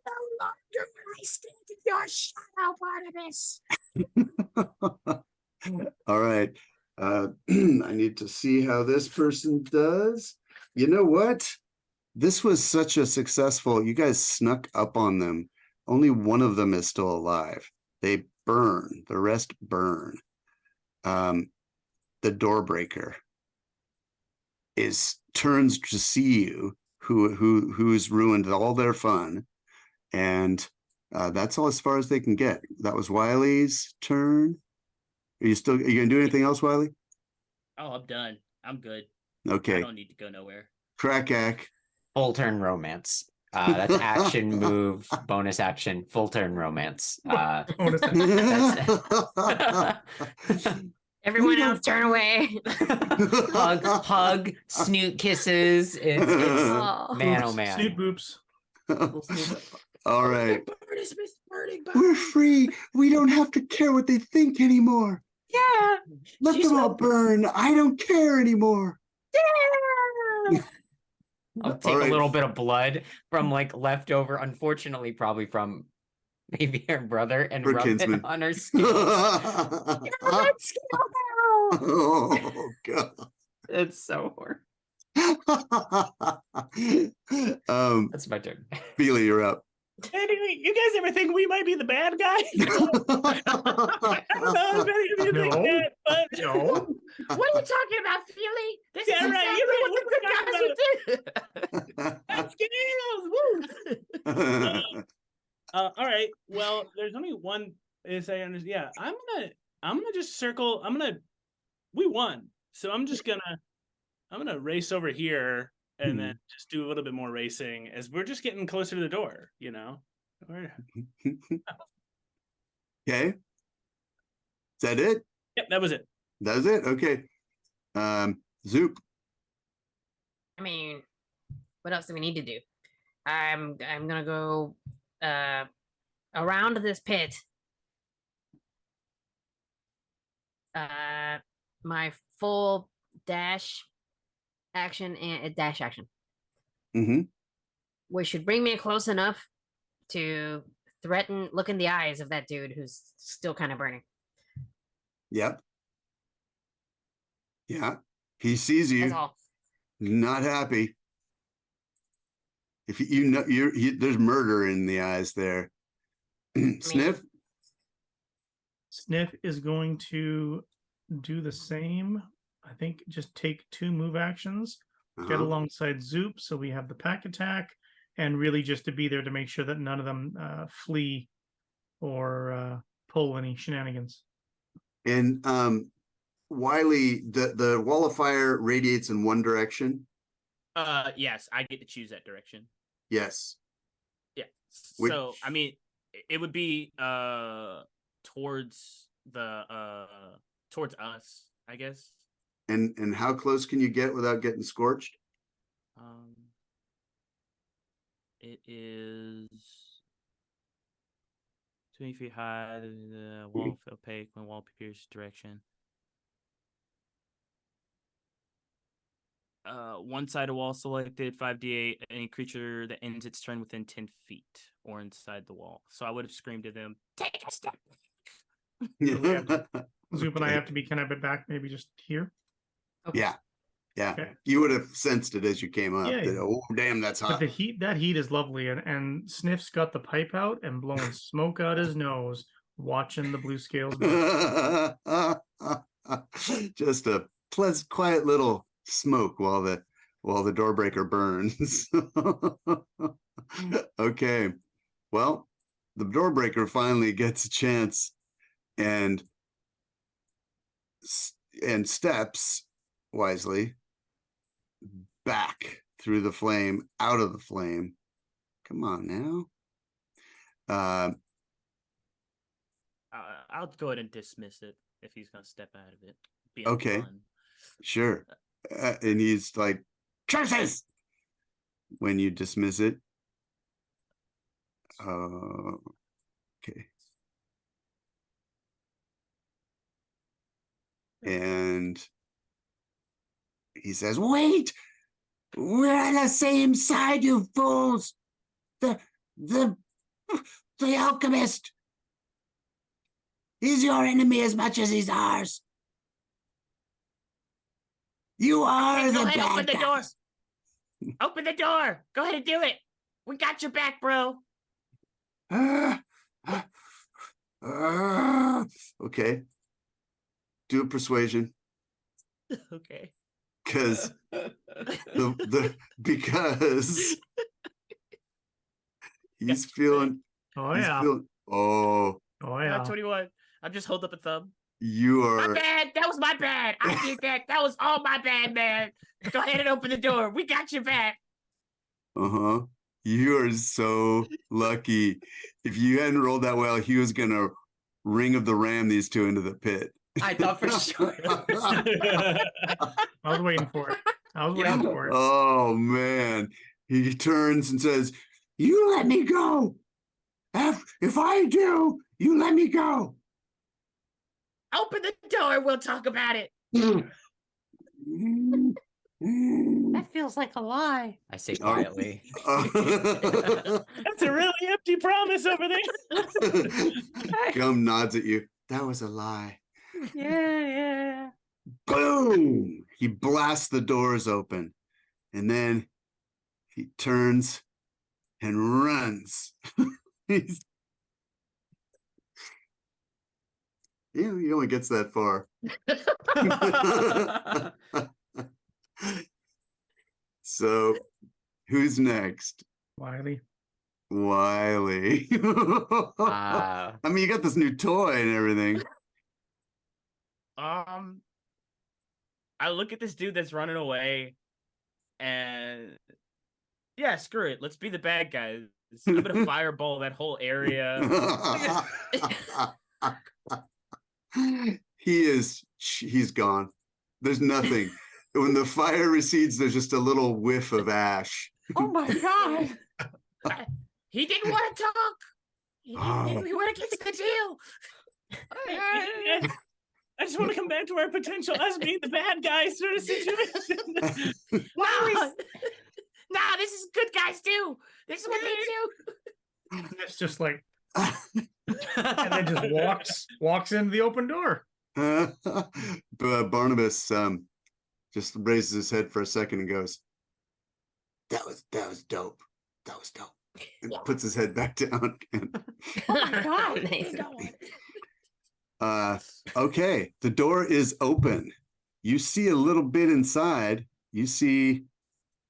No longer will I stand in your shadow, Barnabas. All right. I need to see how this person does. You know what? This was such a successful, you guys snuck up on them. Only one of them is still alive. They burn, the rest burn. The door breaker turns to see you, who's ruined all their fun, and that's all as far as they can get. That was Wiley's turn. Are you gonna do anything else, Wiley? Oh, I'm done. I'm good. I Okay, don't need to go nowhere. Krakak. Full turn romance. That's action, move, bonus action, full turn romance. Bonus Everyone else turn away. hug, snoot kisses. It's Aw. man, oh man. Snoot boops. All right, Barnabas is burning, we're free. We don't have to care what they think anymore. Yeah. Let She's them all not- burn. I don't care anymore. I'll take All right. a little bit of blood from like leftover, unfortunately, probably from maybe her brother, and Her rub kinsman. it on her skin. Oh God. It's so horrible. That's my turn. Feely, you're up. Anyway, you guys ever think we might be the bad guy? I don't know if any of you think No. that, but No. What are you talking about, Feely? This Yeah, is right, exactly you're right, what the we're good guys would do. that's Woo! All right. Well, there's only one. Is I understand. Yeah, I'm gonna just circle. We won, so I'm gonna race over here and then just do a little bit more racing as we're just getting closer to the door. You know. Okay. Is that it? Yep, that was it. That's it. Okay. Zoop. I mean, what else do we need to do? I'm gonna go around this pit. My full dash action and dash action, Mm-hmm. which should bring me close enough to look in the eyes of that dude who's still kind of burning. Yep. Yeah. He sees That's you. all. Not happy. If you know there's murder in the eyes there. Sniff. Sniff is going to do the same. I think just take 2 move actions, get Uh-huh. alongside Zoop, so we have the pack attack, and really just to be there to make sure that none of them flee or pull any shenanigans. And Wiley, the wall of fire radiates in one direction. Yes, I get to choose that direction. Yes. Yeah. Which- So I mean, it would be towards towards us, I guess. And how close can you get without getting scorched? It is 20 feet high. The wall opaque when wall appears direction. one side of wall selected, 5d8, any creature that ends its turn within 10 feet or inside the wall. So I would have screamed to them, take a step. Zoop and I have to be kind of a bit back, maybe just here. Yeah. Yeah. Okay. You would have sensed it as you came up. Yeah, that, yeah. oh, damn, that's But hot. the heat, that heat is lovely, and Sniff's got the pipe out and blowing smoke out his nose, watching the blue scales burn. Just a pleasant, quiet little smoke while the door breaker burns. Okay. Well, the door breaker finally gets a chance and steps wisely back through the flame, out of the flame. Come on now. I'll go ahead and dismiss it if he's going to step out of it. Being Okay. fun. Sure. And he's like, curses! When you dismiss it. Okay. And he says, wait! We're on the same side, you fools! The alchemist! He's your enemy as much as he's ours. You are Hey, the go ahead, bad open the door. guys. Open the door. Go ahead and do it. We got your back, bro. Okay. Do a persuasion. Okay. Because because he's feeling Oh he's yeah. feeling, oh, Oh yeah. 21. I'm just hold up a thumb. you My are bad. That was my bad. I did that. That was all my bad, man. Go ahead and open the door. We got your back. uh-huh. You are so lucky. If you hadn't rolled that well, he was gonna Ring of the Ram these two into the pit. I thought for sure. I was waiting for it. I was waiting for it. Oh man. He turns and says, you let me go. If I do, you let me go. Open the door. We'll talk about it. That feels like a lie. I say quietly. That's a really empty promise over there. Gum nods at you. That was a lie. Yeah. Boom! He blasts the doors open. And then he turns and runs. He's, he only gets that far. So, who's next? Wiley. Wiley. I mean, you got this new toy and everything. I look at this dude that's running away, and yeah, screw it. Let's be the bad guys. I'm gonna fireball that whole area. He's gone. There's nothing. When the fire recedes, there's just a little whiff of ash. Oh my god. He didn't want to talk. He Oh. want to get to the deal. I just want to come back to our potential us being the bad guys sort of situation. Nah, this is good guys do. This is what they do. It's just like, and then just walks into the open door. But Barnabas just raises his head for a second and goes, that was dope. That was dope. And puts his head back down again. Oh my god. Nice. Okay, the door is open. You see a little bit inside. You see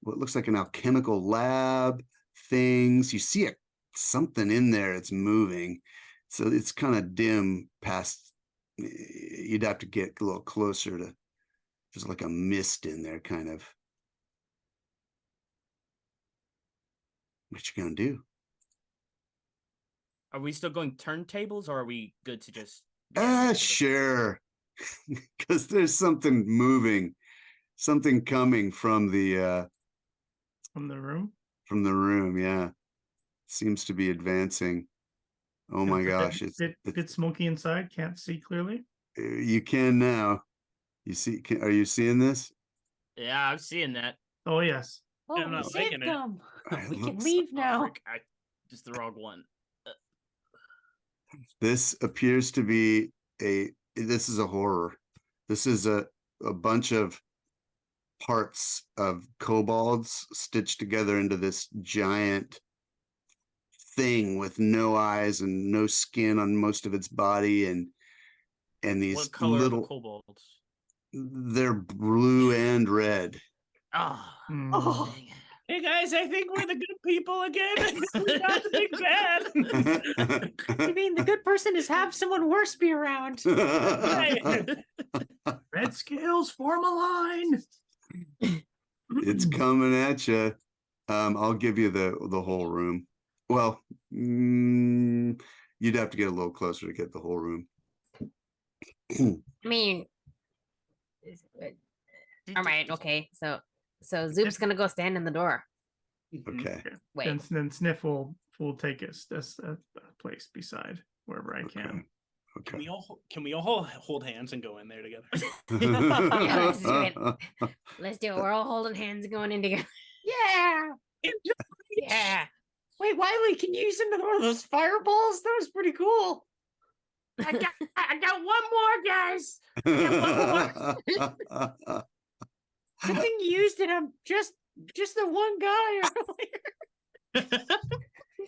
what looks like an alchemical lab, things. You see something in there. It's moving. So it's kind of dim past. You'd have to get a little closer to. There's like a mist in there, kind of. What you gonna do? Are we still going turntables, or are we good to just? Sure. Because there's something moving, something coming from the room. From the room, yeah. Seems to be advancing. Oh my gosh, it's bit smoky inside. Can't see clearly. you can now. You see? Are you seeing this? Yeah, I'm seeing that. Oh yes. Oh, I'm we not saved liking it. them. Alright, We can looks- leave Oh, now. frick, I just the wrong one. This appears to be this is a horror. This is a bunch of parts of kobolds stitched together into this giant thing with no eyes and no skin on most of its body, and these What color are the little kobolds? they're blue and red. Ah, Mm. Oh. dang it. Hey guys, I think we're the good people again. We got the big bad. You mean the good person is have someone worse be around? Red scales form a line. It's coming at you. I'll give you the whole room. Well, you'd have to get a little closer to get the whole room. I mean, all right, okay. So Zoop's gonna go stand in the door. Okay. Wait. Then Sniff will take a place beside wherever I can. Can we all hold hands and go in there together? Yeah, let's do it. Let's do it. We're all holding hands and going in together. Yeah. Yeah. Wait, Wiley, can you use another one of those fireballs? That was pretty cool. I got one more, guys. Good thing you used it on just the one guy earlier.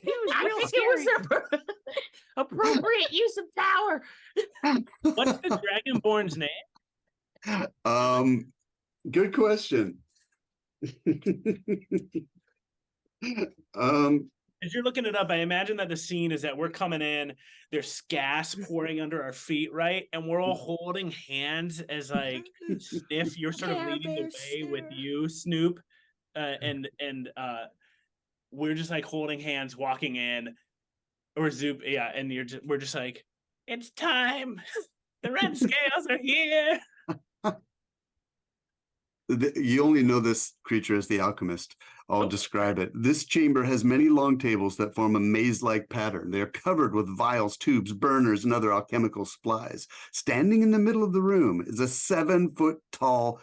He was I real think scary. it was appropriate use of power. What's the Dragonborn's name? Good question. As you're looking it up, I imagine that the scene is that we're coming in, there's gas pouring under our feet, right? And we're all holding hands as like Sniff, you're sort of Care leading the Bear way with Sniff. you, Snoop. And we're just like holding hands walking in. Or Zoop, yeah, and we're just like, it's time. The red scales are here. You only know this creature as the alchemist. I'll Oh. describe it. This chamber has many long tables that form a maze-like pattern. They are covered with vials, tubes, burners, and other alchemical supplies. Standing in the middle of the room is a 7-foot-tall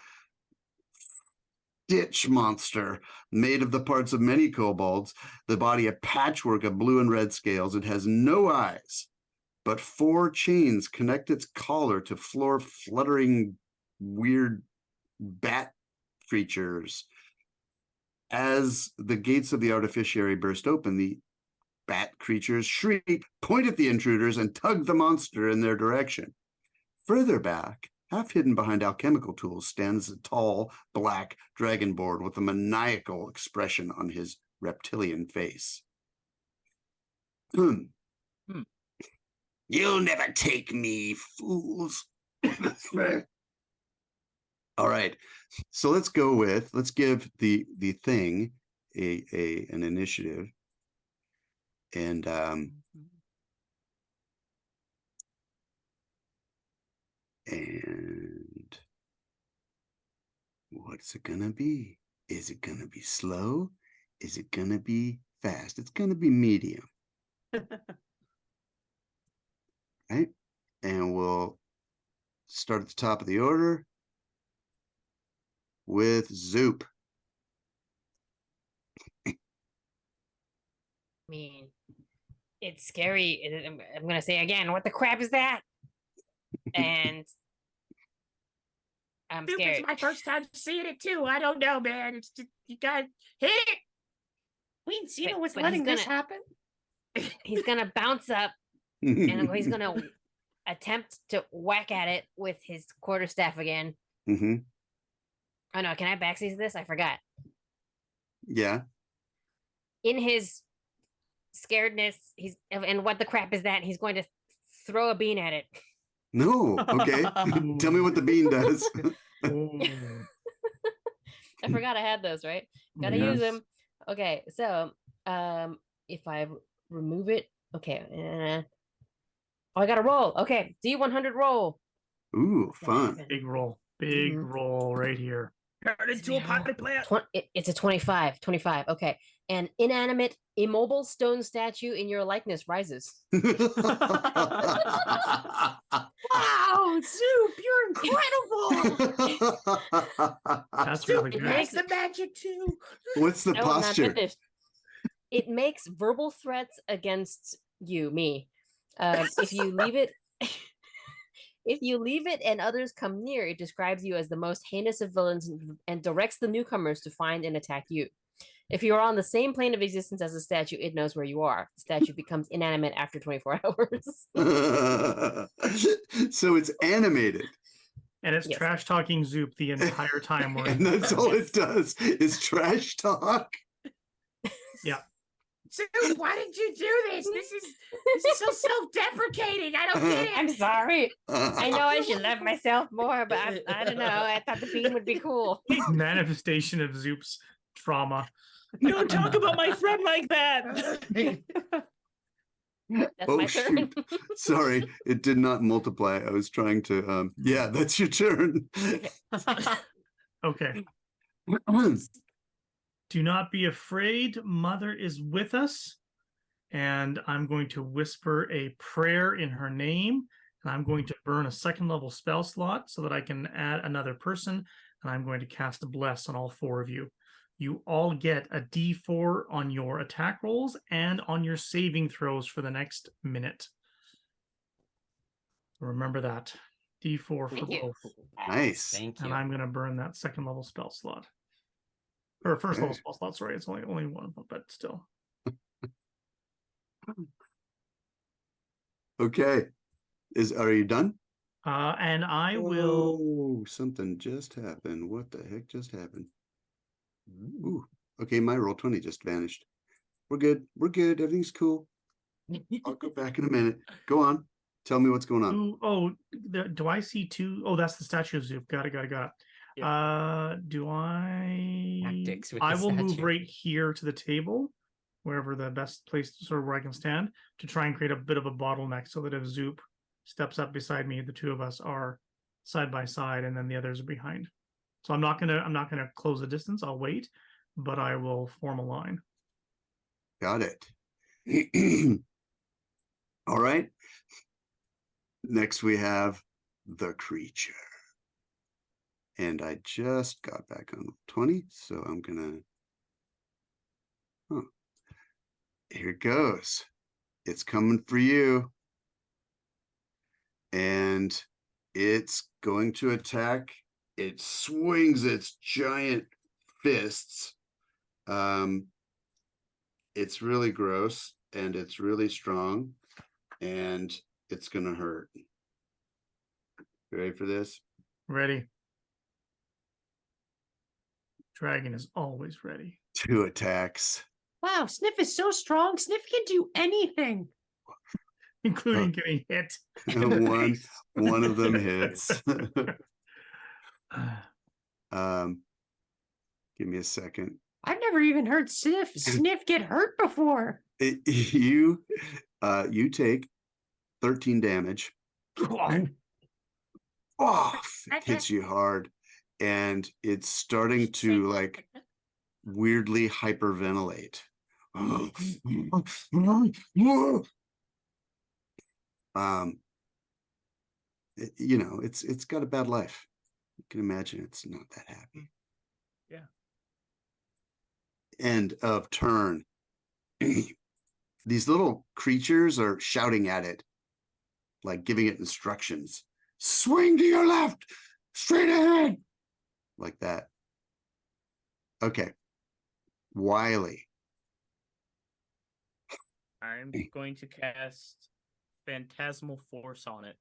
ditch monster made of the parts of many kobolds, the body a patchwork of blue and red scales. It has no eyes, but 4 chains connect its collar to floor fluttering weird bat creatures. As the gates of the artificiary burst open, the bat creatures shriek, point at the intruders, and tug the monster in their direction. Further back, half hidden behind alchemical tools, stands a tall, black dragonborn with a maniacal expression on his reptilian face. You'll never take me, fools. All right, so let's give the thing an initiative, and what's it gonna be? Is it gonna be slow? Is it gonna be fast? It's gonna be medium. Right, and we'll start at the top of the order with Zoop. I mean, it's scary. I'm gonna say again, what the crap is that? And I'm Dude, scared. it's my first time seeing it too. I don't know, man. It's just you gotta hit it. Queen Cena was but letting he's this happen. He's gonna bounce up and he's gonna attempt to whack at it with his quarterstaff again. Mm-hmm. Oh no, can I backseas this? I forgot. Yeah. In his scaredness, and what the crap is that? He's going to throw a bean at it. No. Okay. Tell me what the bean does. Oh, I forgot I had those, right? Gotta use them. Okay, so if I remove it, okay. Oh, I gotta roll. Okay, D100 roll. Ooh, fun. Big roll. Big Mhm. roll right here. Turn into a potty plant. It's a 25. 25. Okay. An inanimate, immobile stone statue in your likeness rises. Wow, Soup, you're incredible. That's really It good. makes the magic too. What's the No, I'm not posture? finished. It makes verbal threats against you, me. If you leave it, if you leave it and others come near, it describes you as the most heinous of villains and directs the newcomers to find and attack you. If you are on the same plane of existence as the statue, it knows where you are. The statue becomes inanimate after 24 hours. So it's animated, And it's Yes. trash talking Zoop the entire time. We're and that's all it does is trash talk. Soup, why did you do this? This is so self-deprecating. I don't get it. I'm sorry. I know I should love myself more, but I don't know. I thought the bean would be cool. manifestation of Zoop's trauma. Don't talk about my friend like that. That's Oh, my turn. shoot. Sorry, it did not multiply. I was trying to yeah, that's your turn. Okay. Do not be afraid. Mother is with us. And I'm going to whisper a prayer in her name. And I'm going to burn a second level spell slot so that I can add another person. And I'm going to cast a bless on all 4 of you. You all get a d4 on your attack rolls and on your saving throws for the next minute. Remember that. D4 for Thank you. both. Nice. Thank you. And I'm going to burn that second level spell slot. Or first level Okay. spell slot, sorry. It's only one of them, but still. Okay. Are you done? And I will. Oh, something just happened. What the heck just happened? Ooh. Okay, my roll 20 just vanished. We're good. We're good. Everything's cool. I'll go back in a minute. Go on. Tell me what's going on. Do I see 2? Oh, that's the statue of Zoop. Got it. Do I? Tactics with I the will move statue. right here to the table, wherever the best place, sort of where I can stand, to try and create a bit of a bottleneck, so that if Zoop steps up beside me, the 2 of us are side by side, and then the others are behind. So I'm not gonna close the distance. I'll wait, but I will form a line. Got it. All right. Next we have the creature. And I just got back on 20, so I'm gonna. Oh, here it goes. It's coming for you. And it's going to attack. It swings its giant fists. It's really gross and it's really strong and it's gonna hurt. You ready for this? Ready. Dragon is always ready. 2 attacks. Wow, Sniff is so strong. Sniff can do anything. Including getting hit. One of them hits. Give me a second. I've never even heard Sniff get hurt before. You take 13 damage. Oh, it hits you hard, and it's starting to like weirdly hyperventilate. It's got a bad life. You can imagine it's not that happy. Yeah. End of turn. These little creatures are shouting at it, like giving it instructions. Swing to your left, straight ahead, like that. Okay. Wiley. I'm going to cast Phantasmal Force on it.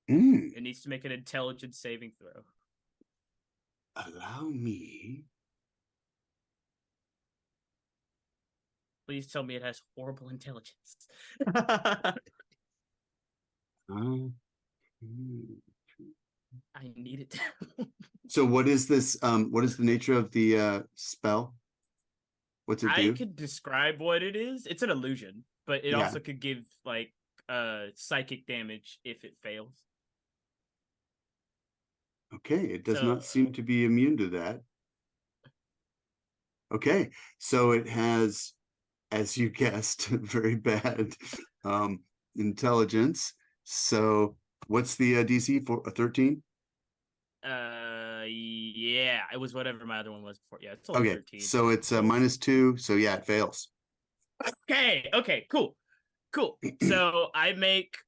Mm, It needs to make an intelligence saving throw. allow me. Please tell me it has horrible intelligence. I need it. So what is this? What is the nature of the spell? What's it I do? could describe what it is. It's an illusion, but it Yeah. also could give like psychic damage if it fails. Okay, it does So- not seem to be immune to that. Okay, so it has, as you guessed, very bad intelligence. So what's the DC for a 13? Yeah, it was whatever my other one was before. Yeah, it's only Okay, 13. so it's a -2, so yeah, it fails. Okay, cool. So I make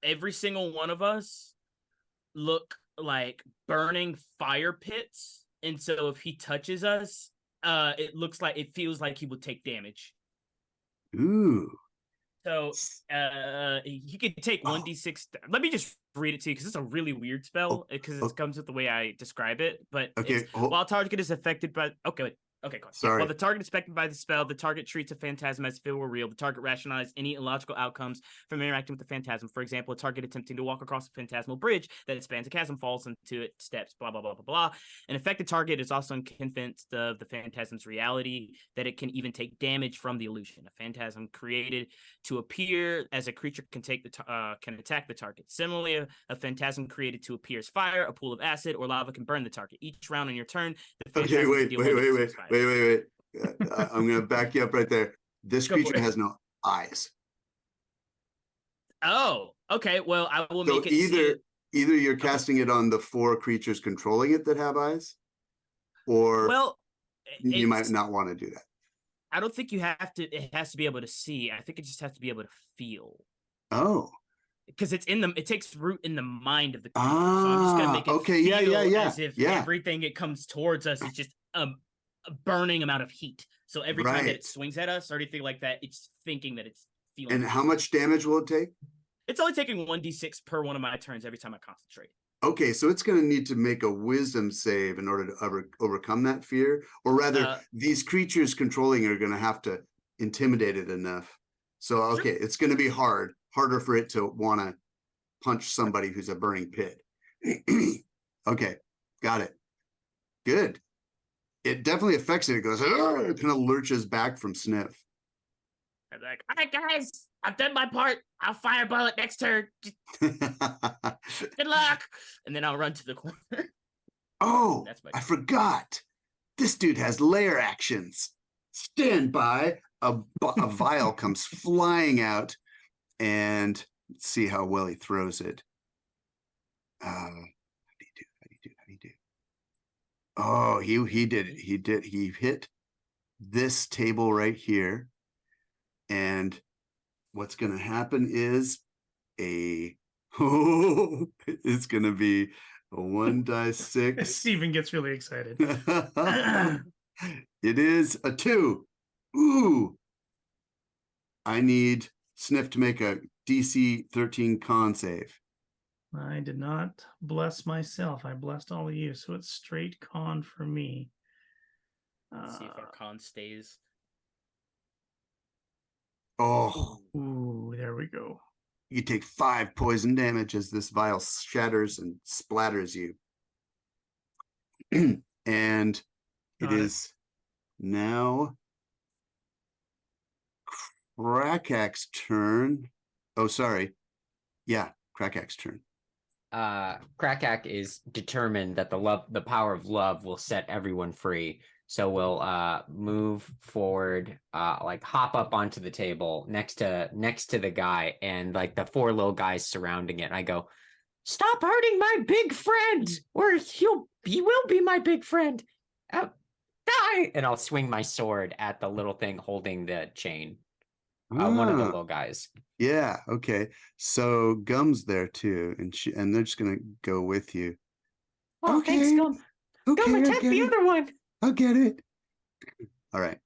every single one of us look like burning fire pits. And so if he touches us, it feels like he would take damage. Ooh. So he could take 1d6. Let me just read it to you because it's a really weird spell because it comes with the way I describe it. But Okay, it's, while target is affected by okay, go on. Sorry. While the target is affected by the spell, the target treats a phantasm as if it were real. The target rationalizes any illogical outcomes from interacting with the phantasm. For example, a target attempting to walk across a phantasmal bridge that spans a chasm falls into it steps, blah, blah, blah, blah, blah. An affected target is also convinced of the phantasm's reality, that it can even take damage from the illusion. A phantasm created to appear as a creature can attack the target. Similarly, a phantasm created to appear as fire, a pool of acid, or lava can burn the target. Each round on your turn, the phantasm Okay, can wait. deal 1d6 fire. I'm gonna back you up right there. This Go for creature it. has no eyes. Oh, okay. Well, I will So make it see. either you're casting it on the 4 creatures controlling it that have eyes, or Well, you might it's- not want to do that. I don't think you have to. It has to be able to see. I think it just has to be able to feel Oh. because it's in the. It takes root in the mind of the creature. So I'm just gonna make it Okay, yeah, feel as if yeah. everything it comes towards us is just a burning amount of heat. So every time that Right. it swings at us or anything like that, it's thinking that it's feeling. And how much damage will it take? It's only taking 1d6 per one of my turns every time I concentrate. Okay, so it's going to need to make a wisdom save in order to overcome that fear, or rather, these creatures controlling are going to have to intimidate it enough. So, okay, it's going to be harder for it to want to punch somebody who's a burning pit. Okay, got it. Good. It definitely affects it. It goes, "Argh!" It kind of lurches back from Sniff. I'm like, all right, guys, I've done my part. I'll fireball it next turn. Just good luck. And then I'll run to the corner. Oh, That's my I forgot. This dude has lair actions. Stand by. A vial comes flying out, and let's see how well he throws it. How do you do? Oh, he did it. He hit this table right here, and what's going to happen is it's going to be a 1d6. Steven gets really excited. It is a 2. Ooh. I need Sniff to make a DC 13 con save. I did not bless myself. I blessed all of you, so it's straight con for me. See if our con stays. Oh, Ooh, there we go. you take 5 poison damage as this vial shatters and splatters you. And it Got it. is now Krakak's turn. Oh, sorry. Yeah, Krakak's turn. Krakak is determined that the power of love will set everyone free. So we'll move forward, like hop up onto the table next to the guy, and like the 4 little guys surrounding it. I go, "Stop hurting my big friend, or he will be my big friend. Die!" And I'll swing my sword at the little thing holding the chain. One of the Ah, little guys. yeah, okay. So Gum's there too, and they're just gonna go with you. Oh, thanks, Okay. Gum. Okay, Gum, I attack get the it. other one. I'll get it. All right.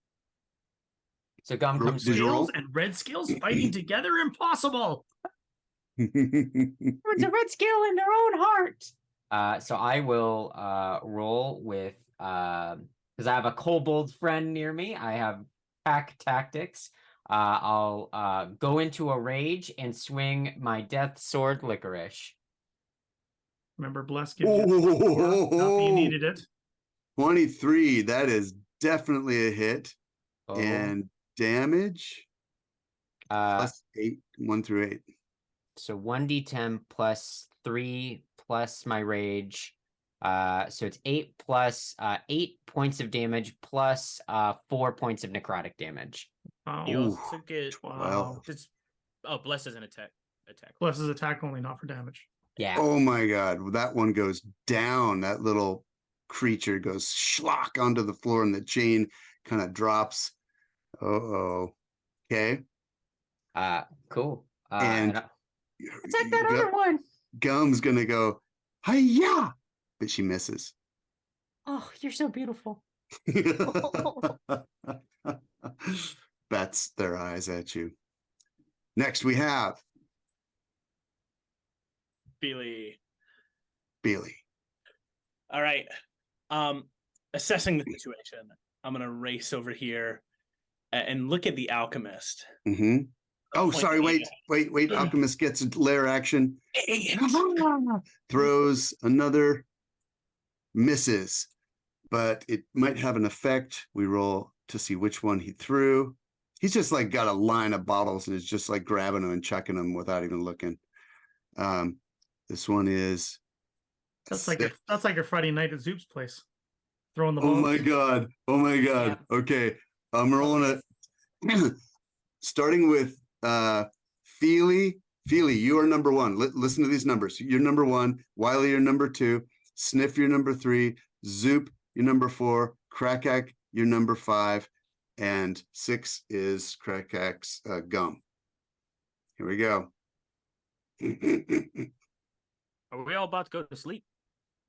So Gum comes Did you roll? Scales and red scales fighting together, impossible. Everyone's a red scale in their own heart. So I will roll with because I have a kobold friend near me. I have pack tactics. I'll go into a rage and swing my death sword licorice. Remember, bless gives you not that you needed it. 23. That is definitely a hit. Oh. And damage plus 8, 1 through 8. So 1d10 plus 3 plus my rage. So it's 8 plus 8 points of damage plus 4 points of necrotic damage. Wow. You Ooh. also get Wow. this. Oh, bless as an attack. Bless his attack only, not for damage. Yeah. Oh my God, that one goes down. That little creature goes schlock onto the floor and the chain kind of drops. Uh-oh. Okay. Cool. And Attack that other one. Gum's gonna go, hi-ya! But she misses. Oh, you're so beautiful. Bats their eyes at you. Next we have Feely. Billy. All right. Assessing the situation, I'm gonna race over here and look at the alchemist. Mm-hmm. Oh, Point sorry, me wait. Alchemist gets a lair action. Hey, Throws another, misses, but it might have an effect. We roll to see which one he threw. He's just like got a line of bottles and is just like grabbing them and chucking them without even looking. This one is That's like your Friday night at Zoop's place. Throwing the ball. oh my god. Okay, I'm rolling it. Starting with Feely. You are number one. Listen to these numbers. You're number one. Wiley, you're number two. Sniff, you're number three. Zoop, you're number four. Krakak, you're number five. And 6 is Krakak's Gum. Here we go. Are we all about to go to sleep?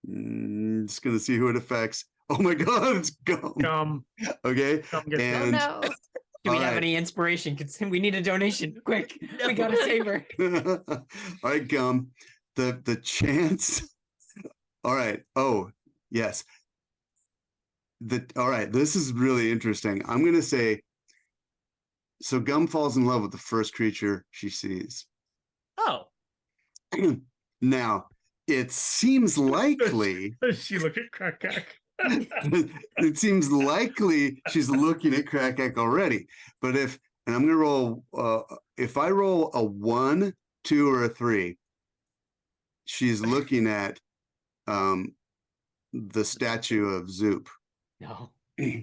Just gonna see who it affects. Oh my god, it's Gum. Okay. Gum gets And Oh no. Do we all have right. any inspiration? We need a donation. Quick. We gotta save her. All right, Gum. The chance. All right. Oh, yes. All right, this is really interesting. I'm gonna say so Gum falls in love with the first creature she sees. Oh, Now, it seems likely She looked at Krakak. it seems likely she's looking at Krakak already. But and I'm gonna roll if I roll a 1, 2, or a 3, she's looking at the statue of Zoop. No. Yeah.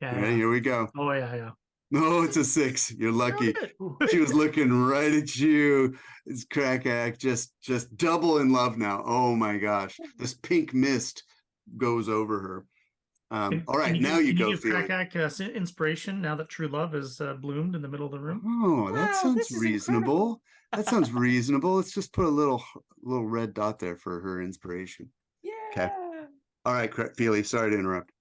Ready? Here we go. Oh yeah. No, it's a 6. You're lucky. good. She was looking right at you. It's Krakak, just double in love now. Oh my gosh. This pink mist goes over her. All right, now you go, give Feely. Krakak inspiration now that true love has bloomed in the middle of the room. Oh, that Wow, sounds this is reasonable. That sounds reasonable. Let's just put a little red dot there for her inspiration. Yeah. All right, Feely, sorry to interrupt.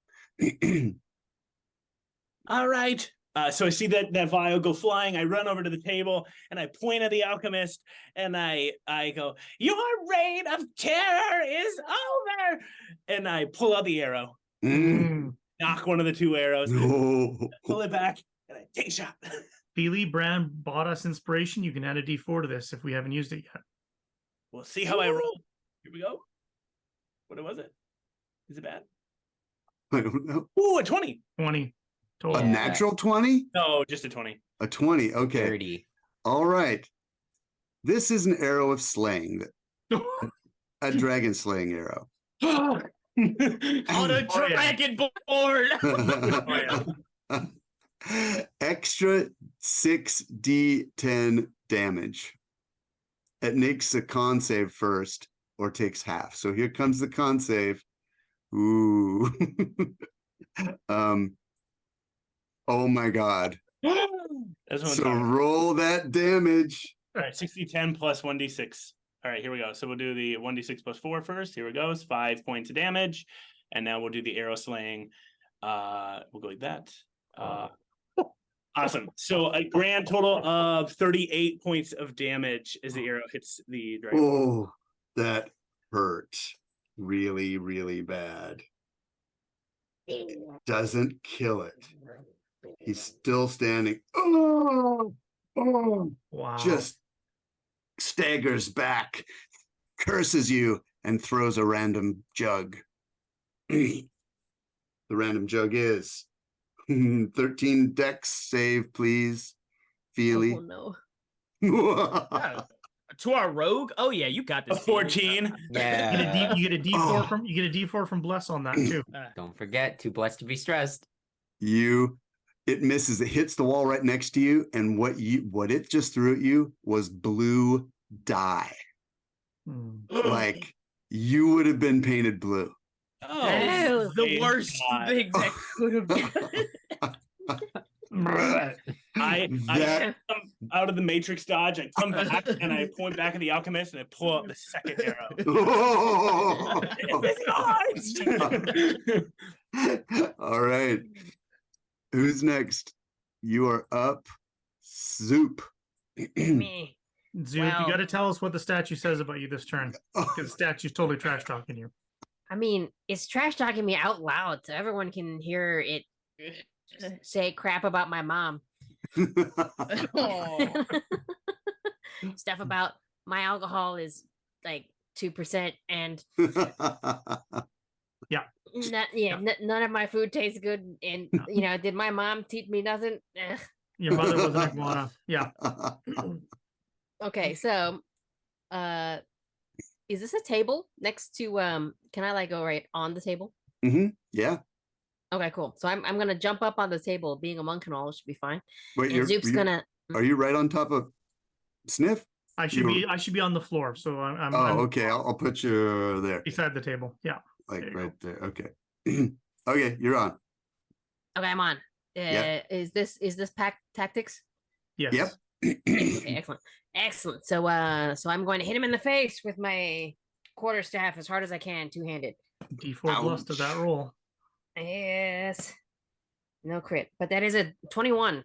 all right. So I see that vial go flying. I run over to the table and I point at the alchemist and I go, "Your reign of terror is over!" And I pull out the arrow, Mm, knock one of the 2 arrows, no. pull it back, and I take a shot. Feely Brand bought us inspiration. You can add a D4 to this if we haven't used it yet. We'll see how I roll. Here we go. What was it? Is it bad? I don't know. Ooh, a 20. 20 A total. Yeah. natural 20? No, just a 20. A 20. Okay. 30. All right. This is an arrow of slaying, a dragon slaying arrow. On a Oh, yeah. dragon board. Extra 6d10 damage. It makes a con save first or takes half. So here comes the con save. Ooh. Oh my god. That's what I'm So talking about. roll that damage. All right, 60-10 plus 1d6. All right, here we go. So we'll do the 1d6 plus 4 first. Here we go. It's 5 points of damage. And now we'll do the arrow slaying. We'll go like that. Awesome. So a grand total of 38 points of damage as the arrow hits the dragon. Oh, that hurt really, really bad. Doesn't kill it. He's still standing. Oh, Wow. just staggers back, curses you, and throws a random jug. The random jug is 13 dex save, please. Feely. Oh no. Yeah, to our rogue. Oh yeah, you got A this. Feely. 14. Yeah. You get a D4 Oh. from you get a D4 from Bless on that too. Don't forget, too blessed to be stressed. It misses. It hits the wall right next to you, and what it just threw at you was blue dye. Hmm. Like you would have been painted blue. Oh, That is the thank worst God. thing that could have been. I That- come out of the Matrix dodge. I come back and I point back at the alchemist and I pull out the second arrow. All right. Who's next? You are up. Zoop. Me. Zoop, Well- you got to tell us what the statue says about you this turn, because the statue's totally trash talking you. I mean, it's trash talking me out loud so everyone can hear it say crap about my mom. Oh. Stuff about my alcohol is like 2% and none of my food tastes good. And, did my mom teach me nothing? Ugh. Your mother was an iguana. Yeah. Okay, so is this a table next to can I like go right on the table? Yeah. Okay, cool. So I'm gonna jump up on the table. Being a monk and all should be fine. Wait, And Zoop's gonna are you right on top of Sniff? I should be on the floor, so I'm Okay. I'll put you there, beside the table. Yeah. like there you right there. Okay. Okay, you're on. Okay, I'm on. Yeah. Is this pack tactics? Yes. Yep. Okay, excellent. So I'm going to hit him in the face with my quarterstaff as hard as I can, two-handed. D4 plus to that roll. Yes. No crit, but that is a 21.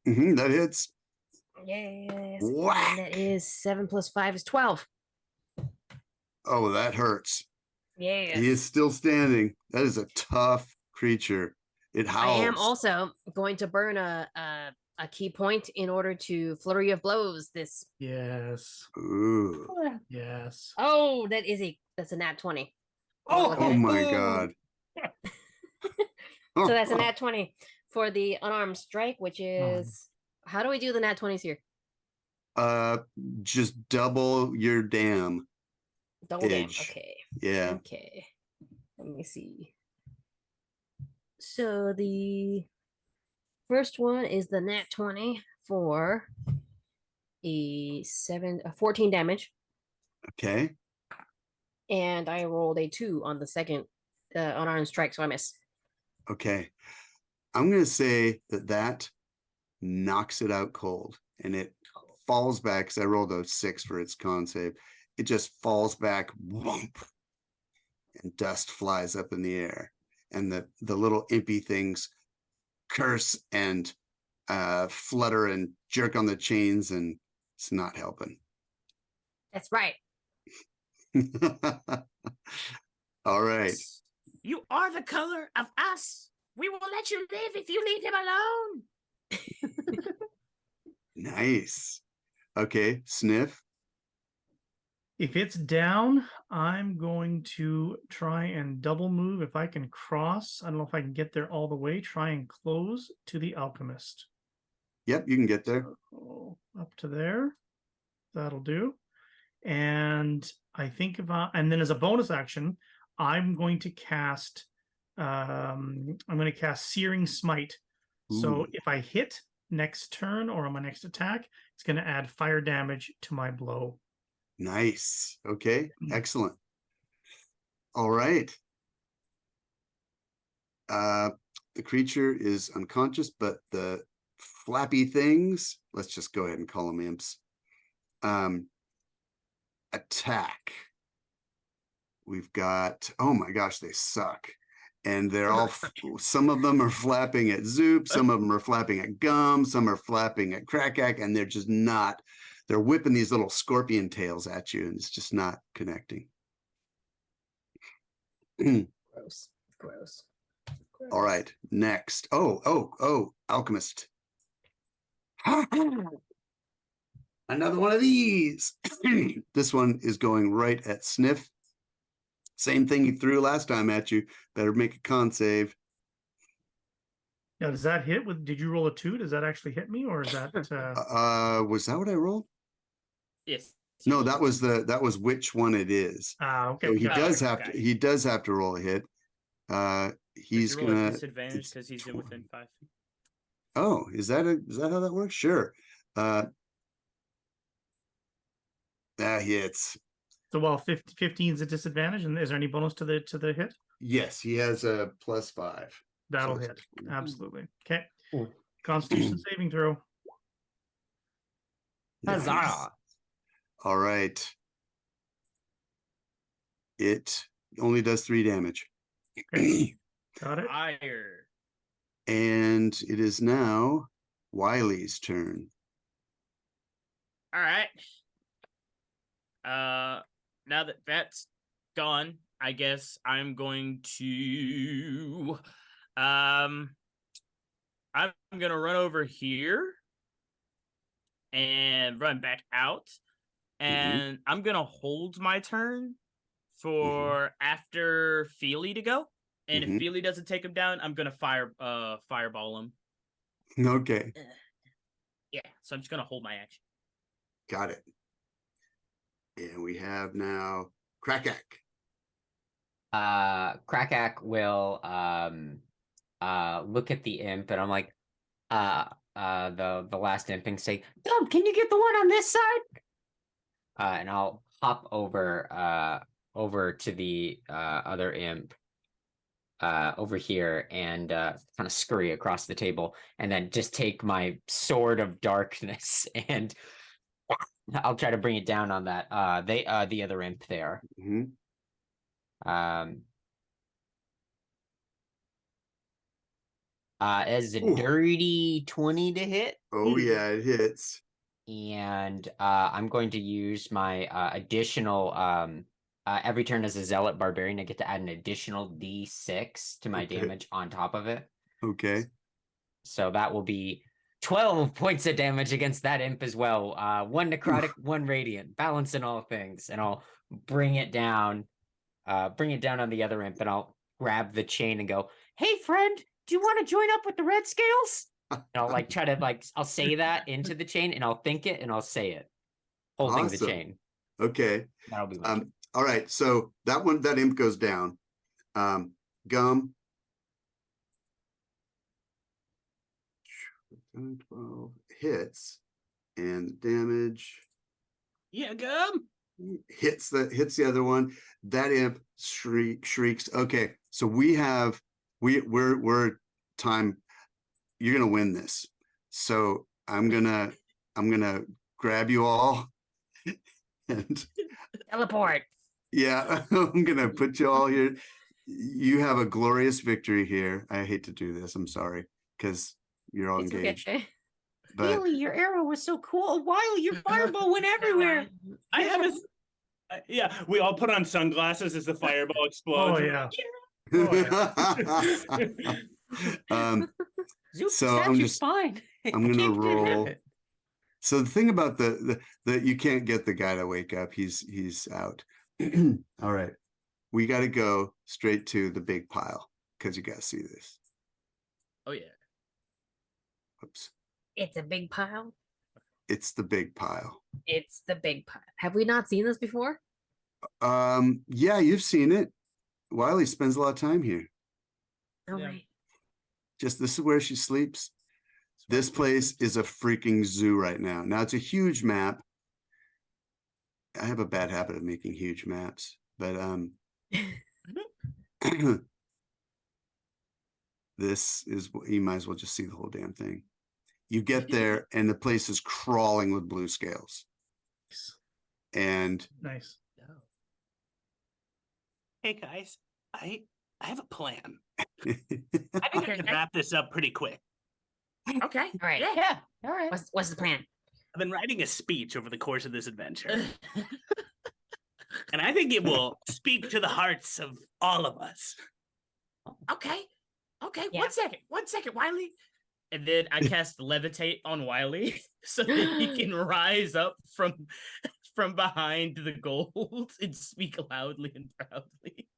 That hits. Yes. Whack. And that is 7 plus 5 is 12. Oh, that hurts. Yes. He is still standing. That is a tough creature. It I howls. am also going to burn a key point in order to flurry of blows this. Yes. Ooh. Yes. Oh, that's a nat 20. Oh my god. So that's a nat 20 for the unarmed strike, which is how do we do the nat 20s here? Just double your damn. Double damn. Edge. Okay. Yeah. Okay. Let me see. So the first one is the nat 20 for a 14 damage. Okay. And I rolled a 2 on the second unarmed strike, so I miss. Okay. I'm going to say that knocks it out cold and it falls back because I rolled a 6 for its con save. It just falls back, whoomp, and dust flies up in the air. And the little impy things curse and flutter and jerk on the chains, and it's not helping. That's right. All right. You are the color of us. We will let you live if you leave him alone. Nice. Okay, Sniff. If it's down, I'm going to try and double move if I can cross. I don't know if I can get there all the way. Try and close to the alchemist. Yep, you can get there. So, up to there. That'll do. And I think and then as a bonus action, I'm going to cast Searing Smite. So Ooh. if I hit next turn or on my next attack, it's going to add fire damage to my blow. Nice. Okay, excellent. All right. The creature is unconscious, but the flappy things, let's just go ahead and call them imps. Attack. We've got, oh my gosh, they suck. And they're all, some of them are flapping at Zoop, some of them are flapping at Gum, some are flapping at Krakak, and they're just not, they're whipping these little scorpion tails at you, and it's just not connecting. Gross. Gross. All right, next. Oh, Alchemist. Another one of these. This one is going right at Sniff. Same thing he threw last time at you. Better make a con save. Now, does that hit with, did you roll a 2? Does that actually hit me, or is that, Was that what I rolled? Yes. No, that was which one it is. Okay. So he got it. does have okay. to, he does have to roll a hit. Does He's he roll at gonna, disadvantage it's because he's 20. within 5 feet. oh, is that how that works? Sure. That hits. So while 15 is a disadvantage, and is there any bonus to the hit? Yes, he has a +5. That'll So hit. it's 20. Absolutely. Okay. Ooh. Constitution saving throw. Nice. Huzzah! All right. It only does 3 damage. Okay. Got it. Fire. And it is now Wiley's turn. All right. Now that that's gone, I guess I'm going to I'm gonna run over here and run back out, and I'm gonna hold my turn for after Feely to go. And if Feely doesn't take him down, I'm gonna fireball him. Okay, Yeah, so I'm just gonna hold my action. got it. And we have now Krakak. Krakak will look at the imp, and I'm like, the last imp, and say, Dump, can you get the one on this side? And I'll hop over to the other imp over here, and kind of scurry across the table, and then just take my sword of darkness, and I'll try to bring it down on that the other imp there. Mhm. As a Ooh. dirty 20 to hit, Oh yeah, it hits. and I'm going to use my additional every turn as a zealot barbarian, I get to add an additional d6 to my Okay. damage on top of it. Okay. So that will be 12 points of damage against that imp as well. 1 necrotic, 1 radiant, balance in all things, and I'll bring it down on the other imp, and I'll grab the chain and go, "Hey friend, do you want to join up with the Red Scales?" And I'll like try to I'll say that into the chain, and I'll think it and I'll say it, holding the Awesome. chain. Okay. That'll be my turn. All right. So that imp goes down. Gum. 12 hits, and damage Yeah, Gum. hits the other one. That imp shrieks. Okay, so we're time. You're gonna win this. So I'm gonna grab you all, and Teleport. yeah, I'm gonna put you all here. You have a glorious victory here. I hate to do this. I'm sorry, because you're all It's engaged. okay. But Really, your arrow was so cool. Wiley, your fireball went everywhere. I have a. Yeah, we all put on sunglasses as the fireball explodes. Oh yeah. Zeus So snapped I'm your just- spine. I'm gonna Kicked it. roll. So the thing about the you can't get the guy to wake up. He's out. All right, we got to go straight to the big pile because you got to see this. Oh yeah. Oops, It's a big pile. it's the big pile. It's the big pile. Have we not seen this before? Yeah, you've seen it. Wiley spends a lot of time here. Oh, Yeah. right. Just this is where she sleeps. This place is a freaking zoo right now. Now it's a huge map. I have a bad habit of making huge maps, but this is you might as well just see the whole damn thing. You get there and the place is crawling with blue scales. And Nice. Hey guys, I have a plan. I okay. think I can wrap this up pretty quick. Okay. All right. Yeah. All right. What's the plan? I've been writing a speech over the course of this adventure, and I think it will speak to the hearts of all of us. Okay. Okay. Yeah. 1 second. 1 second, Wiley. And then I cast levitate on Wiley so that he can rise up from behind the gold and speak loudly and proudly.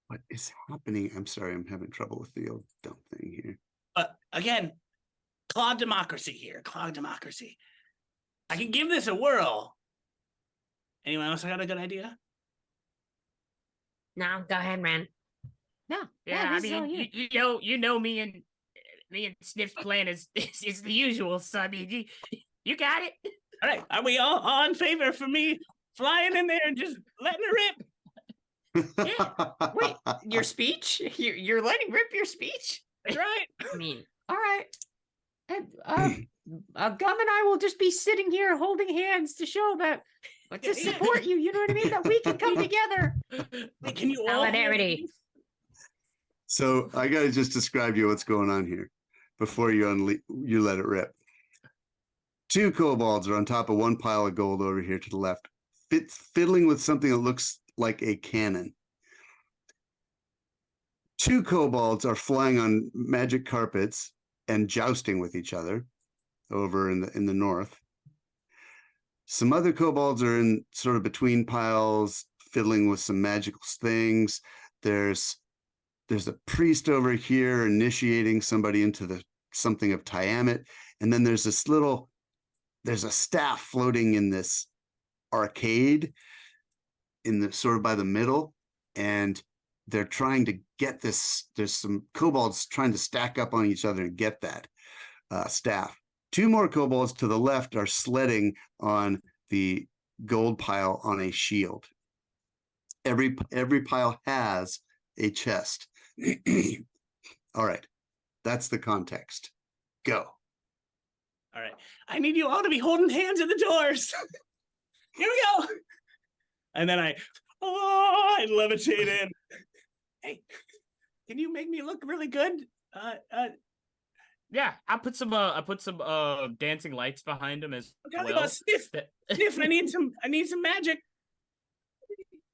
What is happening? I'm sorry, I'm having trouble with the old dumb thing here. But again, clog democracy here. Clog democracy. I can give this a whirl. Anyone else got a good idea? No, go ahead, man. No, Yeah, I this is all mean, you. you know me and Sniff's plan is the usual. So I mean, you got it. All right, are we all in favor for me flying in there and just letting it rip? Wait, your speech? You're letting rip your speech? That's right. I mean, All right. And, Gum and I will just be sitting here holding hands to show that to support you. You know what I mean? That we can come together. Wait, can you all solidarity. So I got to just describe to you what's going on here before you you let it rip. 2 kobolds are on top of one pile of gold over here to the left, fiddling with something that looks like a cannon. 2 kobolds are flying on magic carpets and jousting with each other over in the north. Some other kobolds are in sort of between piles, fiddling with some magical things. There's a priest over here initiating somebody into something of Tiamat, and then there's a staff floating in this arcade in the sort of by the middle, and they're trying to get this. There's some kobolds trying to stack up on each other and get that staff. 2 more kobolds to the left are sledding on the gold pile on a shield. Every pile has a chest. All right, that's the context. Go. All right, I need you all to be holding hands at the doors. Here we go. And then I levitate in. Hey, can you make me look really good? Yeah, I put some dancing lights behind him as I'm talking well. about Sniff. Sniff, I need some magic.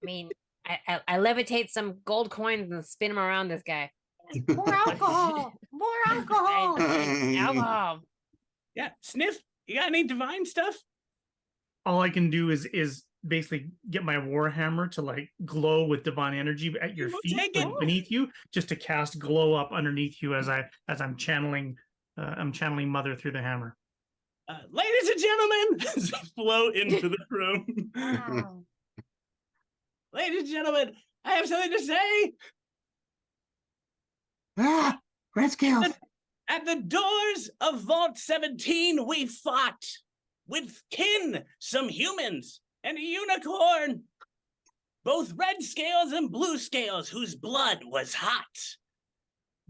I mean, I levitate some gold coins and spin them around this guy. More alcohol. More alcohol. Alcohol. Yeah, Sniff, you got any divine stuff? All I can do is basically get my warhammer to like glow with divine energy at your We'll feet, take like, it. beneath you, just to cast glow up underneath you as I'm channeling Mother through the hammer. Ladies and gentlemen, as I float into the room. Wow. Ladies and gentlemen, I have something to say. Ah, red scales. At the doors of Vault 17, we fought with kin, some humans, and a unicorn. Both red scales and blue scales, whose blood was hot.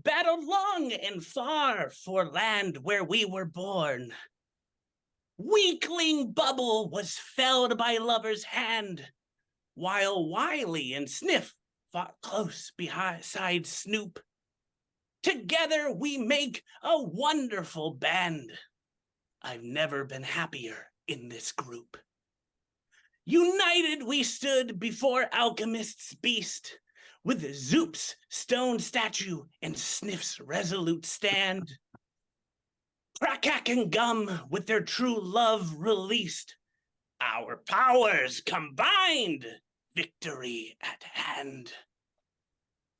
Battled long and far for land where we were born. Weakling Bubble was felled by Lover's hand, while Wiley and Sniff fought close beside Snoop. Together we make a wonderful band. I've never been happier in this group. United we stood before Alchemist's beast, with Zoop's stone statue and Sniff's resolute stand. Crackhack and Gum with their true love released. Our powers combined, victory at hand.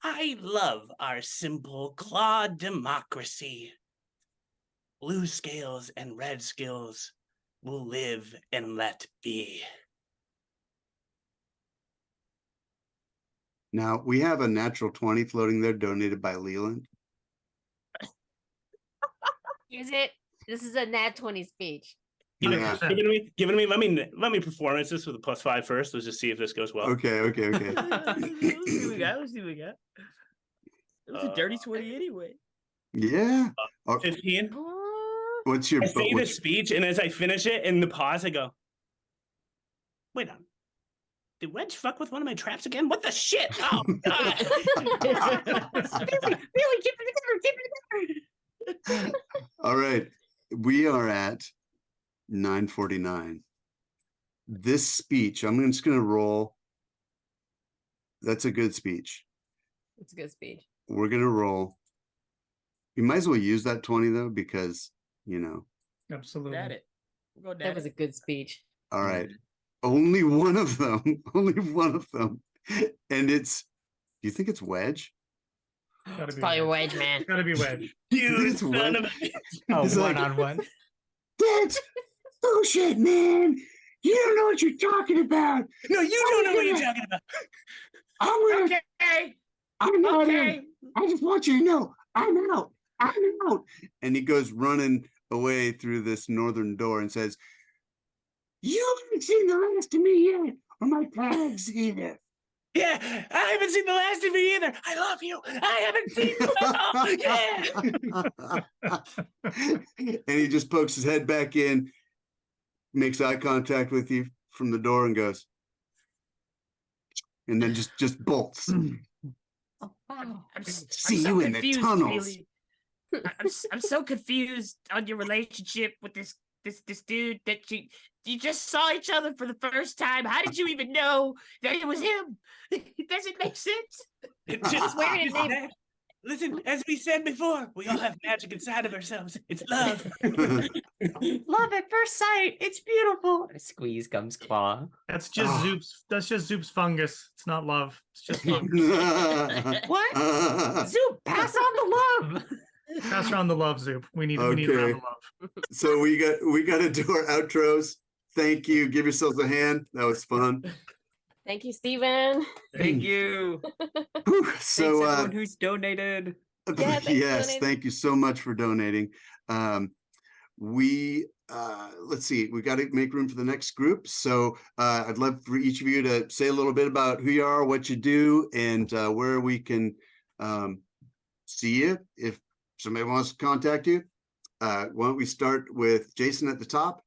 I love our simple claw democracy. Blue scales and red scales will live and let be. Now we have a natural 20 floating there, donated by Leland. Is it? This is a nat 20 speech. Give it, 100%. give it to me. Let me performance this with a +5 first. Let's just see if this goes well. Okay. Let's see what we got. It was a dirty 20 anyway. Yeah. Oh, 15. what's your I say the what's- speech, and as I finish it, in the pause, I go, wait on. Did Wedge fuck with one of my traps again? What the shit? Oh, God. Really, keep it together. All right. We are at 9:49. This speech, I'm just going to roll. That's a good speech. It's a good speech. We're going to roll. You might as well use that 20 though, because, Absolutely. That it. We'll go That was a good speech. all right. Only one of them. Only one of them. And do you think it's Wedge? Gotta It's be probably Wedge. Wedge, man. Gotta be Wedge. You It's son Wedge. of a... Oh, He's like- one-on-one. Dad! Bullshit, man. You don't know what you're talking about. No, you don't know what you're talking about. I'm gonna, Okay. I'm not Okay. in. I just want you to know I'm out. I'm out. And he goes running away through this northern door and says, You haven't seen the last of me yet, or my tags either. Yeah, I haven't seen the last of you either. I love you. I haven't seen you at all. Yeah. and he just pokes his head back in, makes eye contact with you from the door and goes, and then just bolts. Oh, wow. See you in the confused, tunnels. Bailey. I'm so confused on your relationship with this dude that you just saw each other for the first time. How did you even know that it was him? It doesn't make sense. Just wearing his just name. that. Listen, as we said before, we all have magic inside of ourselves. It's love. Love at first sight. It's beautiful. A squeeze comes claw. That's just Ah. Zoop's. That's just Zoop's fungus. It's not love. It's just fungus. What? Zoop, pass on the love. Pass around the love, Zoop. We need around Okay. the love. So we got to do our outros. Thank you. Give yourselves a hand. That was fun. Thank you, Steven. Thank you. Whew. Thanks So everyone who's donated. Yeah, thanks for yes, donating. thank you so much for donating. We let's see, we got to make room for the next group. So I'd love for each of you to say a little bit about who you are, what you do, and where we can see you if somebody wants to contact you. Why don't we start with Jason at the top?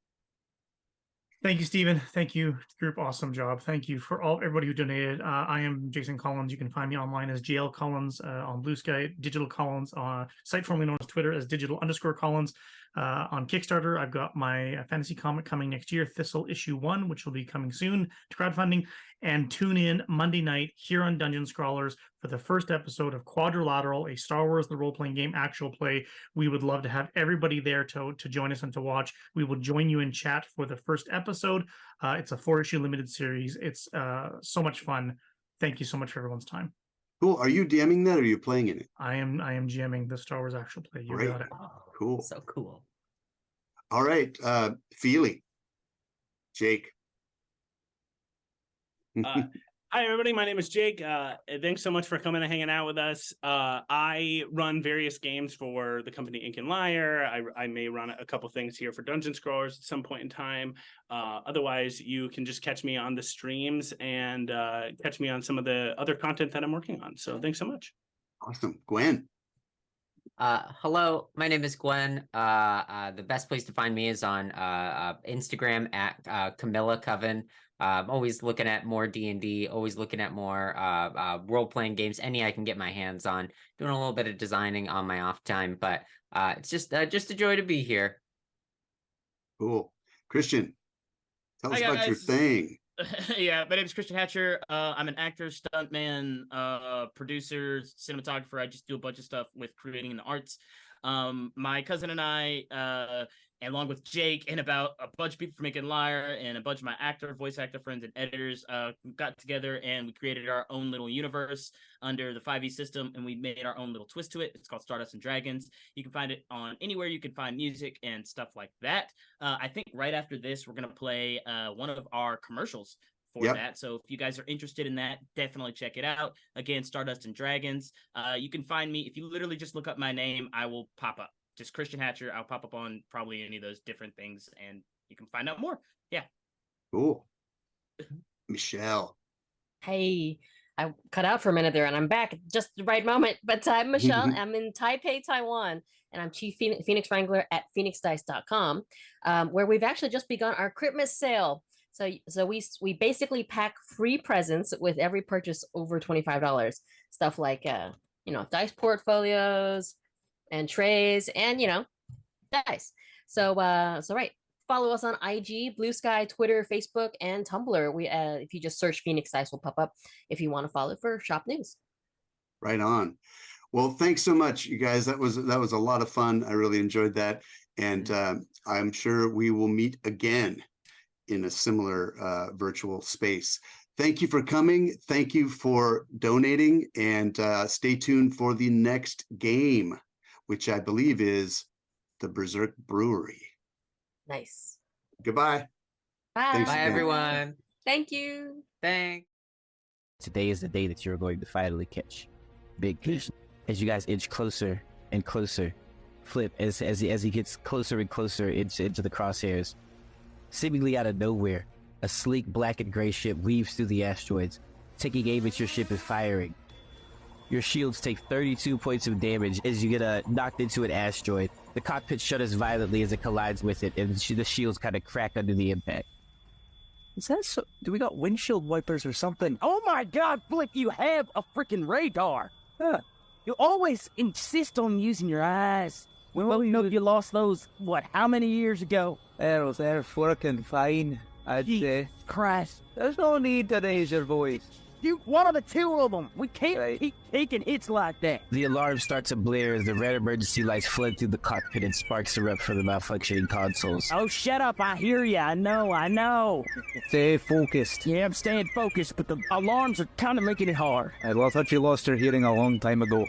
Thank you, Stephen. Thank you, group. Awesome job. Thank you for everybody who donated. I am Jason Collins. You can find me online as JL Collins on Blue Sky, Digital Collins, site formerly known as Twitter as Digital_Collins. On Kickstarter, I've got my fantasy comic coming next year, Thistle issue 1, which will be coming soon to crowdfunding. And tune in Monday night here on Dungeon Scrawlers for the first episode of Quadrilateral, a Star Wars the role-playing game actual play. We would love to have everybody there to join us and to watch. We will join you in chat for the first episode. It's a 4-issue limited series. It's so much fun. Thank you so much for everyone's time. Cool. Are you DMing that or are you playing in it? I am GMing the Star Wars actual play. You Great. got it. Cool. So cool. All right. Feely. Jake. Hi, everybody. My name is Jake. Thanks so much for coming and hanging out with us. I run various games for the company Ink and Lyre. I may run a couple things here for Dungeon Scrollers at some point in time. Otherwise, you can just catch me on the streams and catch me on some of the other content that I'm working on. So thanks so much. Awesome. Gwen. Hello, my name is Gwen. The best place to find me is on Instagram at Camilla Coven. Always looking at more D&D, always looking at more role-playing games, any I can get my hands on. Doing a little bit of designing on my off time, but it's just a joy to be here. Cool. Christian, tell us Hi, about your guys. thing. Yeah, my name is Christian Hatcher. I'm an actor, stuntman, producer, cinematographer. I just do a bunch of stuff with creating the arts. My cousin and I, along with Jake and about a bunch of people from Ink and Lyre and a bunch of my voice actor friends and editors, got together and we created our own little universe under the 5e system, and we made our own little twist to it. It's called Stardust and Dragons. You can find it on anywhere you can find music and stuff like that. I think right after this, we're going to play one of our commercials for Yep. that. So if you guys are interested in that, definitely check it out. Again, Stardust and Dragons. You can find me if you literally just look up my name, I will pop up. Just Christian Hatcher. I'll pop up on probably any of those different things, and you can find out more. Yeah. Cool. Michelle. Hey, I cut out for a minute there and I'm back at just the right moment. But I'm Michelle. I'm in Taipei, Taiwan, and I'm Chief Phoenix Wrangler at phoenixdice.com, where we've actually just begun our Christmas sale. So we basically pack free presents with every purchase over $25. Stuff like dice portfolios and trays and dice. So right. Follow us on IG, Blue Sky, Twitter, Facebook, and Tumblr. We if you just search Phoenix Dice will pop up if you want to follow for shop news. Right on. Well, thanks so much, you guys. That was a lot of fun. I really enjoyed that. And I'm sure we will meet again in a similar virtual space. Thank you for coming. Thank you for donating, and stay tuned for the next game, which I believe is the Berserk Brewery. Nice. Goodbye. Bye. Thanks Bye, again. everyone. Thank you. Thanks. Today is the day that you're going to finally catch Big Fish. As you guys inch closer and closer, Flip as he gets closer and closer into the crosshairs. Seemingly out of nowhere, a sleek black and gray ship weaves through the asteroids, taking aim at your ship and firing. Your shields take 32 points of damage as you get knocked into an asteroid. The cockpit shudders violently as it collides with it, and the shields kind of crack under the impact. Is that so? Do we got windshield wipers or something? Oh my god, Flip, you have a freaking radar. You always insist on using your eyes. Well, you know you lost those, what, how many years ago? They're fucking fine, I'd say. Christ. There's no need to raise your voice. You one of the two of them. We can't Right. keep taking hits like that. The alarms start to blare as the red emergency lights flood through the cockpit and sparks erupt from the malfunctioning consoles. Oh, shut up. I hear you. I know. Stay focused. Yeah, I'm staying focused, but the alarms are kind of making it hard. I thought you lost your hearing a long time ago.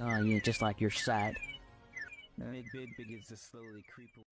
Oh, yeah, just like your side. Big Bid begins to slowly creep away.